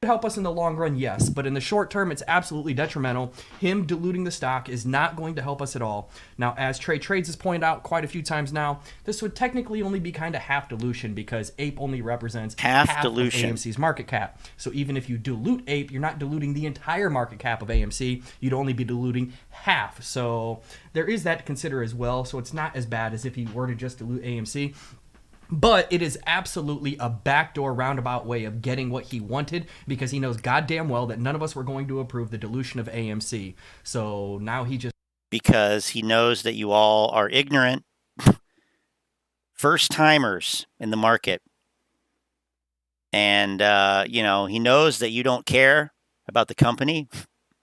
Speaker 15: Help us in the long run, yes, but in the short term, it's absolutely detrimental. Him diluting the stock is not going to help us at all. Now, as Trey Trades has pointed out quite a few times now, this would technically only be kind of half dilution because Ape only represents half dilution of AMC's market cap. So even if you dilute Ape, you're not diluting the entire market cap of AMC. You'd only be diluting half. So there is that to consider as well. So it's not as bad as if he were to just dilute AMC. But it is absolutely a backdoor roundabout way of getting what he wanted because he knows goddamn well that none of us were going to approve the dilution of AMC. So now he just...
Speaker 2: Because he knows that you all are ignorant first-timers in the market. And, he knows that you don't care about the company.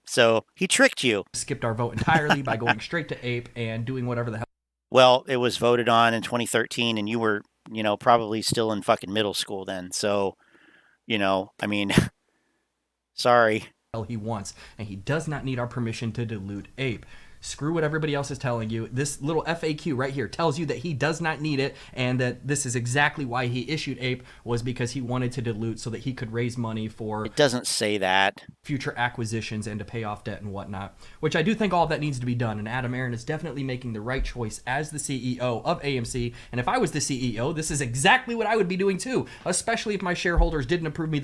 Speaker 2: So he tricked you.
Speaker 15: Skipped our vote entirely by going straight to Ape and doing whatever the hell...
Speaker 2: Well, it was voted on in 2013 and you were... probably still in fucking middle school then. So, sorry.
Speaker 15: He wants, and he does not need our permission to dilute Ape. Screw what everybody else is telling you. This little FAQ right here tells you that he does not need it, and that this is exactly why he issued Ape, was because he wanted to dilute so that he could raise money for...
Speaker 2: It doesn't say that.
Speaker 15: ...future acquisitions and to pay off debt and whatnot, which I do think all of that needs to be done, and Adam Aron is definitely making the right choice as the CEO of AMC, and if I was the CEO, this is exactly what I would be doing too, especially if my shareholders didn't approve me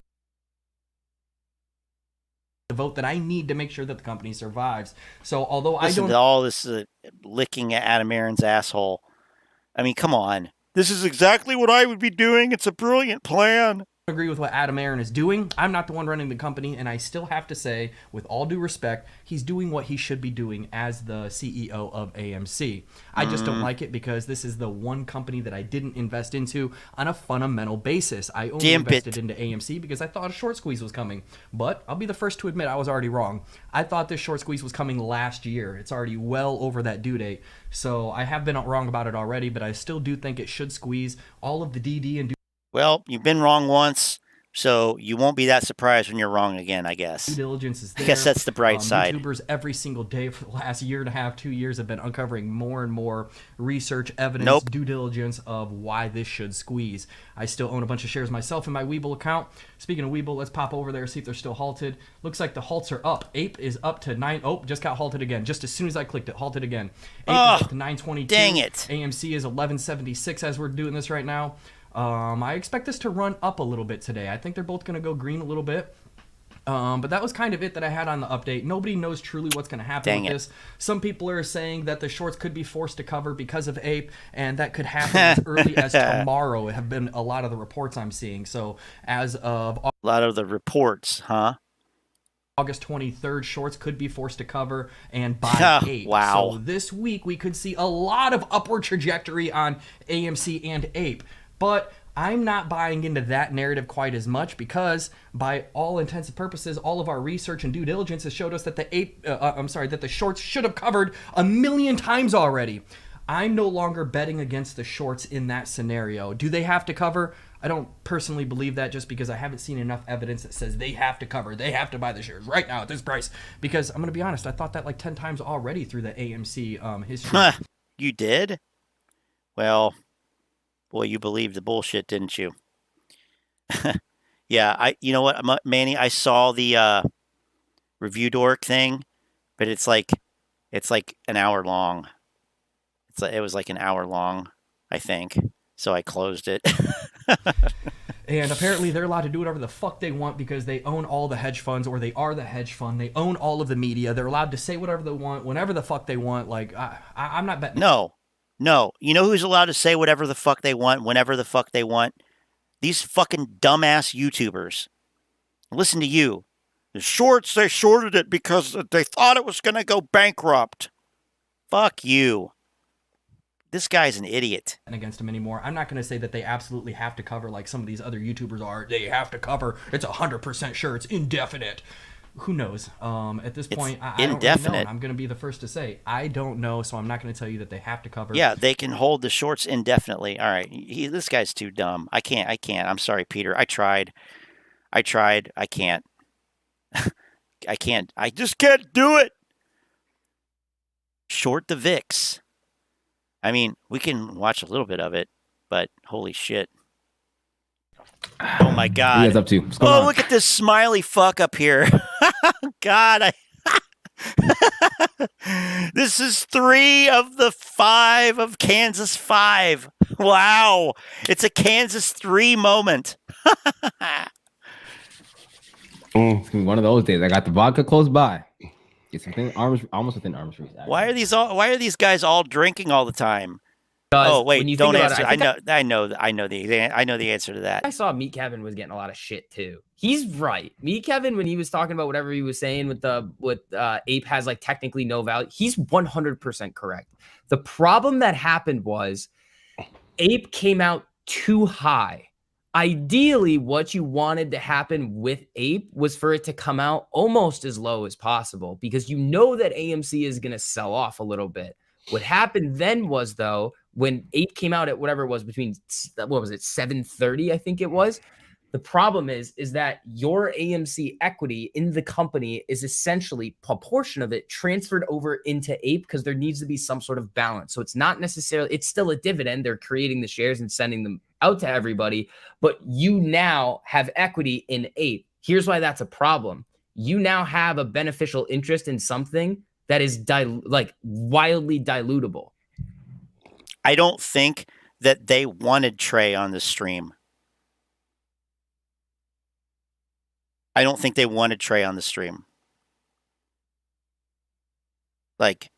Speaker 15: the vote that I need to make sure that the company survives. So although
Speaker 2: Listen
Speaker 15: I don't...
Speaker 2: to all this licking at Adam Aron's asshole. I mean, come on. This is exactly what I would be doing. It's a brilliant plan.
Speaker 15: agree with what Adam Aron is doing. I'm not the one running the company, and I still have to say, with all due respect, he's doing what he should be doing as the CEO of AMC. I just don't like it because this is the one company that I didn't invest into on a fundamental basis. I only invested into AMC because I thought a short squeeze was coming. But I'll be the first to admit I was already wrong. I thought this short squeeze was coming last year. It's already well over that due date. So I have been wrong about it already, but I still do think it should squeeze all of the DD and
Speaker 2: Well, you've been wrong once, so you won't be that surprised when you're wrong again, I guess.
Speaker 15: due diligence is there.
Speaker 2: I guess that's the bright side.
Speaker 15: YouTubers every single day for the last year and a half, 2 years have been uncovering more and more research, evidence, due diligence of why this should squeeze. I still own a bunch of shares myself in my Webull account. Speaking of Webull, let's pop over there, see if they're still halted. Looks like the halts are up. Ape is up to 9. Oh, just got halted again. Just as soon as I clicked it, halted again. Ape is up to 922.
Speaker 2: Dang it.
Speaker 15: AMC is 1176 as we're doing this right now. I expect this to run up a little bit today. I think they're both going to go green a little bit. But that was kind of it that I had on the update. Nobody knows truly what's going to happen with this. Some people are saying that the shorts could be forced to cover because of Ape, and that could happen as early as tomorrow. It have been a lot of the reports I'm seeing. So as of
Speaker 2: a lot of the reports, huh?
Speaker 15: August 23rd, shorts could be forced to cover and buy Ape.
Speaker 2: Wow.
Speaker 15: So this week we could see a lot of upward trajectory on AMC and Ape. But I'm not buying into that narrative quite as much because, by all intents and purposes, all of our research and due diligence has showed us that that the shorts should have covered 1,000,000 times already. I'm no longer betting against the shorts in that scenario. Do they have to cover? I don't personally believe that just because I haven't seen enough evidence that says they have to cover, they have to buy the shares right now at this price. Because I'm going to be honest, I thought that like 10 times already through the AMC history.
Speaker 2: You did? Well, boy, you believed the bullshit, didn't you? Yeah, you know what, Manny, I saw the review dork thing, but it's like an hour long. It was like an hour long, I think. So I closed it.
Speaker 15: And apparently they're allowed to do whatever the fuck they want because they own all the hedge funds, or they are the hedge fund. They own all of the media. They're allowed to say whatever they want, whenever the fuck they want. Like, I'm not betting.
Speaker 2: No. You know who's allowed to say whatever the fuck they want, whenever the fuck they want? These fucking dumbass YouTubers. Listen to you. The shorts, they shorted it because they thought it was going to go bankrupt. Fuck you. This guy's an idiot.
Speaker 15: Against him anymore. I'm not going to say that they absolutely have to cover like some of these other YouTubers are. They have to cover. It's 100% sure. It's indefinite. Who knows? At this point, I don't really know. I'm going to be the first to say I don't know, so I'm not going to tell you that they have to cover.
Speaker 2: Yeah, they can hold the shorts indefinitely. All right, this guy's too dumb. I can't. I'm sorry, Peter. I tried. I can't. I can't. I just can't do it. Short the VIX. I mean, we can watch a little bit of it, but holy shit. Oh my God.
Speaker 16: What are you guys up to? What's going on?
Speaker 2: Look at this smiley fuck up here. God, this is 3 of the 5 of Kansas 5. Wow. It's a Kansas 3 moment.
Speaker 16: It's gonna be one of those days. I got the vodka close by. Get something almost within arm's reach.
Speaker 2: Why are these guys all drinking all the time? Oh wait, don't answer. I know the answer to that.
Speaker 17: I saw Meat Kevin was getting a lot of shit too. He's right. Meat Kevin, when he was talking about whatever he was saying with Ape has like technically no value, he's 100% correct. The problem that happened was Ape came out too high. Ideally, what you wanted to happen with Ape was for it to come out almost as low as possible, because you know that AMC is going to sell off a little bit. What happened then was, though, when Ape came out at whatever it was between, what was it, 730, I think it was. The problem is that your AMC equity in the company is essentially a portion of it transferred over into Ape because there needs to be some sort of balance. So it's not necessarily, it's still a dividend. They're creating the shares and sending them out to everybody, but you now have equity in Ape. Here's why that's a problem. You now have a beneficial interest in something that is wildly dilutable.
Speaker 2: I don't think that they wanted Trey on the stream. I don't think they wanted Trey on the stream. Like,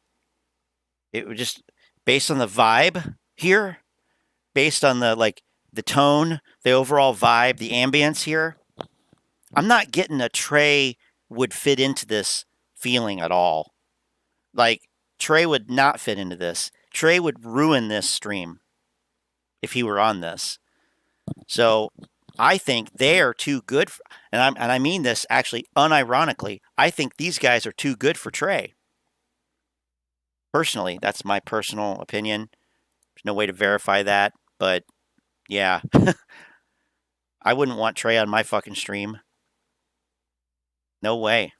Speaker 2: it was just based on the vibe here, based on the the tone, the overall vibe, the ambience here, I'm not getting a Trey would fit into this feeling at all. Like, Trey would not fit into this. Trey would ruin this stream if he were on this. So I think they are too good. And I mean this actually unironically. I think these guys are too good for Trey. Personally, that's my personal opinion. There's no way to verify that. But, yeah. I wouldn't want Trey on my fucking stream. No way.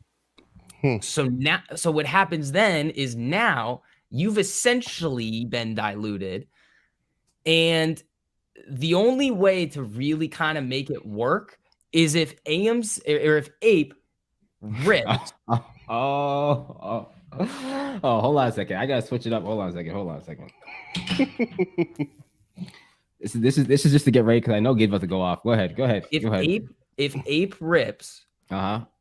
Speaker 17: So what happens then is now you've essentially been diluted, and the only way to really kind of make it work is if if Ape rips.
Speaker 16: Oh, hold on a second. I gotta switch it up. Hold on a second. This is just to get ready because I know Gabe's about to go off. Go ahead.
Speaker 17: If Ape rips,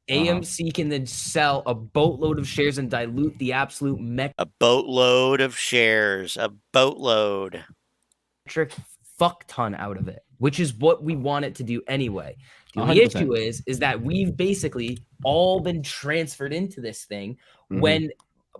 Speaker 17: AMC can then sell a boatload of shares and dilute the absolute
Speaker 2: A boatload of shares. A boatload.
Speaker 17: Fuck ton out of it, which is what we want it to do anyway. The only
Speaker 16: 100%.
Speaker 17: issue is that we've basically all been transferred into this thing when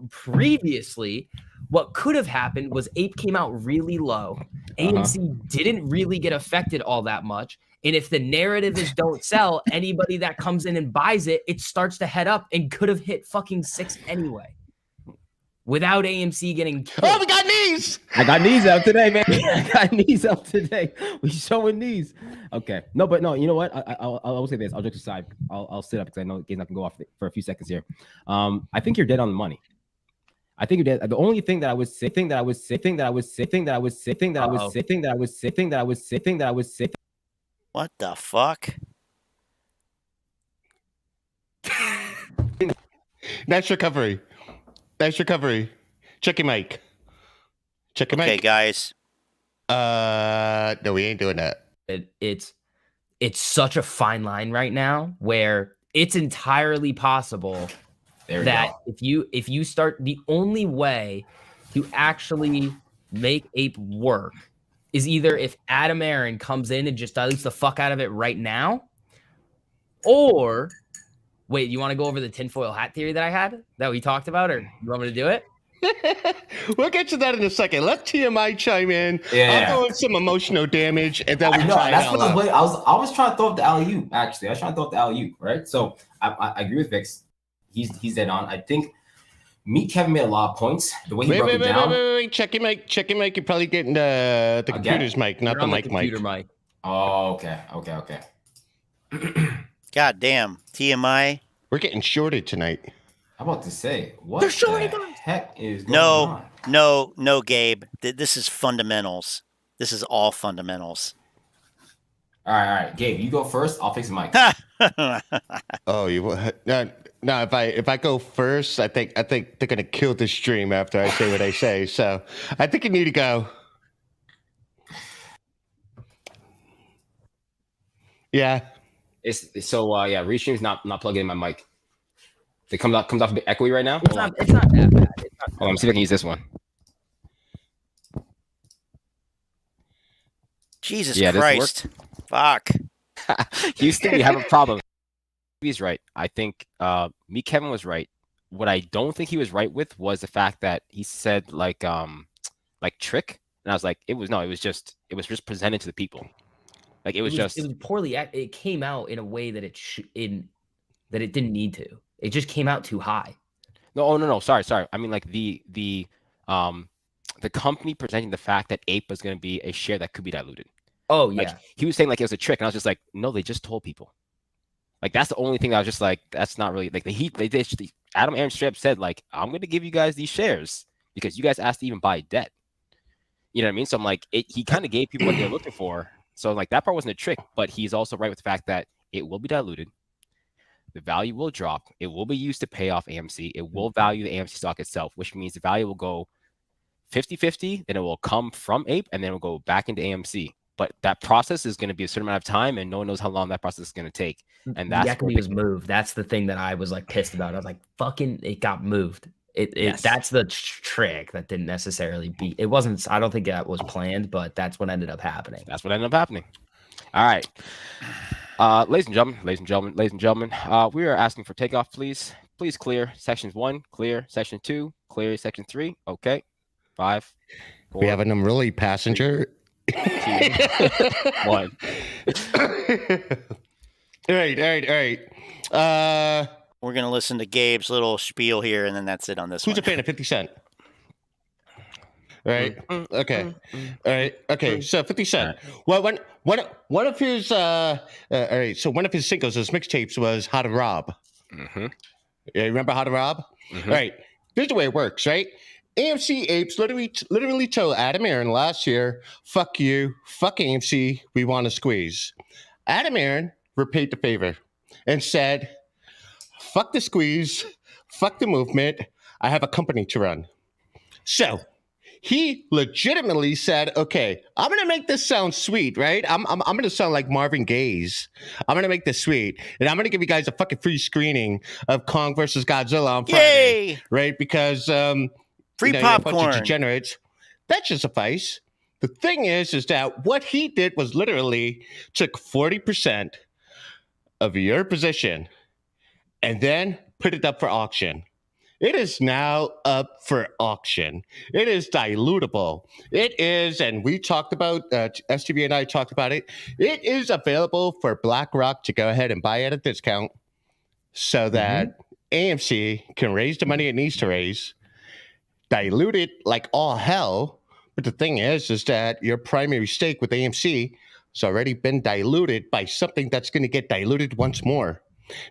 Speaker 17: previously what could have happened was Ape came out really low. AMC didn't really get affected all that much. And if the narrative is don't sell, anybody that comes in and buys it, it starts to head up and could have hit fucking 6 anyway. Without AMC getting killed.
Speaker 18: Oh, we got knees.
Speaker 16: I got knees up today, man. I got knees up today. We showing knees. Okay. No, you know what? I'll say this. I'll joke aside. I'll sit up because I know Gabe's not gonna go off for a few seconds here. I think you're dead on the money. I think you're dead. The only thing that I would say,
Speaker 2: What the fuck?
Speaker 18: Nice recovery. Check your mic.
Speaker 2: Okay, guys.
Speaker 18: No, we ain't doing that.
Speaker 17: It's such a fine line right now where it's entirely possible that if you start, the only way to actually make Ape work is either if Aron comes in and just dilutes the fuck out of it right now, or wait, you want to go over the tinfoil hat theory that I had that we talked about, or you want me to do it?
Speaker 18: We'll get to that in a second. Let TMI chime in.
Speaker 16: Yeah.
Speaker 18: I'll go in some emotional damage, and then we
Speaker 16: I know,
Speaker 18: try
Speaker 16: that's
Speaker 18: it
Speaker 16: what
Speaker 18: out.
Speaker 16: I was trying to throw up the alley-oop, actually. I was trying to throw up the alley-oop, right? So I agree with Vix. He's dead on. I think Kevin made a lot of points. The way he broke it down.
Speaker 18: Wait. Check your mic. You're probably getting the computer's mic, not the mic.
Speaker 16: Oh, okay.
Speaker 2: God damn. TMI.
Speaker 18: We're getting shorted tonight.
Speaker 16: I'm about to say, what
Speaker 17: They're shorting
Speaker 16: the heck is going on?
Speaker 2: No, Gabe. This is fundamentals. This is all fundamentals.
Speaker 16: All right. Gabe, you go first. I'll fix the mic.
Speaker 18: Oh, you no. If I go first, I think they're gonna kill the stream after I say what I say. So I think you need to go. Yeah.
Speaker 16: Restream's not plugging in my mic. It comes off a bit echoey right now.
Speaker 17: It's not that bad.
Speaker 16: Hold on, let me see if I can use this one.
Speaker 2: Jesus Christ. Fuck.
Speaker 16: Houston, we have a problem. He's right. I think Kevin was right. What I don't think he was right with was the fact that he said like trick, and I was like, it was just presented to the people. Like it was
Speaker 17: poorly. It came out in a way that it didn't need to. It just came out too high.
Speaker 16: No. Sorry. I mean, like the company presenting the fact that Ape was going to be a share that could be diluted.
Speaker 17: Oh yeah.
Speaker 16: Like, he was saying like it was a trick, and I was just like, no, they just told people. Like that's the only thing I was just like, that's not really like Adam Aron straight up said like, I'm going to give you guys these shares because you guys asked to even buy debt. You know what I mean? So I'm like, he kind of gave people what they're looking for. So like that part wasn't a trick, but he's also right with the fact that it will be diluted. The value will drop. It will be used to pay off AMC. It will value the AMC stock itself, which means the value will go 50-50, then it will come from Ape, and then it will go back into AMC. But that process is going to be a certain amount of time, and no one knows how long that process is going to take. And that's
Speaker 17: the equity was moved. That's the thing that I was like pissed about. I was like, fucking, it got moved. That's the trick that didn't necessarily be. It wasn't. I don't think that was planned, but that's what ended up happening.
Speaker 16: That's what ended up happening. All right, ladies and gentlemen, we are asking for takeoff, please. Please clear sections 1, clear section 2, clear section 3. Okay, 5. 4,
Speaker 18: we have an unruly passenger.
Speaker 16: 2, 1.
Speaker 18: All right.
Speaker 2: We're gonna listen to Gabe's little spiel here, and then that's it on this.
Speaker 18: Who's a fan of 50 Cent? All right. Okay. All right. Okay. So 50 Cent. Well, one of his all right. So one of his singles, his mixtapes, was "How to Rob." Yeah, remember "How to Rob"? All right. Here's the way it works, right? AMC apes literally told Adam Aron last year, "Fuck you, fuck AMC, we want to squeeze." Adam Aron repaid the favor and said, "Fuck the squeeze, fuck the movement. I have a company to run." So he legitimately said, "Okay, I'm gonna make this sound sweet, right? I'm gonna sound like Marvin Gaye's. I'm gonna make this sweet, and I'm gonna give you guys a fucking free screening of Kong versus Godzilla on Friday, right? Because
Speaker 2: free
Speaker 18: popcorn, a bunch of degenerates. That should suffice." The thing is that what he did was literally took 40% of your position and then put it up for auction. It is now up for auction. It is dilutable. It is, and we talked about, STV and I talked about it, it is available for BlackRock to go ahead and buy at a discount so that AMC can raise the money it needs to raise, dilute it like all hell. But the thing is that your primary stake with AMC has already been diluted by something that's going to get diluted once more.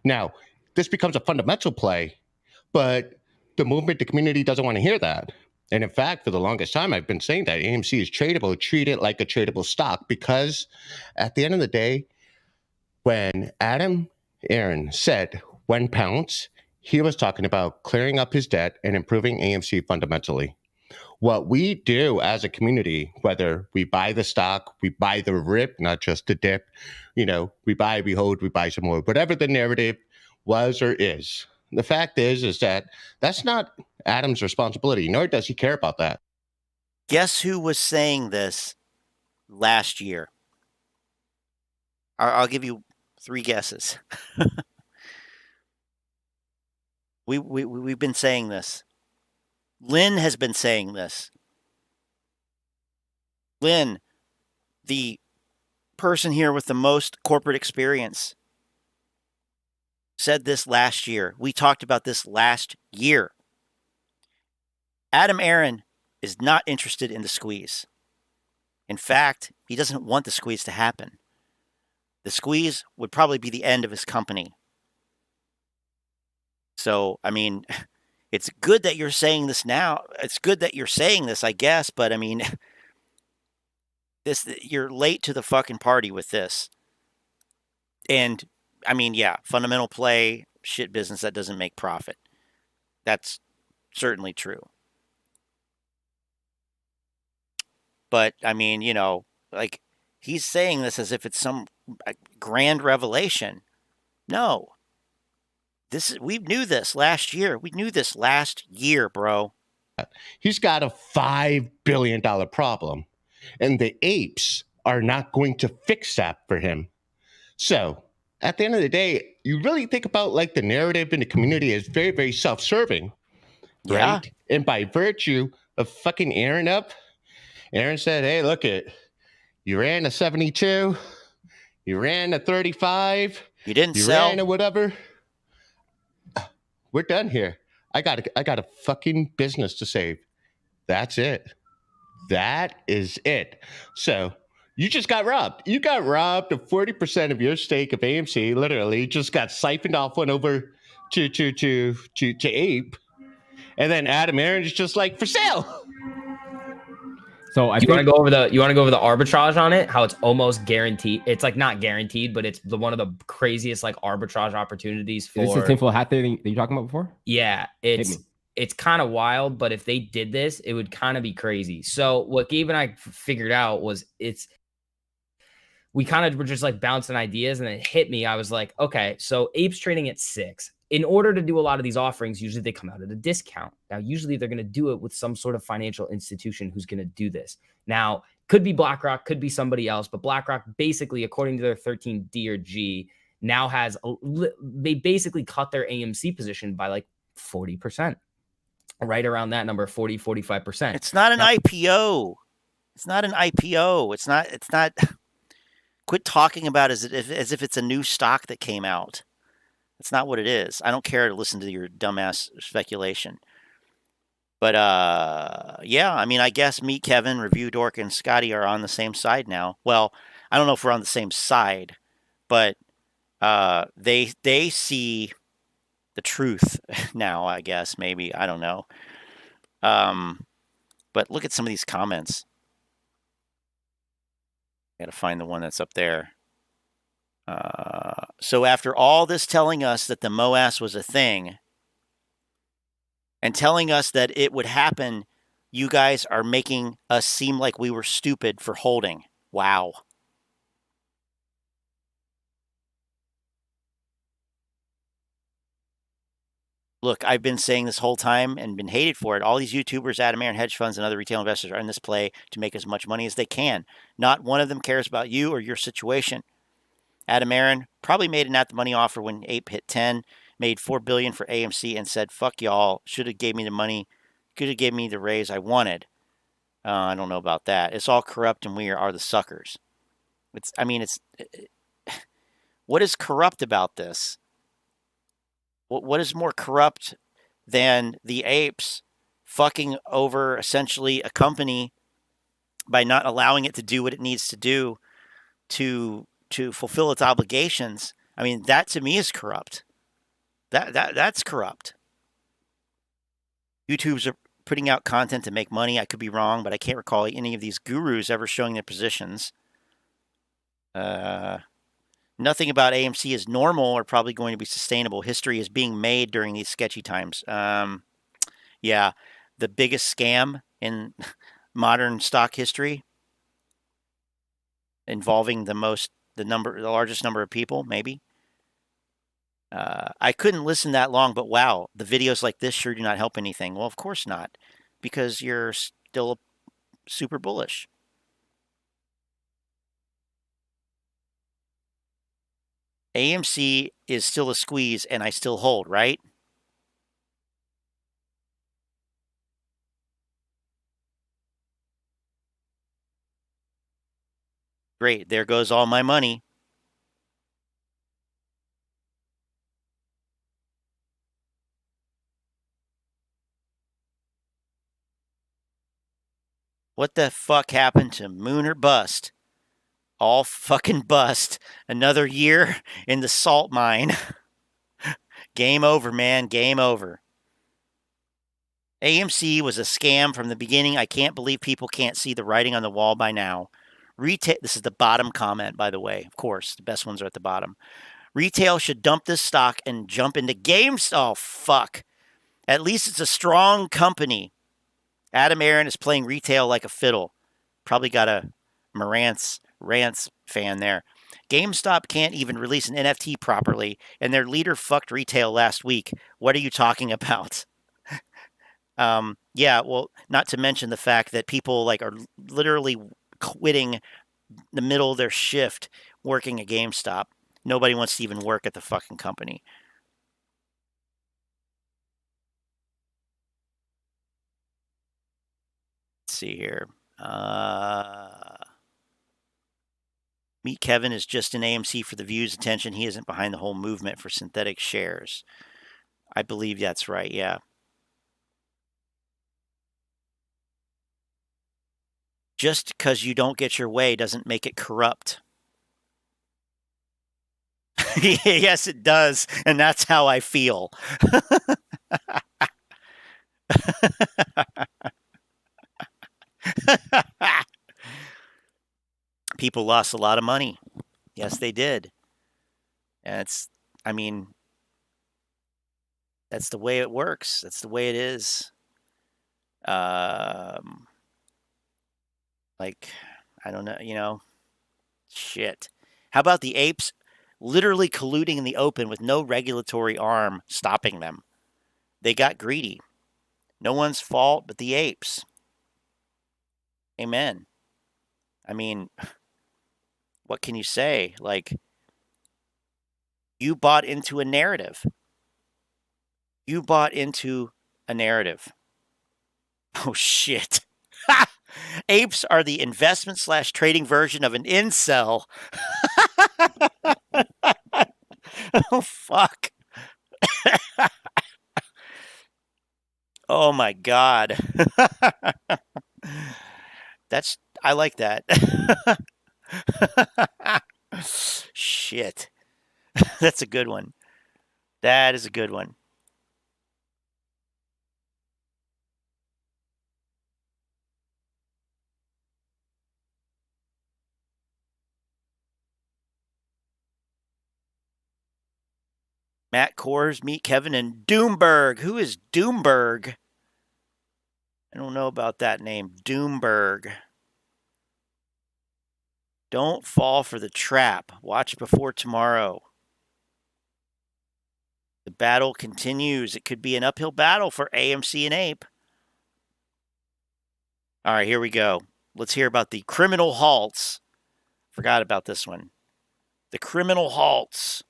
Speaker 18: Now, this becomes a fundamental play, but the movement, the community doesn't want to hear that. And in fact, for the longest time, I've been saying that AMC is tradable, treat it like a tradable stock, because at the end of the day, when Adam Aron said when pounce, he was talking about clearing up his debt and improving AMC fundamentally. What we do as a community, whether we buy the stock, we buy the rip, not just the dip, we buy, we hold, we buy some more, whatever the narrative was or is. The fact is that that's not Adam's responsibility, nor does he care about that.
Speaker 2: Guess who was saying this last year? I'll give you 3 guesses. We've been saying this. Lynn has been saying this. Lynn, the person here with the most corporate experience, said this last year. We talked about this last year. Adam Aron is not interested in the squeeze. In fact, he doesn't want the squeeze to happen. The squeeze would probably be the end of his company. So, I mean, it's good that you're saying this now. It's good that you're saying this, I guess, but I mean, you're late to the fucking party with this. And I mean, yeah, fundamental play, shit business that doesn't make profit. That's certainly true. But I mean, like he's saying this as if it's some grand revelation. No. We knew this last year. We knew this last year, bro.
Speaker 18: He's got a $5 billion problem, and the apes are not going to fix that for him. So at the end of the day, you really think about like the narrative in the community is very, very self-serving, right? Yeah. And by virtue of fucking Aron up, Aron said, "Hey, look you ran a 72, you ran a 35,
Speaker 2: you didn't
Speaker 18: you
Speaker 2: sell,
Speaker 18: ran a whatever. We're done here. I got a fucking business to save. That's it. That is it." So you just got robbed. You got robbed of 40% of your stake of AMC. Literally, just got siphoned off one over to Ape, and then Adam Aron is just like, for sale.
Speaker 17: So you want to go over the arbitrage on it? How it's almost guaranteed. It's like not guaranteed, but it's one of the craziest like arbitrage opportunities for.
Speaker 19: Is this the tinfoil hat theory that you talking about before?
Speaker 17: Yeah, it's kind of wild, but if they did this, it would kind of be crazy. So what Gabe and I figured out was we kind of were just like bouncing ideas, and it hit me. I was like, okay, so Ape's trading at 6. in order to do a lot of these offerings, usually they come out at a discount. Now, usually they're going to do it with some sort of financial institution who's going to do this. Now, could be BlackRock, could be somebody else, but BlackRock basically, according to their 13D or G, now has, they basically cut their AMC position by like 40%, right around that number, 40, 45%.
Speaker 2: It's not an IPO. It's not an IPO. It's not, quit talking about it as if it's a new stock that came out. It's not what it is. I don't care to listen to your dumbass speculation. But, yeah, I mean, I guess me, Kevin, Review Dork, and Scotty are on the same side now. Well, I don't know if we're on the same side, but they see the truth now, I guess, maybe. I don't know. But look at some of these comments. I got to find the one that's up there. So after all this telling us that the Moass was a thing and telling us that it would happen, you guys are making us seem like we were stupid for holding. Wow. Look, I've been saying this whole time and been hated for it. All these YouTubers, Aron, hedge funds, and other retail investors are in this play to make as much money as they can. Not one of them cares about you or your situation. Aron probably made an at-the-money offer when Ape hit 10, made $4 billion for AMC, and said, "Fuck y'all, should have gave me the money, could have gave me the raise I wanted." I don't know about that. It's all corrupt, and we are the suckers. What is corrupt about this? What is more corrupt than the apes fucking over essentially a company by not allowing it to do what it needs to do to fulfill its obligations? I mean, that to me is corrupt. That's corrupt. YouTubers are putting out content to make money. I could be wrong, but I can't recall any of these gurus ever showing their positions. Nothing about AMC is normal or probably going to be sustainable. History is being made during these sketchy times. Yeah, the biggest scam in modern stock history involving the largest number of people, maybe. I couldn't listen that long, but wow, the videos like this sure do not help anything. Well, of course not, because you're still super bullish. AMC is still a squeeze, and I still hold, right? Great, there goes all my money. What the fuck happened to Moon or Bust? All fucking bust. Another year in the salt mine. Game over, man. Game over. AMC was a scam from the beginning. I can't believe people can't see the writing on the wall by now. This is the bottom comment, by the way. Of course, the best ones are at the bottom. Retail should dump this stock and jump into GameStop. Oh, fuck. At least it's a strong company. Aron is playing retail like a fiddle. Probably got a Marantz fan there. GameStop can't even release an NFT properly, and their leader fucked retail last week. What are you talking about? Yeah, well, not to mention the fact that people are literally quitting the middle of their shift working at GameStop. Nobody wants to even work at the fucking company. Let's see here. Meet Kevin is just in AMC for the views, attention. He isn't behind the whole movement for synthetic shares. I believe that's right, yeah. Just because you don't get your way doesn't make it corrupt. Yes, it does, and that's how I feel. People lost a lot of money. Yes, they did. And that's the way it works. That's the way it is. I don't know, shit. How about the apes literally colluding in the open with no regulatory arm stopping them. They got greedy. No one's fault but the apes. Amen. I mean, what can you say? Like, you bought into a narrative. You bought into a narrative. Oh, shit. Apes are the investment/trading version of an incel. Oh, fuck. Oh, my God. I like that. Shit. That's a good one. That is a good one. Matt Kohrs, meet Kevin and Doomberg. Who is Doomberg? I don't know about that name. Doomberg. Don't fall for the trap. Watch before tomorrow. The battle continues. It could be an uphill battle for AMC and Ape. All right, here we go. Let's hear about the criminal halts. Forgot about this one. The criminal halts.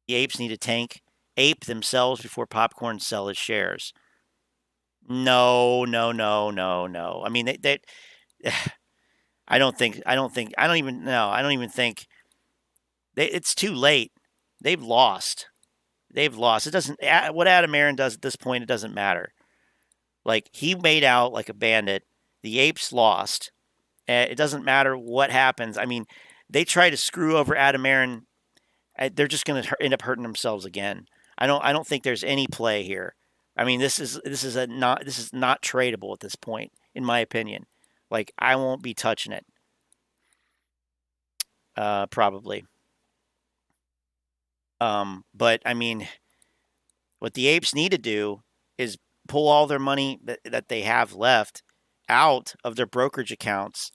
Speaker 2: The apes need to tank Ape themselves before Popcorn sell his shares. No. I mean, I don't even think it's too late. They've lost. It doesn't, what Adam Aron does at this point, it doesn't matter. Like, he made out like a bandit. The apes lost. It doesn't matter what happens. I mean, they try to screw over Adam Aron. They're just going to end up hurting themselves again. I don't think there's any play here. I mean, this is not tradable at this point, in my opinion. Like, I won't be touching it. Probably. But I mean, what the apes need to do is pull all their money that they have left out of their brokerage accounts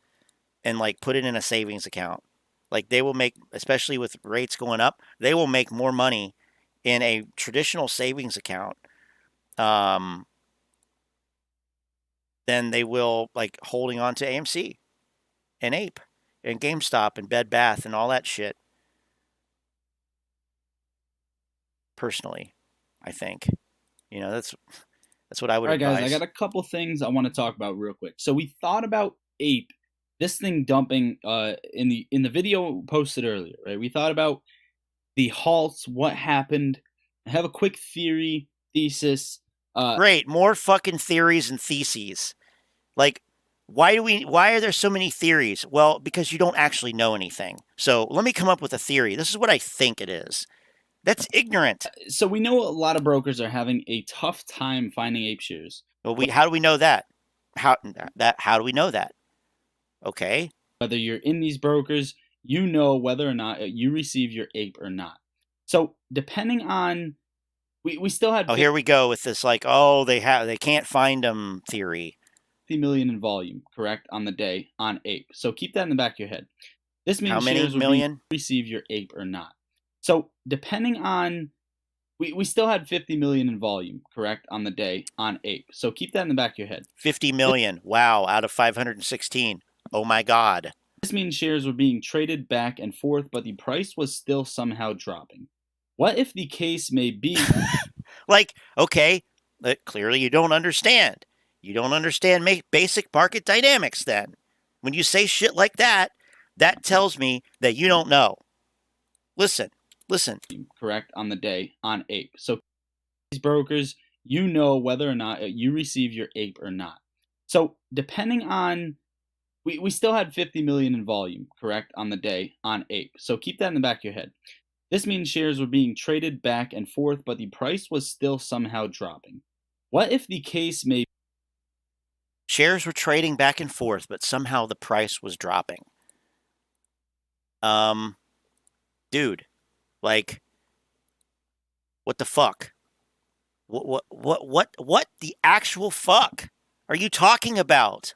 Speaker 2: and like put it in a savings account. Like, they will make, especially with rates going up, they will make more money in a traditional savings account than they will like holding on to AMC and Ape and GameStop and Bed Bath and all that shit. Personally, I think, that's what I would advise.
Speaker 20: All right, guys, I got a couple things I want to talk about real quick. So we thought about Ape, this thing dumping in the video posted earlier, right? We thought about the halts, what happened. I have a quick thesis.
Speaker 2: Great, more fucking theories and theses. Like, why are there so many theories? Well, because you don't actually know anything. So let me come up with a theory. This is what I think it is. That's ignorant.
Speaker 20: So we know a lot of brokers are having a tough time finding ape shares.
Speaker 2: Well, how do we know that? How do we know that? Okay.
Speaker 20: Whether you're in these brokers, you know whether or not you receive your ape or not. So depending on, we still had.
Speaker 2: Oh, here we go with this like, oh, they can't find them theory.
Speaker 20: 50 million in volume, correct, on the day on ape. So keep that in the back of your head. This means
Speaker 2: how many
Speaker 20: shares
Speaker 2: million
Speaker 20: receive your ape or not. So depending on, we still had 50 million in volume, correct, on the day on ape. So keep that in the back of your head.
Speaker 2: 50 million. Wow, out of 516. Oh my God.
Speaker 20: This means shares were being traded back and forth, but the price was still somehow dropping. What if the case may be
Speaker 2: like, okay, clearly you don't understand. You don't understand basic market dynamics then. When you say shit like that, that tells me that you don't know. Listen.
Speaker 20: Correct, on the day on ape. So these brokers, you know whether or not you receive your ape or not. So depending on, we still had 50 million in volume, correct, on the day on ape. So keep that in the back of your head. This means shares were being traded back and forth, but the price was still somehow dropping. What if the case may
Speaker 2: shares were trading back and forth, but somehow the price was dropping? Dude, like, what the fuck? What the actual fuck are you talking about?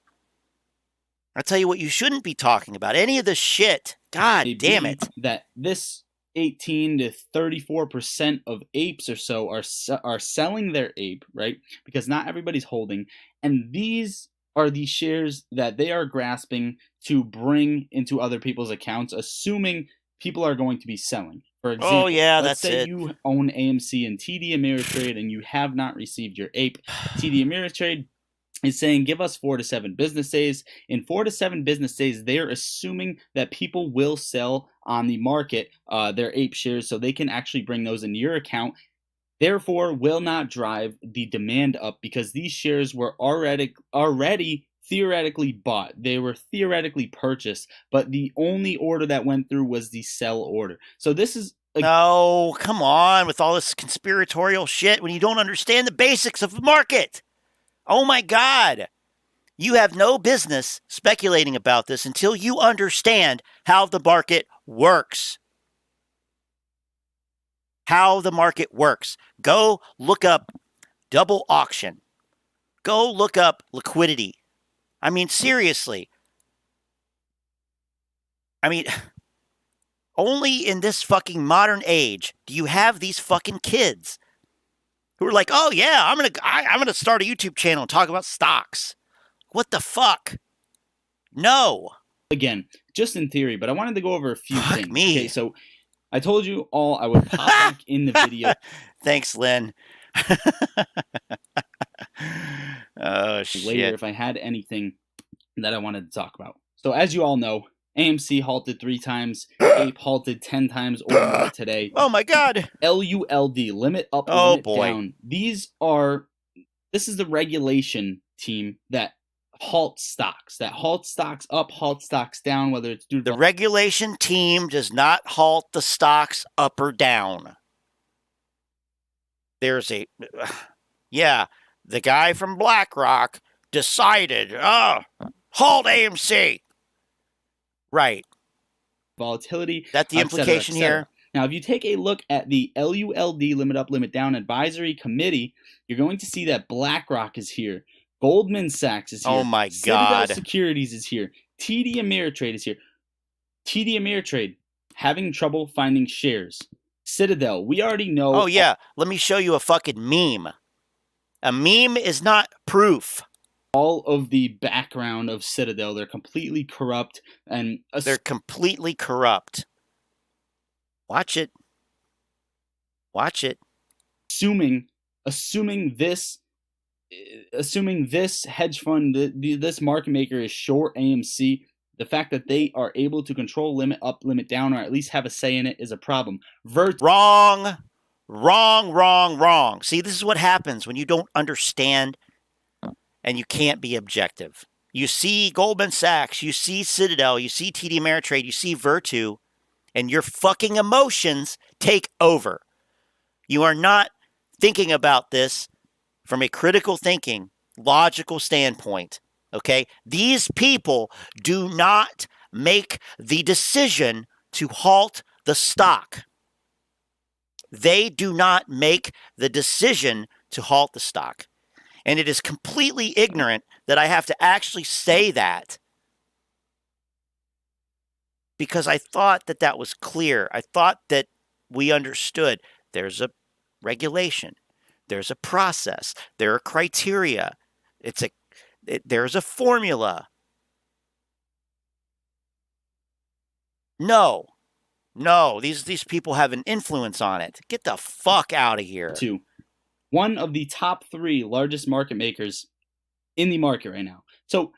Speaker 2: I'll tell you what you shouldn't be talking about. Any of this shit. God damn it.
Speaker 20: That this 18 to 34% of apes or so are selling their ape, right? Because not everybody's holding. And these are the shares that they are grasping to bring into other people's accounts, assuming people are going to be selling. For example, let's say you own AMC and TD Ameritrade and you have not received your ape. TD Ameritrade is saying give us 4 to 7 business days. In 4 to 7 business days, they're assuming that people will sell on the market their ape shares so they can actually bring those into your account. Therefore, will not drive the demand up because these shares were already theoretically bought. They were theoretically purchased, but the only order that went through was the sell order. So this is
Speaker 2: no, come on with all this conspiratorial shit when you don't understand the basics of the market. Oh my God. You have no business speculating about this until you understand how the market works. How the market works. Go look up double auction. Go look up liquidity. I mean, seriously. I mean, only in this fucking modern age do you have these fucking kids who are like, oh yeah, I'm gonna start a YouTube channel and talk about stocks. What the fuck? No.
Speaker 20: Again, just in theory, but I wanted to go over a few things.
Speaker 2: Me.
Speaker 20: Okay, so I told you all I would pop back in the video.
Speaker 2: Thanks, Lynn. Oh, shit.
Speaker 20: Later if I had anything that I wanted to talk about. So as you all know, AMC halted 3 times, Ape halted 10 times or more today.
Speaker 2: Oh my God.
Speaker 20: LULD, limit up, limit down. This is the regulation team that halts stocks up, halt stocks down, whether it's due to
Speaker 2: the regulation team does not halt the stocks up or down. There's the guy from BlackRock decided, halt AMC. Right.
Speaker 20: Volatility.
Speaker 2: That's the implication here.
Speaker 20: Now, if you take a look at the LULD, limit up, limit down advisory committee, you're going to see that BlackRock is here. Goldman Sachs is here.
Speaker 2: Oh my
Speaker 20: Citadel
Speaker 2: God.
Speaker 20: Securities is here. TD Ameritrade is here. TD Ameritrade having trouble finding shares. Citadel, we already know.
Speaker 2: Oh yeah, let me show you a fucking meme. A meme is not proof.
Speaker 20: All of the background of Citadel, they're completely corrupt and
Speaker 2: they're completely corrupt. Watch it. Watch it.
Speaker 20: Assuming this hedge fund, this market maker is short AMC, the fact that they are able to control limit up, limit down, or at least have a say in it is a problem.
Speaker 2: Wrong. See, this is what happens when you don't understand and you can't be objective. You see Goldman Sachs, you see Citadel, you see TD Ameritrade, you see Virtu, and your fucking emotions take over. You are not thinking about this from a critical thinking, logical standpoint, okay? These people do not make the decision to halt the stock. They do not make the decision to halt the stock. And it is completely ignorant that I have to actually say that because I thought that that was clear. I thought that we understood there's a regulation. There's a process. There are criteria. There's a formula. No, these people have an influence on it. Get the fuck out of here.
Speaker 20: One of the top 3 largest market makers in the market right now. So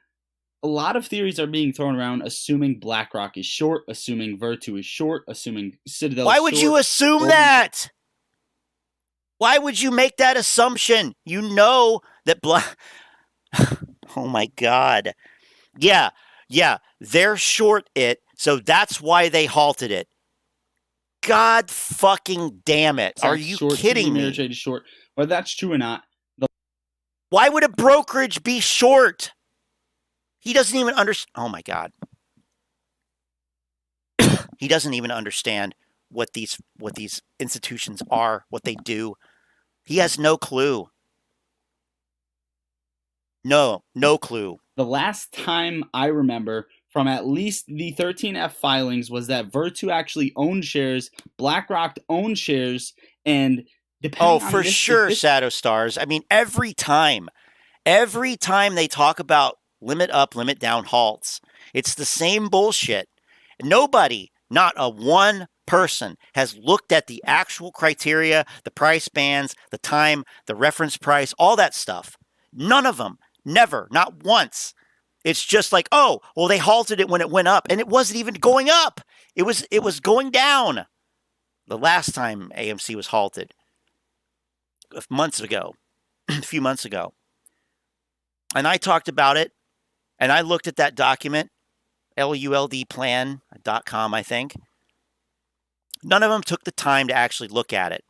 Speaker 20: a lot of theories are being thrown around, assuming BlackRock is short, assuming Virtu is short, assuming Citadel is short.
Speaker 2: Why would you assume that? Why would you make that assumption? You know that Oh my God. Yeah, they're short it, so that's why they halted it. God fucking damn it. Are you kidding me?
Speaker 20: Ameritrade is short. Whether that's true or not.
Speaker 2: Why would a brokerage be short? He doesn't even understand. Oh my God. He doesn't even understand what these institutions are, what they do. He has no clue. No clue.
Speaker 20: The last time I remember from at least the 13F filings was that Virtu actually owned shares, BlackRock owned shares, and depending on
Speaker 2: for sure, Shadow Stars. I mean, every time they talk about limit up, limit down halts, it's the same bullshit. Nobody, not a one person, has looked at the actual criteria, the price bands, the time, the reference price, all that stuff. None of them. Never. Not once. It's just like, oh, well, they halted it when it went up, and it wasn't even going up. It was going down. The last time AMC was halted, months ago, a few months ago. And I talked about it, and I looked at that document, luldplan.com, I think. None of them took the time to actually look at it.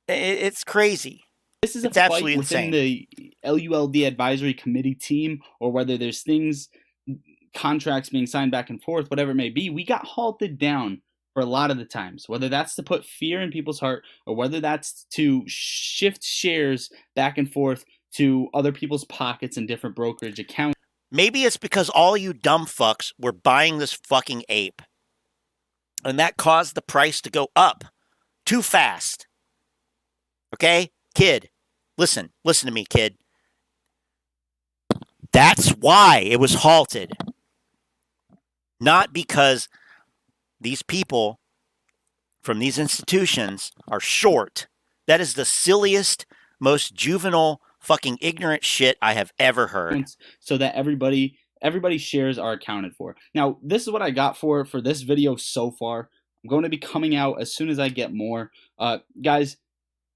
Speaker 2: It's crazy.
Speaker 20: This is a fight within the LULD advisory committee team, or whether there's things, contracts being signed back and forth, whatever it may be. We got halted down for a lot of the times, whether that's to put fear in people's heart or whether that's to shift shares back and forth to other people's pockets and different brokerage accounts.
Speaker 2: Maybe it's because all you dumb fucks were buying this fucking ape. And that caused the price to go up too fast. Okay? Kid, listen to me, kid. That's why it was halted. Not because these people from these institutions are short. That is the silliest, most juvenile, fucking ignorant shit I have ever heard.
Speaker 20: So that everybody's shares are accounted for. Now, this is what I got for this video so far. I'm going to be coming out as soon as I get more. Guys,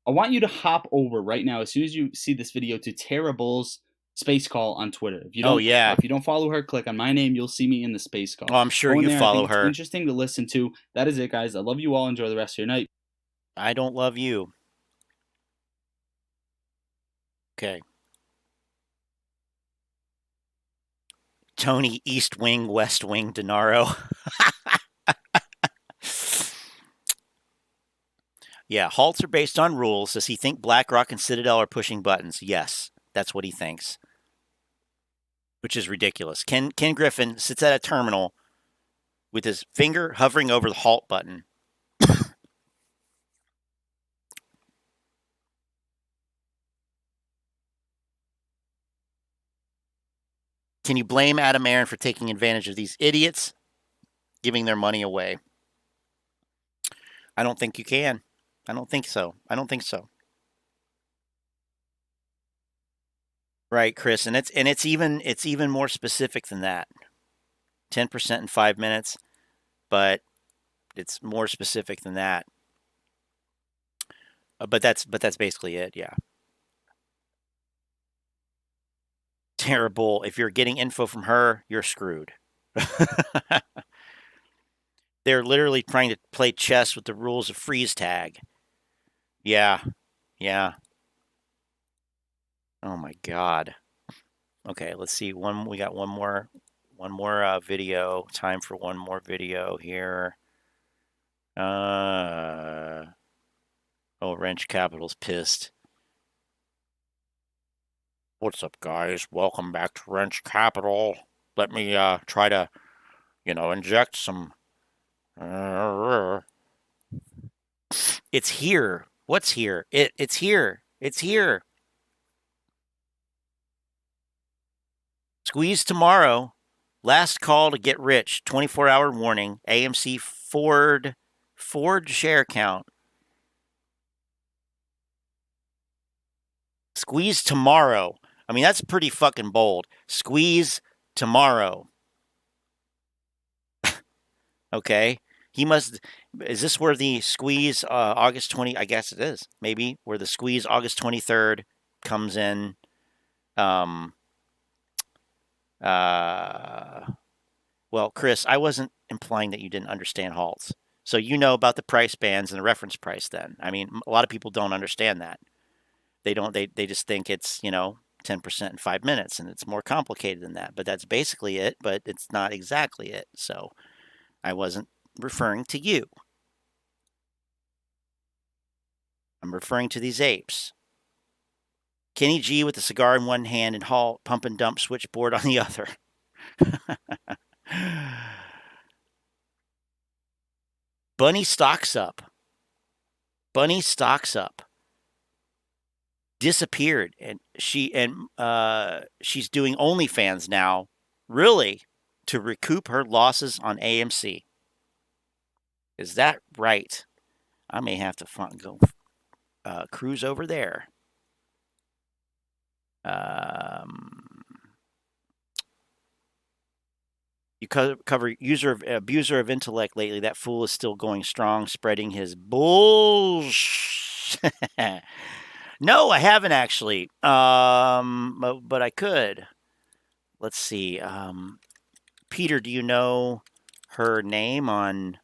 Speaker 20: I want you to hop over right now as soon as you see this video to Tara Bull's Space Call on Twitter. If you don't, if you don't follow her, click on my name. You'll see me in the Space Call.
Speaker 2: Oh, I'm sure you follow her.
Speaker 20: It's interesting to listen to. That is it, guys. I love you all. Enjoy the rest of your night.
Speaker 2: I don't love you. Okay. Tony East Wing, West Wing, Denaro. Yeah, halts are based on rules. Does he think BlackRock and Citadel are pushing buttons? Yes, that's what he thinks. Which is ridiculous. Ken Griffin sits at a terminal with his finger hovering over the halt button. Can you blame Adam Aron for taking advantage of these idiots giving their money away? I don't think you can. I don't think so. Right, Chris, and it's even more specific than that. 10% in 5 minutes, but it's more specific than that. But that's basically it, yeah. Terrible. If you're getting info from her, you're screwed. They're literally trying to play chess with the rules of freeze tag. Yeah. Oh my God. Okay, let's see. We got one more video. Time for one more video here. Oh, Wrench Capital's pissed. What's up, guys? Welcome back to Wrench Capital. Let me try to, inject some. It's here. What's here? It's here. It's here. Squeeze tomorrow. Last call to get rich. 24-hour warning. AMC Ford share count. Squeeze tomorrow. I mean, that's pretty fucking bold. Squeeze tomorrow. Okay. Is this where the squeeze August 20? I guess it is. Maybe where the squeeze August 23rd comes in. Well, Chris, I wasn't implying that you didn't understand halts. So you know about the price bands and the reference price then. I mean, a lot of people don't understand that. They don't. They just think it's, 10% in 5 minutes, and it's more complicated than that. But that's basically it, but it's not exactly it. So I wasn't referring to you. I'm referring to these apes. Kenny G with a cigar in one hand and Hall pump and dump switchboard on the other. Bunny stocks up. Bunny stocks up. Disappeared, and she's doing OnlyFans now, really, to recoup her losses on AMC. Is that right? I may have to go cruise over there. You cover abuser of intellect lately. That fool is still going strong, spreading his bullshit. No, I haven't actually. But I could. Let's see. Peter, do you know her name on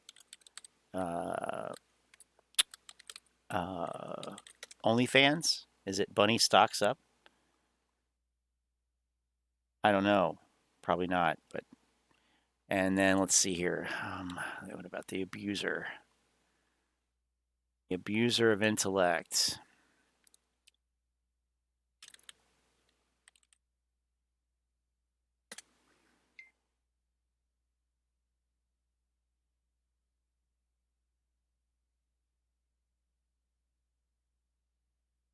Speaker 2: OnlyFans? Is it Bunny Stocks Up? I don't know. Probably not. But and then let's see here. What about the abuser? The abuser of intellect.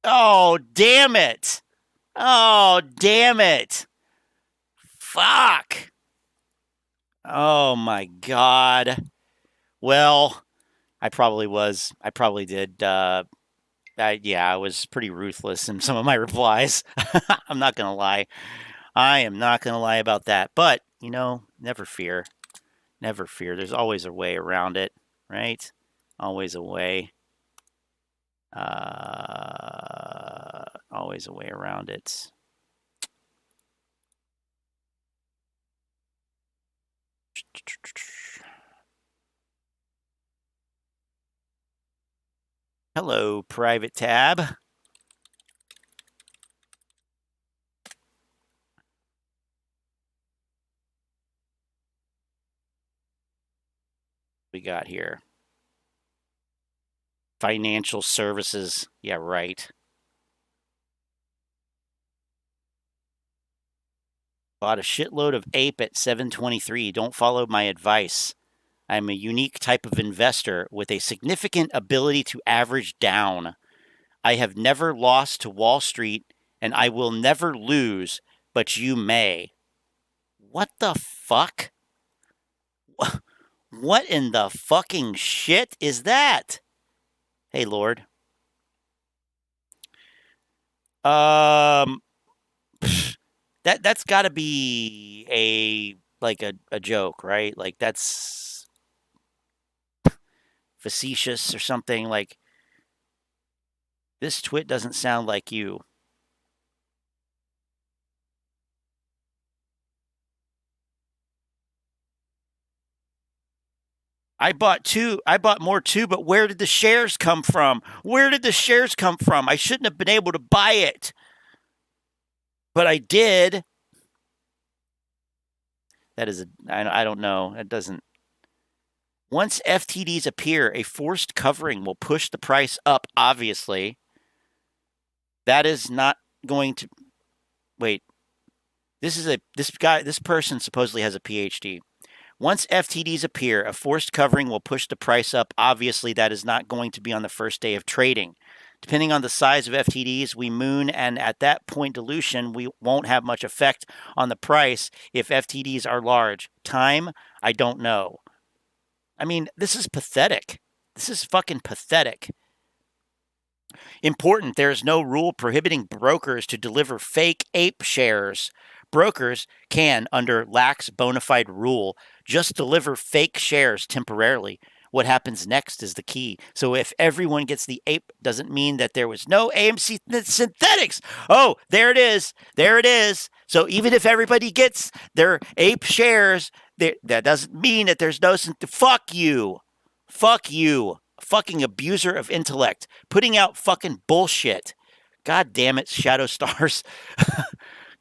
Speaker 2: Oh, damn it. Oh, damn it. Fuck. Oh, my God. Well, I probably did. Yeah, I was pretty ruthless in some of my replies. I'm not going to lie. I am not going to lie about that. But, you know, never fear. Never fear. There's always a way around it, right? Always a way. Always a way around it. Hello, private tab. We got here. Financial services. Yeah, right. Bought a shitload of ape at 723. Don't follow my advice. I'm a unique type of investor with a significant ability to average down. I have never lost to Wall Street, and I will never lose, but you may. What the fuck? What in the fucking shit is that? Hey, Lord. That's got to be a joke, right? Like that's facetious or something. Like this twit doesn't sound like you. I bought more too, but where did the shares come from? Where did the shares come from? I shouldn't have been able to buy it. But I did. That is I don't know. It doesn't. Once FTDs appear, a forced covering will push the price up, obviously. That is not going to wait. This person supposedly has a PhD. Once FTDs appear, a forced covering will push the price up. Obviously, that is not going to be on the first day of trading. Depending on the size of FTDs, we moon, and at that point dilution, we won't have much effect on the price if FTDs are large. Time, I don't know. I mean, this is pathetic. This is fucking pathetic. Important, there is no rule prohibiting brokers to deliver fake ape shares. Brokers can, under lax bona fide rule, just deliver fake shares temporarily. What happens next is the key. So if everyone gets the ape, doesn't mean that there was no AMC synthetics. Oh, there it is. There it is. So even if everybody gets their ape shares, that doesn't mean that there's no fuck you. Fuck you. Fucking abuser of intellect. Putting out fucking bullshit. God damn it, Shadow Stars.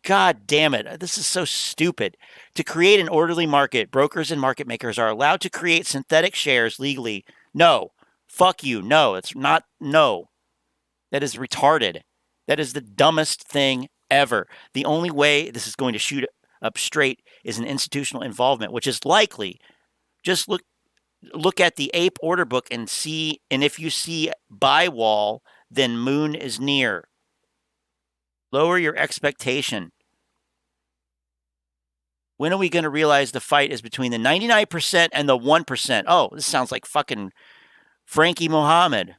Speaker 2: God damn it. This is so stupid. To create an orderly market, brokers and market makers are allowed to create synthetic shares legally. No. Fuck you. No, it's not. No. That is retarded. That is the dumbest thing ever. The only way this is going to shoot up straight is an institutional involvement, which is likely. Just look at the ape order book and see, and if you see buy wall, then moon is near. Lower your expectation. When are we going to realize the fight is between the 99% and the 1%? Oh, this sounds like fucking Frankie Mohammed.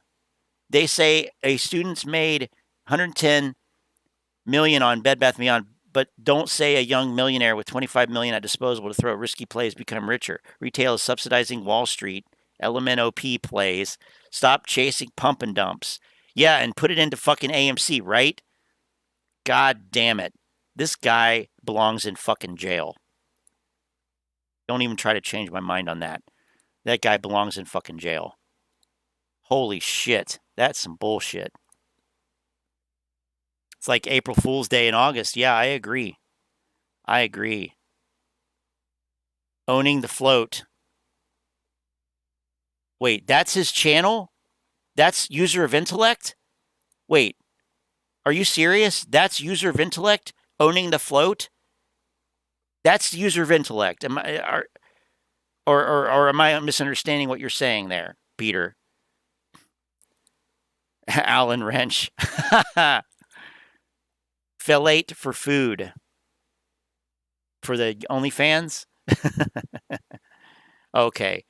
Speaker 2: They say a student's made 110 million on Bed Bath & Beyond, but don't say a young millionaire with 25 million at disposal to throw risky plays become richer. Retail is subsidizing Wall Street. LMNOP plays. Stop chasing pump and dumps. Yeah, and put it into fucking AMC, right? God damn it. This guy belongs in fucking jail. Don't even try to change my mind on that. That guy belongs in fucking jail. Holy shit. That's some bullshit. It's like April Fool's Day in August. Yeah, I agree. I agree. Owning the float. Wait, that's his channel? That's User of Intellect? Wait, are you serious? That's User of Intellect? Owning the float? That's the User of Intellect. Am I, or am I misunderstanding what you're saying there, Peter? Alan Wrench. Fillet for food. For the OnlyFans? Okay.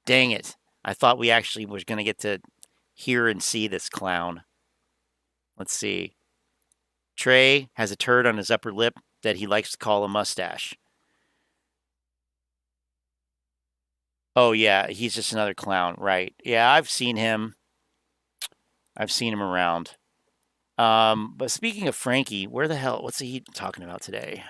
Speaker 2: Dang it. I thought we actually was going to get to hear and see this clown. Let's see. Trey has a turd on his upper lip that he likes to call a mustache. Oh, yeah. He's just another clown. Right. Yeah, I've seen him. I've seen him around. But speaking of Frankie, where the hell, what's he talking about today?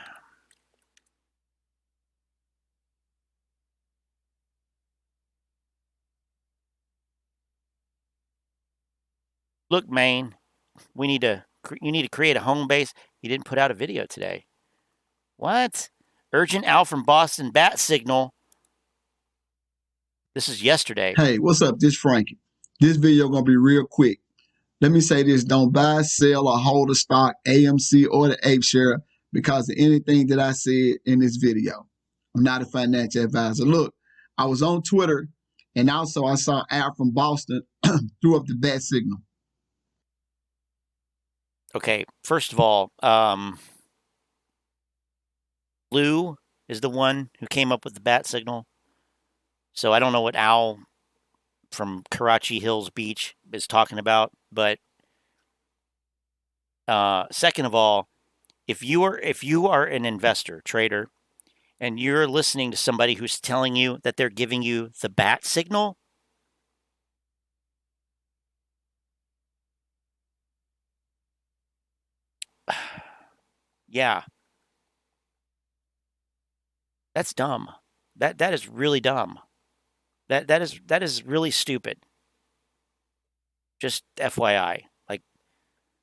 Speaker 2: Look, man, you need to create a home base. He didn't put out a video today. What? Urgent Al from Boston bat signal. This is yesterday.
Speaker 21: Hey, what's up? This Frankie. This video gonna be real quick. Let me say this: don't buy, sell, or hold a stock, AMC or the Ape share, because of anything that I said in this video. I'm not a financial advisor. Look, I was on Twitter, and also I saw Al from Boston threw up the bat signal.
Speaker 2: Okay, first of all, Lou is the one who came up with the bat signal. So I don't know what Al from Karachi Hills Beach is talking about, but second of all, if you are an investor, trader, and you're listening to somebody who's telling you that they're giving you the bat signal, yeah, that's dumb. That is really dumb. That is really stupid. Just FYI. Like,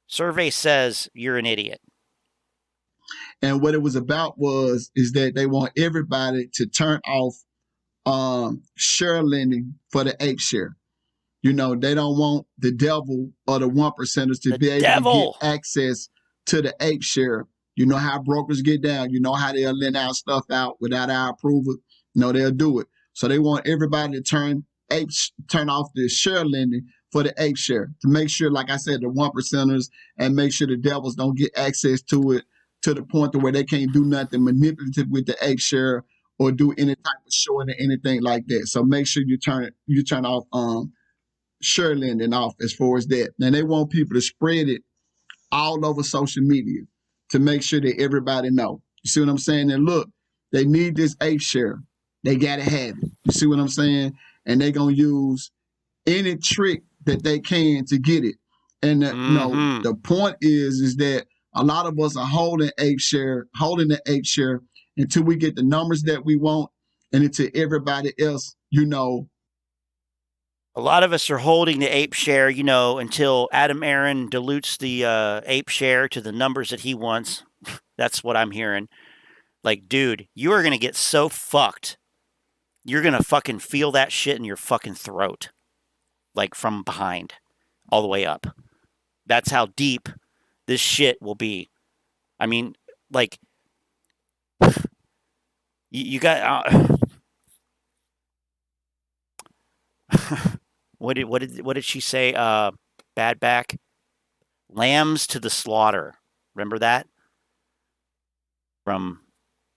Speaker 2: survey says you're an idiot.
Speaker 21: And what it was about is that they want everybody to turn off share lending for the Ape share. You know, they don't want the devil or the 1%ers to be able to get access to the Ape share. You know how brokers get down. You know how they'll lend our stuff out without our approval. You know, they'll do it. So they want everybody to turn off the share lending for the Ape share to make sure, like I said, the 1%ers, and make sure the devils don't get access to it to the point to where they can't do nothing manipulative with the Ape share or do any type of short or anything like that. So make sure you turn off share lending off as far as that. And they want people to spread it all over social media to make sure that everybody know. You see what I'm saying? And look, they need this Ape share. They got to have it. You see what I'm saying? And they're going to use any trick that they can to get it. And you know, the point is that a lot of us are holding the Ape share until we get the numbers that we want, and until everybody else, you know.
Speaker 2: A lot of us are holding the Ape share, you know, until Adam Aron dilutes the Ape share to the numbers that he wants. That's what I'm hearing. Like, dude, you are going to get so fucked. You're going to fucking feel that shit in your fucking throat. Like, from behind all the way up. That's how deep this shit will be. I mean, like, you got what did she say? Bad back, lambs to the slaughter. Remember that from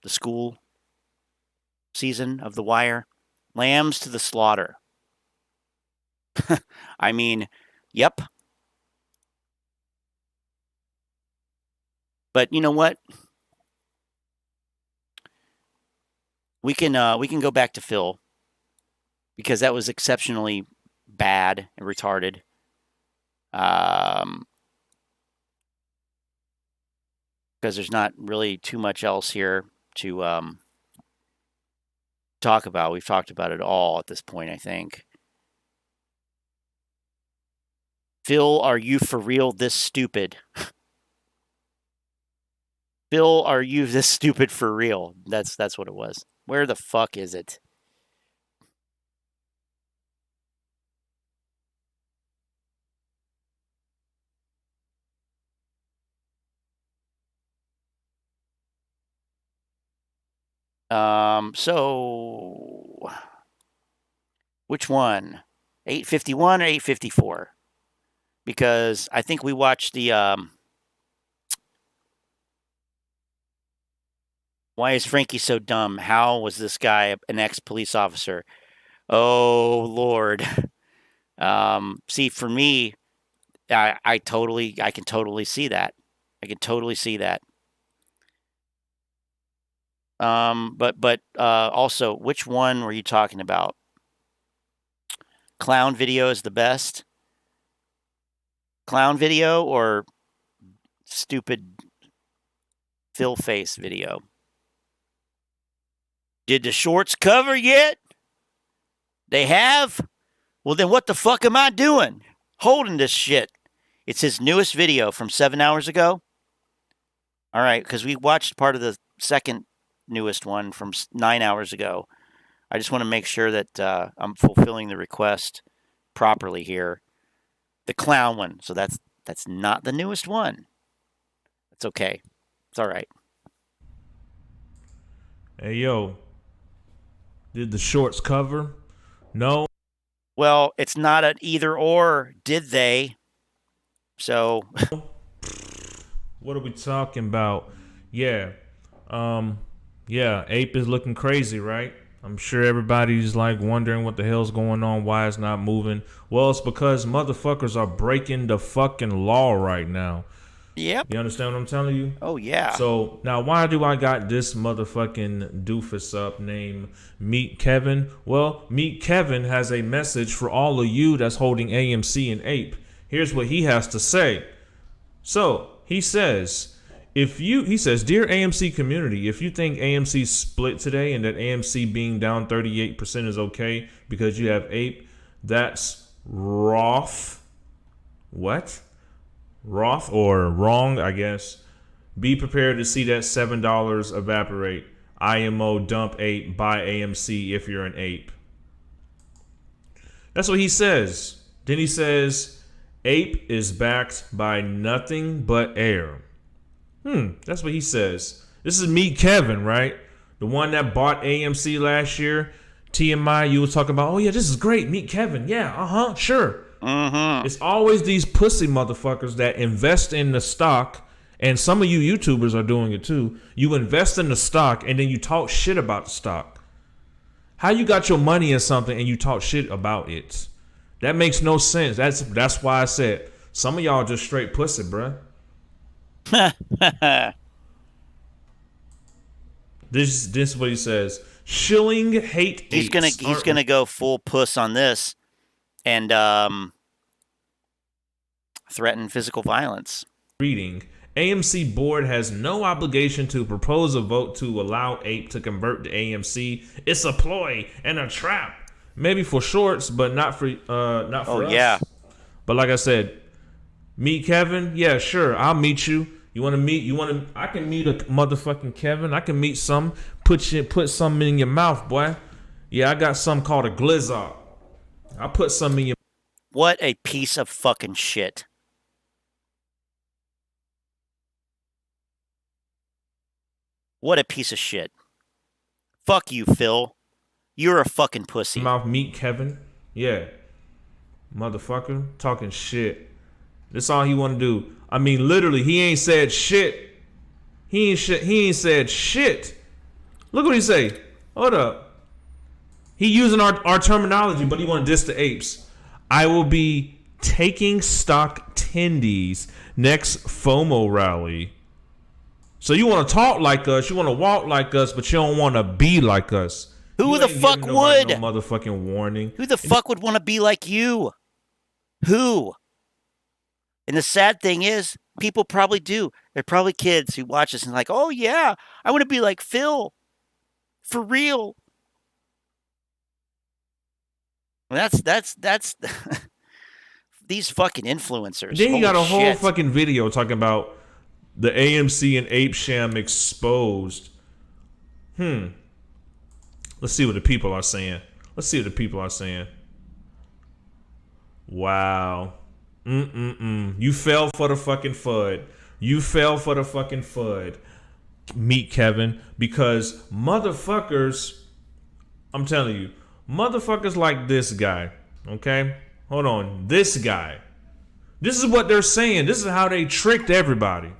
Speaker 2: the school season of The Wire? Lambs to the slaughter. I mean, yep. But you know what? We can go back to Phil because that was exceptionally bad and retarded. Because there's not really too much else here to talk about. We've talked about it all at this point, I think. Phil, are you for real this stupid? Phil, are you this stupid for real? That's what it was. Where the fuck is it? So which one? 851 or 854? Because I think we watched the Why is Frankie so dumb? How was this guy an ex-police officer? Oh Lord. See, for me, I can totally see that. I can totally see that. But also, which one were you talking about? Clown video is the best? Clown video or stupid Phil face video? Did the shorts cover yet? They have? Well, then what the fuck am I doing? Holding this shit. It's his newest video from 7 hours ago. All right, because we watched part of the second newest one from 9 hours ago. I just want to make sure that I'm fulfilling the request properly here. The clown one. So that's not the newest one. It's okay. It's all right.
Speaker 11: Hey, yo. Did the shorts cover? No.
Speaker 2: Well, it's not an either or, did they? So.
Speaker 11: What are we talking about? Yeah. Yeah, Ape is looking crazy, right? I'm sure everybody's like wondering what the hell's going on, why it's not moving. Well, it's because motherfuckers are breaking the fucking law right now.
Speaker 2: Yep.
Speaker 11: You understand what I'm telling you?
Speaker 2: Oh, yeah.
Speaker 11: So now why do I got this motherfucking doofus up named Meet Kevin? Well, Meet Kevin has a message for all of you that's holding AMC and Ape. Here's what he has to say. So he says, he says, dear AMC community, if you think AMC split today and that AMC being down 38% is okay because you have Ape, that's Roth. What? Roth or wrong, I guess. Be prepared to see that $7 evaporate. IMO dump Ape, buy AMC if you're an Ape. That's what he says. Then he says, Ape is backed by nothing but air. That's what he says. This is Meet Kevin, right? The one that bought AMC last year. TMI, you was talking about, oh yeah, this is great. Meet Kevin. Yeah, sure. It's always these pussy motherfuckers that invest in the stock, and some of you YouTubers are doing it too. You invest in the stock and then you talk shit about the stock. How you got your money in something and you talk shit about it? That makes no sense. That's why I said some of y'all just straight pussy, bruh. This is what he says. Shilling hate.
Speaker 2: He's gonna go full puss on this, and threaten physical violence.
Speaker 11: Reading. AMC board has no obligation to propose a vote to allow Ape to convert to AMC. It's a ploy and a trap. Maybe for shorts, but not for us.
Speaker 2: Yeah.
Speaker 11: But like I said, meet Kevin. Yeah, sure. I'll meet you. You want to meet? I can meet a motherfucking Kevin. I can meet some. Put something in your mouth, boy. Yeah, I got something called a glizzard. I'll put something in your.
Speaker 2: What a piece of fucking shit. What a piece of shit. Fuck you, Phil. You're a fucking pussy.
Speaker 11: Mouth meet Kevin. Yeah. Motherfucker. Talking shit. That's all he want to do. I mean, literally, he ain't said shit. He ain't said shit. Look what he say. Hold up. He using our terminology, but he want to diss the apes. I will be taking stock tendies next FOMO rally. So you want to talk like us, you want to walk like us, but you don't want to be like us.
Speaker 2: Who the fuck would?
Speaker 11: No motherfucking warning.
Speaker 2: Who the fuck would want to be like you? Who? And the sad thing is, people probably do. They're probably kids who watch this and like, oh yeah, I want to be like Phil. For real. That's these fucking influencers.
Speaker 11: Then you got a whole
Speaker 2: shit.
Speaker 11: fucking video talking about the AMC and Ape Sham exposed. Let's see what the people are saying. Wow. You fell for the fucking FUD. Meet Kevin. Because motherfuckers, I'm telling you, motherfuckers like this guy. Okay? Hold on. This guy. This is what they're saying. This is how they tricked everybody.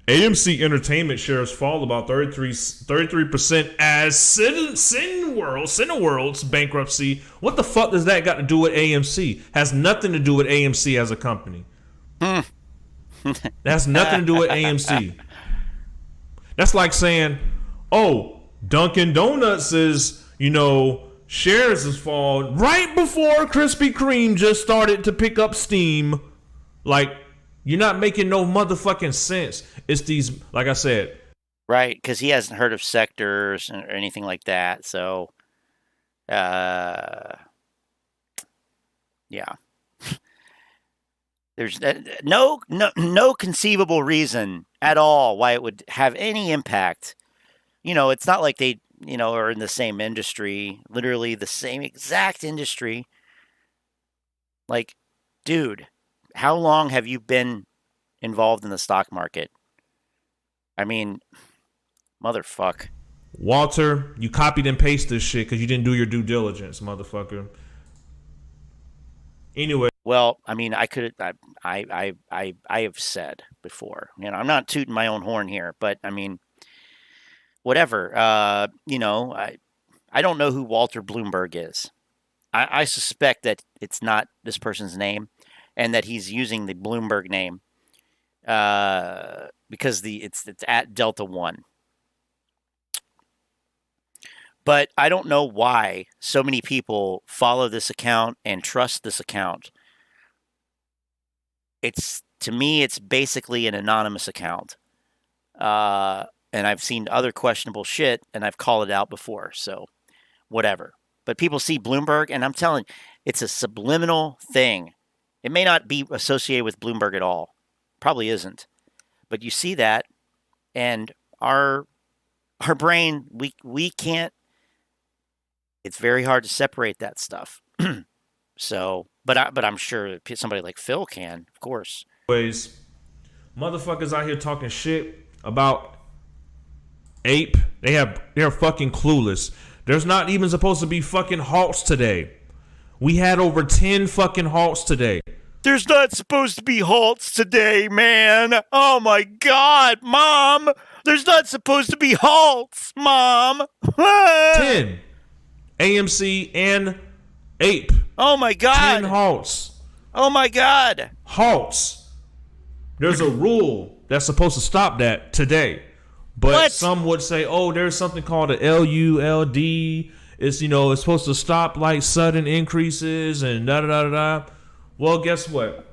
Speaker 11: AMC Entertainment shares fall about 33% as Cineworld's bankruptcy. What the fuck does that got to do with AMC? Has nothing to do with AMC as a company. That has nothing to do with AMC. That's like saying, oh, Dunkin' Donuts is, shares has fallen right before Krispy Kreme just started to pick up steam. Like, you're not making no motherfucking sense. It's these, like I said.
Speaker 2: Right, because he hasn't heard of sectors or anything like that. So, yeah. There's no conceivable reason at all why it would have any impact. It's not like they, are in the same industry, literally the same exact industry. Like, dude, how long have you been involved in the stock market? I mean, motherfuck.
Speaker 11: Walter, you copied and pasted this shit because you didn't do your due diligence, motherfucker. Anyway.
Speaker 2: Well, I mean, I have said before, I'm not tooting my own horn here, but I mean, whatever. I don't know who Walter Bloomberg is. I suspect that it's not this person's name, and that he's using the Bloomberg name because it's at Delta One. But I don't know why so many people follow this account and trust this account. To me, it's basically an anonymous account. And I've seen other questionable shit, and I've called it out before, so whatever. But people see Bloomberg, and I'm telling you, it's a subliminal thing. It may not be associated with Bloomberg at all. Probably isn't. But you see that, and our brain, we can't. It's very hard to separate that stuff. So, but I'm sure somebody like Phil can, of course.
Speaker 11: Anyways, motherfuckers out here talking shit about Ape. They're fucking clueless. There's not even supposed to be fucking halts today. We had over 10 fucking halts today.
Speaker 2: There's not supposed to be halts today, man. Oh my God, Mom. There's not supposed to be halts, Mom.
Speaker 11: 10. AMC and Ape.
Speaker 2: Oh my God.
Speaker 11: 10 halts.
Speaker 2: Oh my God.
Speaker 11: Halts. There's a rule that's supposed to stop that today. But some would say, oh, there's something called a LULD. It's, it's supposed to stop like sudden increases and da-da-da-da-da. Well, guess what?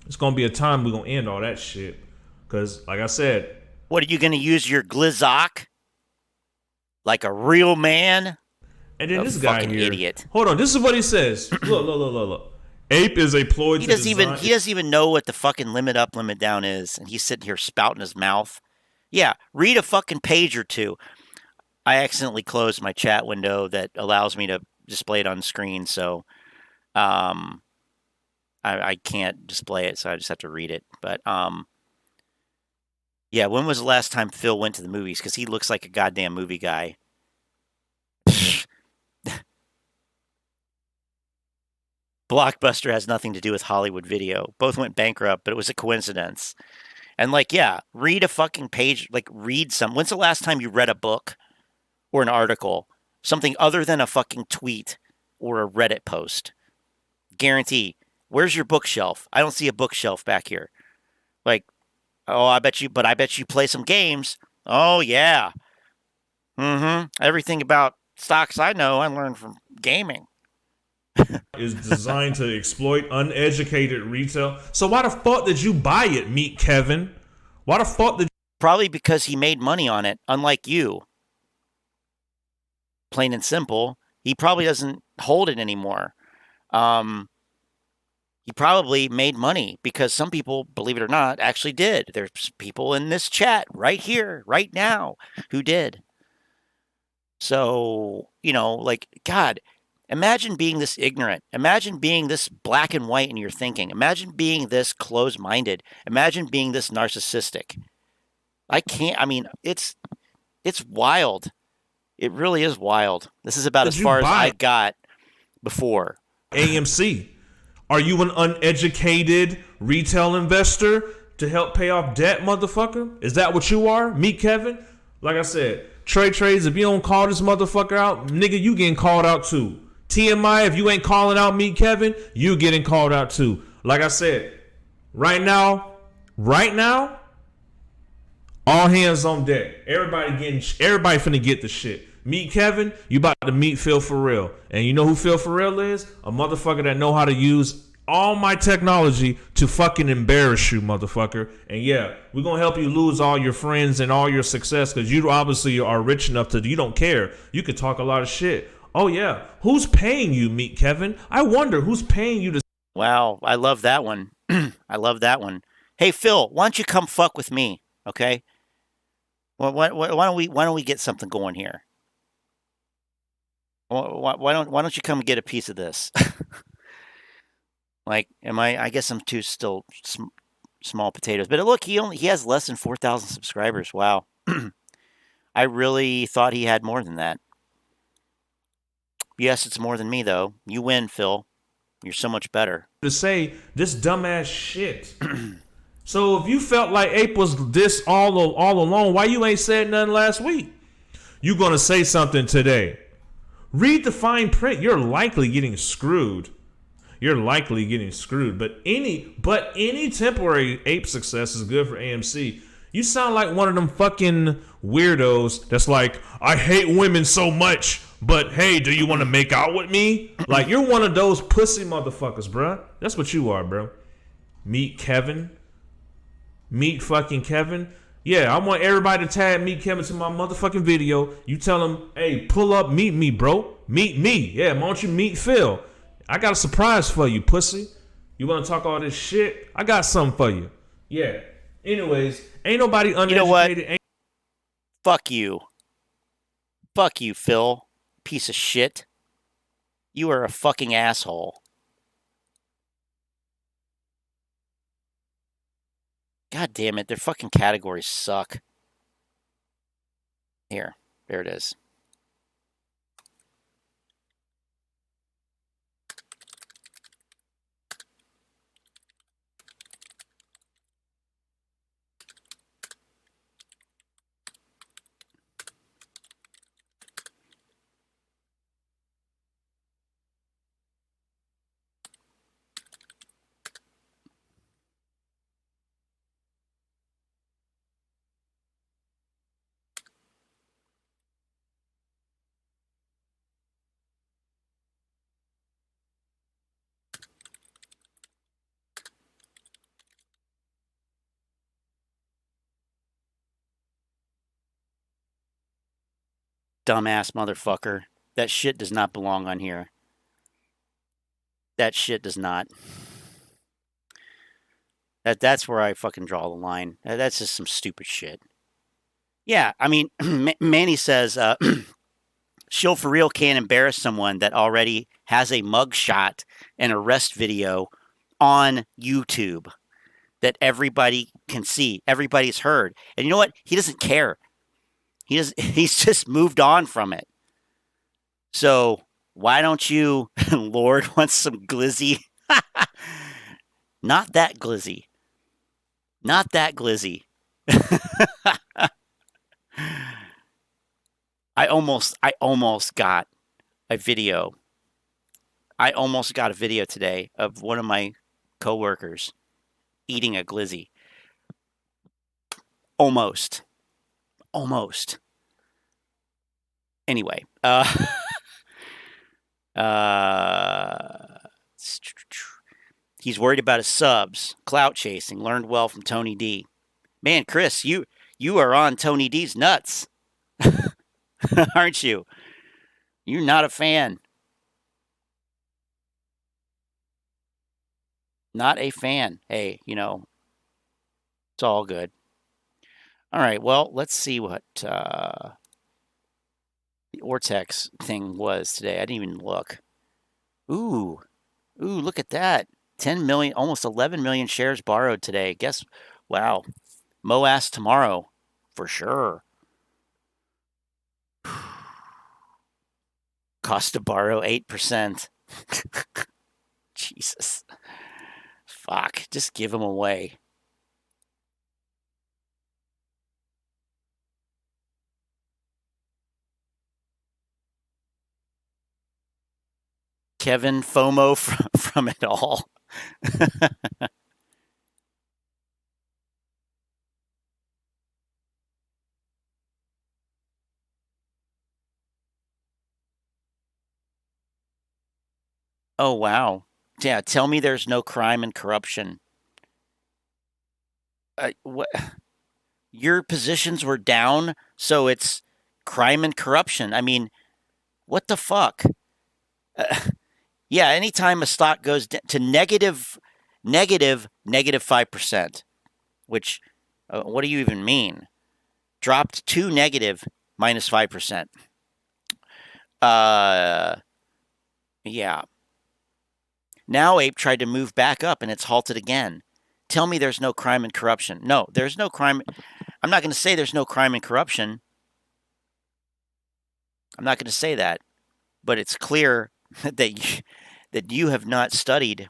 Speaker 11: It's going to be a time we're going to end all that shit. Because, like I said.
Speaker 2: What, are you going to use your glizzock? Like a real man?
Speaker 11: And then this guy here.
Speaker 2: Idiot.
Speaker 11: Hold on. This is what he says. Look. Ape is a ploy
Speaker 2: He doesn't even know what the fucking limit up, limit down is. And he's sitting here spouting his mouth. Yeah, read a fucking page or two. I accidentally closed my chat window that allows me to display it on screen, so I can't display it, so I just have to read it. But Yeah, when was the last time Phil went to the movies? Because he looks like a goddamn movie guy. Blockbuster has nothing to do with Hollywood Video. Both went bankrupt, but it was a coincidence. And like, yeah, read a fucking page. Like, read some. When's the last time you read a book or an article? Something other than a fucking tweet or a Reddit post. Guarantee. Where's your bookshelf? I don't see a bookshelf back here. Like, oh, I bet you play some games. Oh, yeah. Everything about stocks I know, I learned from gaming.
Speaker 11: Is designed to exploit uneducated retail. So why the fuck did you buy it, Meat Kevin? Why the fuck did
Speaker 2: Probably because he made money on it, unlike you. Plain and simple. He probably doesn't hold it anymore. He probably made money because some people, believe it or not, actually did. There's people in this chat right here, right now, who did. So, you know, like, God, imagine being this ignorant. Imagine being this black and white in your thinking. Imagine being this closed-minded. Imagine being this narcissistic. It's wild. It really is wild. This is about as far as I got before.
Speaker 11: AMC? Are you an uneducated retail investor to help pay off debt, motherfucker? Is that what you are, Meat Kevin? Like I said, trades, if you don't call this motherfucker out, nigga, you getting called out too. TMI, if you ain't calling out Meat Kevin, you getting called out too. Like I said, right now, all hands on deck. Everybody finna get the shit. Meet Kevin, you about to meet Phil for real. And you know who Phil for real is? A motherfucker that know how to use all my technology to fucking embarrass you, motherfucker. And yeah, we're gonna help you lose all your friends and all your success because you obviously are rich enough to, you don't care. You can talk a lot of shit. Oh yeah, who's paying you, Meet Kevin? I wonder who's paying you to.
Speaker 2: Wow, I love that one. I love that one. Hey Phil, why don't you come fuck with me? Okay. Well, why don't we get something going here? Why don't you come get a piece of this? Like, I guess I'm too still small potatoes. But look, he has less than 4,000 subscribers. Wow. I really thought he had more than that. Yes, it's more than me though. You win, Phil. You're so much better.
Speaker 11: To say this dumbass shit. So if you felt like Ape was this all along, why you ain't said nothing last week? You gonna say something today? Read the fine print. You're likely getting screwed. But any temporary Ape success is good for AMC. You sound like one of them fucking weirdos that's like, I hate women so much, but hey, do you want to make out with me? Like, you're one of those pussy motherfuckers, bruh. That's what you are, bro. Meet Kevin. Meet fucking Kevin. Yeah, I want everybody to tag Meet Kevin to my motherfucking video. You tell him, hey, pull up, meet me, bro. Meet me. Yeah, why don't you meet Phil? I got a surprise for you, pussy. You want to talk all this shit? I got something for you. Yeah. Anyways, ain't nobody uneducated.
Speaker 2: You know what? Fuck you. Fuck you, Phil. Piece of shit. You are a fucking asshole. God damn it, their fucking categories suck. Here, there it is. Dumbass motherfucker. That shit does not belong on here. That shit does not. That's where I fucking draw the line. That's just some stupid shit. Yeah, I mean, Manny says, she'll for real can't embarrass someone that already has a mugshot and arrest video on YouTube. that everybody can see, everybody's heard. And you know what? He doesn't care. He's just moved on from it. So why don't you, Lord wants some glizzy? Not that glizzy. Not that glizzy. I almost got a video. I almost got a video today of one of my coworkers eating a glizzy. Almost. Anyway, he's worried about his subs, clout chasing, learned well from Tony D. Man, Chris, you are on Tony D's nuts. Aren't you? You're not a fan. Not a fan. Hey, it's all good. All right, well, let's see what the ortex thing was today. I didn't even look. Ooh, look at that. 10 million, almost 11 million shares borrowed today. Wow. Moass tomorrow, for sure. Cost to borrow 8%. Jesus. Fuck, just give them away. Kevin FOMO from it all. Oh, wow. Yeah, tell me there's no crime and corruption. What? Your positions were down, so it's crime and corruption. I mean, what the fuck? Yeah, anytime a stock goes to negative 5%, which, what do you even mean? Dropped to negative minus 5%. Yeah. Now Ape tried to move back up and it's halted again. Tell me there's no crime and corruption. No, there's no crime. I'm not going to say there's no crime and corruption. I'm not going to say that. But it's clear that you have not studied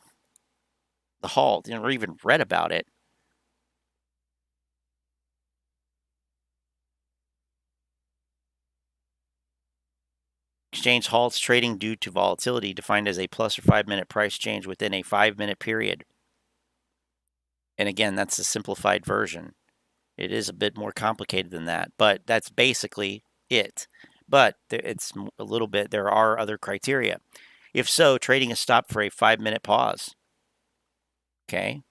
Speaker 2: the halt or even read about it. Exchange halts trading due to volatility, defined as a plus or 5-minute price change within a 5-minute period. And again, that's the simplified version. It is a bit more complicated than that, but that's basically it. But it's a little bit, there are other criteria. If so, trading is stopped for a 5-minute pause. Okay,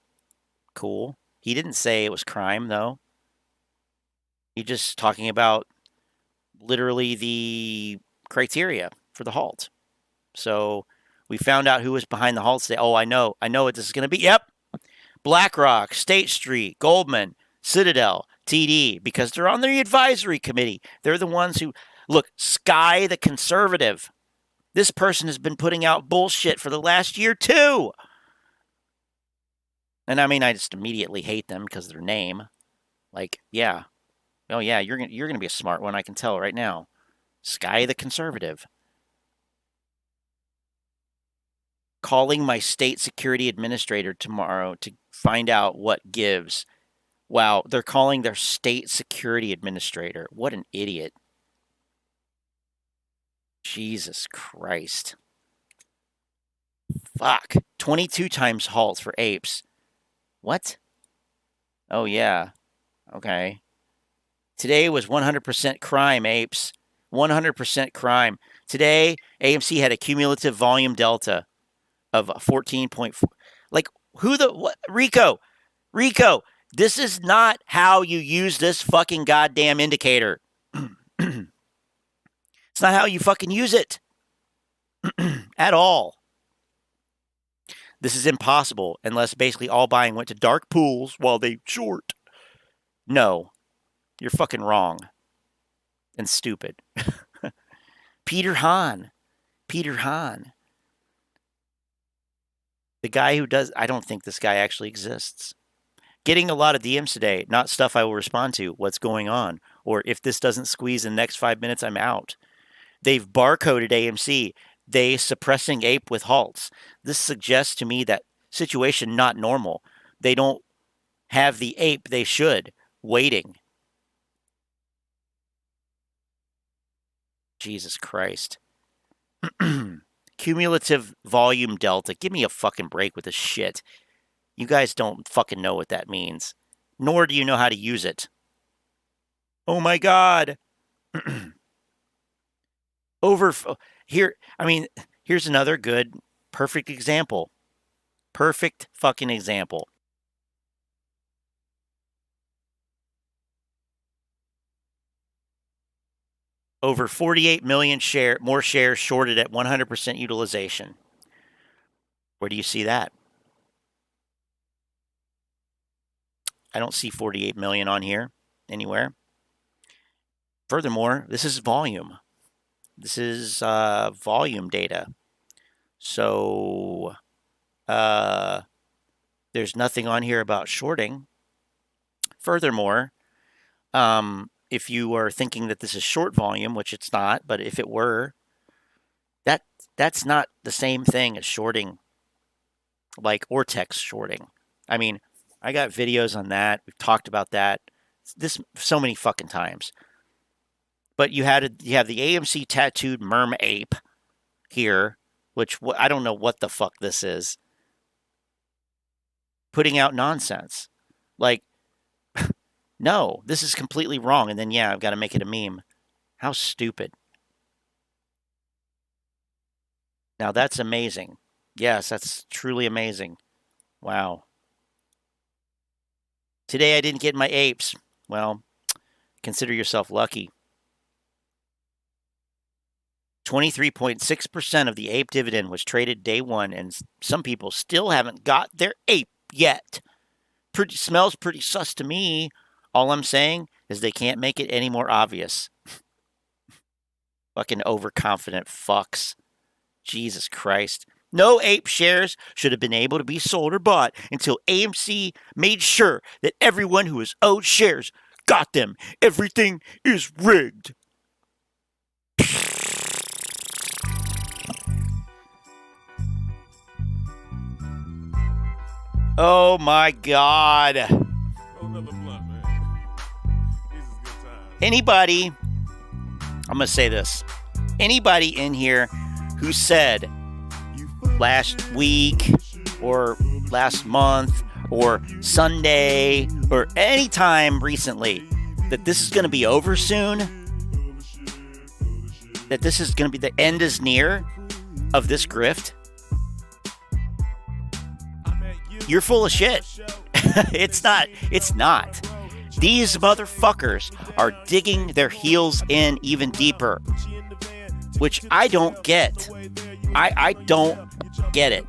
Speaker 2: cool. He didn't say it was crime, though. He's just talking about literally the criteria for the halt. So we found out who was behind the halt today. Oh, I know what this is going to be. Yep. BlackRock, State Street, Goldman, Citadel, TD, because they're on the advisory committee. They're the ones who, look, Sky the Conservative. This person has been putting out bullshit for the last year, too. And I mean, I just immediately hate them because of their name. Like, yeah. Oh, yeah, you're gonna be a smart one, I can tell right now. Sky the Conservative. Calling my state security administrator tomorrow to find out what gives. Wow, they're calling their state security administrator. What an idiot. Jesus Christ. Fuck. 22 times halts for apes. What? Oh, yeah. Okay. Today was 100% crime, apes. 100% crime. Today, AMC had a cumulative volume delta of 14.4. Like, who the... What? Rico, this is not how you use this fucking goddamn indicator. It's not how you fucking use it. At all. This is impossible unless basically all buying went to dark pools while they short. No. You're fucking wrong. And stupid. Peter Hahn. The guy who does... I don't think this guy actually exists. Getting a lot of DMs today, not stuff I will respond to. What's going on? Or if this doesn't squeeze in the next 5 minutes, I'm out. They've barcoded AMC. They suppressing ape with halts. This suggests to me that situation not normal. They don't have the ape they should waiting. Jesus Christ. Cumulative volume delta. Give me a fucking break with this shit. You guys don't fucking know what that means. Nor do you know how to use it. Oh my God. Here's another good, perfect example. Perfect fucking example. Over 48 million more shares shorted at 100% utilization. Where do you see that? I don't see 48 million on here anywhere. Furthermore, this is volume. This is volume data. So there's nothing on here about shorting. Furthermore, if you are thinking that this is short volume, which it's not, but if it were, that's not the same thing as shorting, like ortex shorting. I mean, I got videos on that. We've talked about that this so many fucking times. But you have the AMC tattooed merm ape here, which I don't know what the fuck this is. Putting out nonsense. Like, no, this is completely wrong. And then, yeah, I've got to make it a meme. How stupid. Now, that's amazing. Yes, that's truly amazing. Wow. Today I didn't get my apes. Well, consider yourself lucky. 23.6% of the ape dividend was traded day one, and some people still haven't got their ape yet. Smells pretty sus to me. All I'm saying is they can't make it any more obvious. Fucking overconfident fucks. Jesus Christ. No ape shares should have been able to be sold or bought until AMC made sure that everyone who was owed shares got them. Everything is rigged. Oh my God. Anybody, I'm going to say this. Anybody in here who said last week or last month or Sunday or any time recently that this is going to be over soon, that this is going to be the end is near of this grift, you're full of shit. It's not. These motherfuckers are digging their heels in even deeper, which I don't get. I don't get it.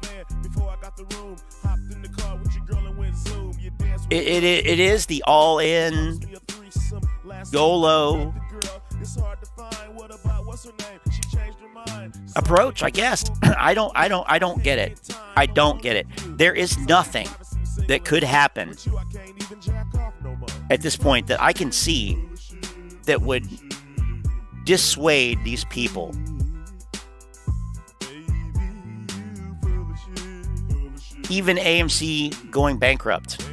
Speaker 2: It is the all-in YOLO approach, I guess. I don't get it. I don't get it. There is nothing that could happen at this point that I can see that would dissuade these people. Even AMC going bankrupt.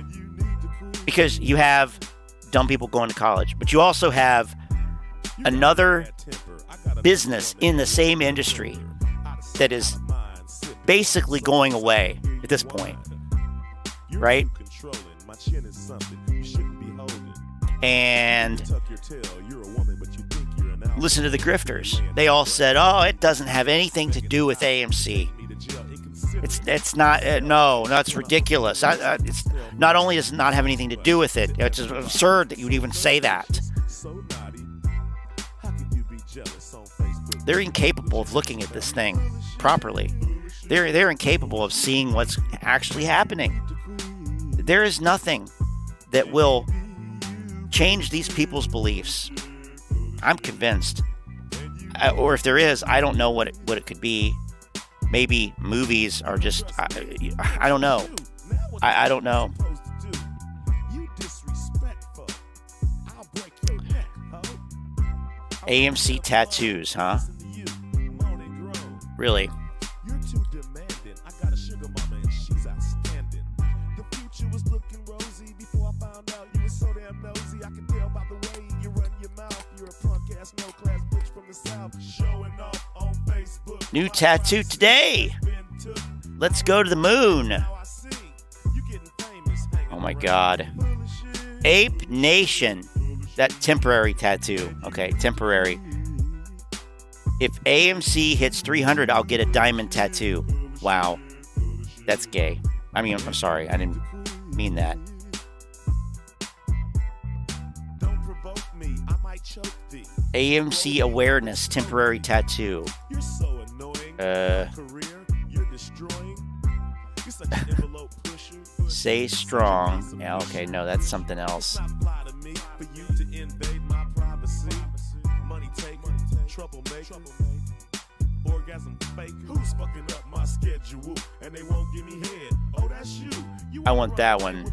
Speaker 2: Because you have dumb people going to college, but you also have another business in the same industry that is basically going away at this point, right? And listen to the grifters. They all said, oh, it doesn't have anything to do with AMC. It's not, no, it's ridiculous. It's not only does it not have anything to do with it, it's absurd that you would even say that. They're incapable of looking at this thing properly. They're incapable of seeing what's actually happening. There is nothing that will change these people's beliefs. I'm convinced. Or if there is, I don't know what it could be. Maybe movies are just, I don't know. I don't know. AMC tattoos, huh? Really? New tattoo today. Let's go to the moon. Oh my God. Ape Nation. That temporary tattoo. Okay, temporary. If AMC hits 300, I'll get a diamond tattoo. Wow. That's gay. I mean, I'm sorry. I didn't mean that. AMC awareness temporary tattoo. Say strong. Yeah, okay, no, that's something else. I want that one.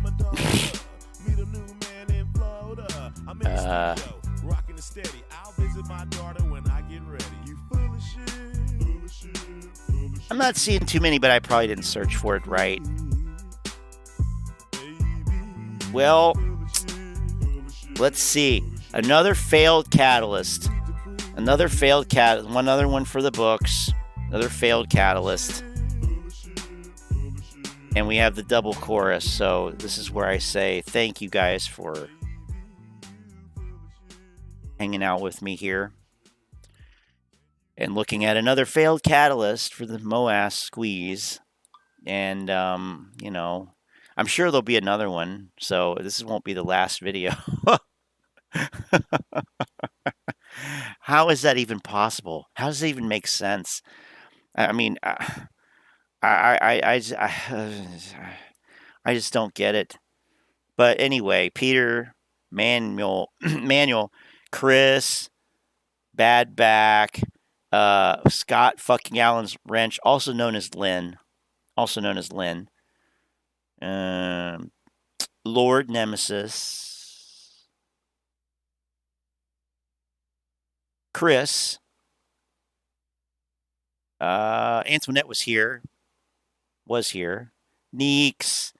Speaker 2: I'm not seeing too many, but I probably didn't search for it right. Well, let's see. Another failed catalyst. Another failed catalyst. One other one for the books. Another failed catalyst. And we have the double chorus. So this is where I say thank you guys for hanging out with me here. And looking at another failed catalyst for the Moass squeeze. And, you know, I'm sure there'll be another one. So this won't be the last video. How is that even possible? How does it even make sense? I mean, I just don't get it. But anyway, Peter, Manuel, Chris, Bad Back, Scott fucking Allen's Wrench, also known as Lynn. Lord Nemesis. Chris. Antoinette was here. Neeks.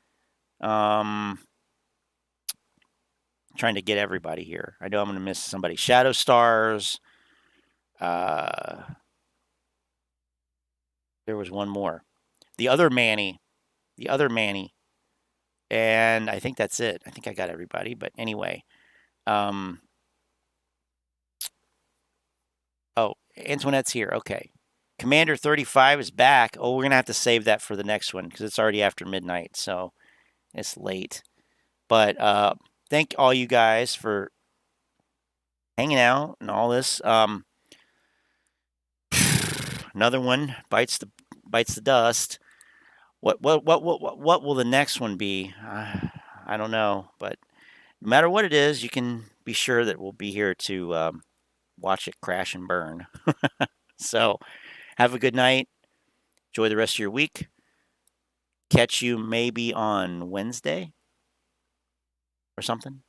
Speaker 2: Trying to get everybody here. I know I'm going to miss somebody. Shadow Stars. There was one more. The other Manny. And I think that's it. I think I got everybody. But anyway. Oh, Antoinette's here. Okay. Commander 35 is back. Oh, we're going to have to save that for the next one because it's already after midnight. So it's late. But thank all you guys for hanging out and all this. Another one bites the dust. What will the next one be? I don't know. But no matter what it is, you can be sure that we'll be here to watch it crash and burn. So have a good night. Enjoy the rest of your week. Catch you maybe on Wednesday or something.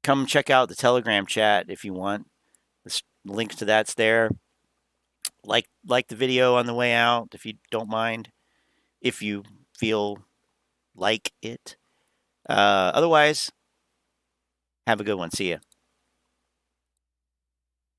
Speaker 2: Come check out the Telegram chat if you want. The links to that's there. Like the video on the way out if you don't mind. If you feel like it. Otherwise, have a good one. See ya.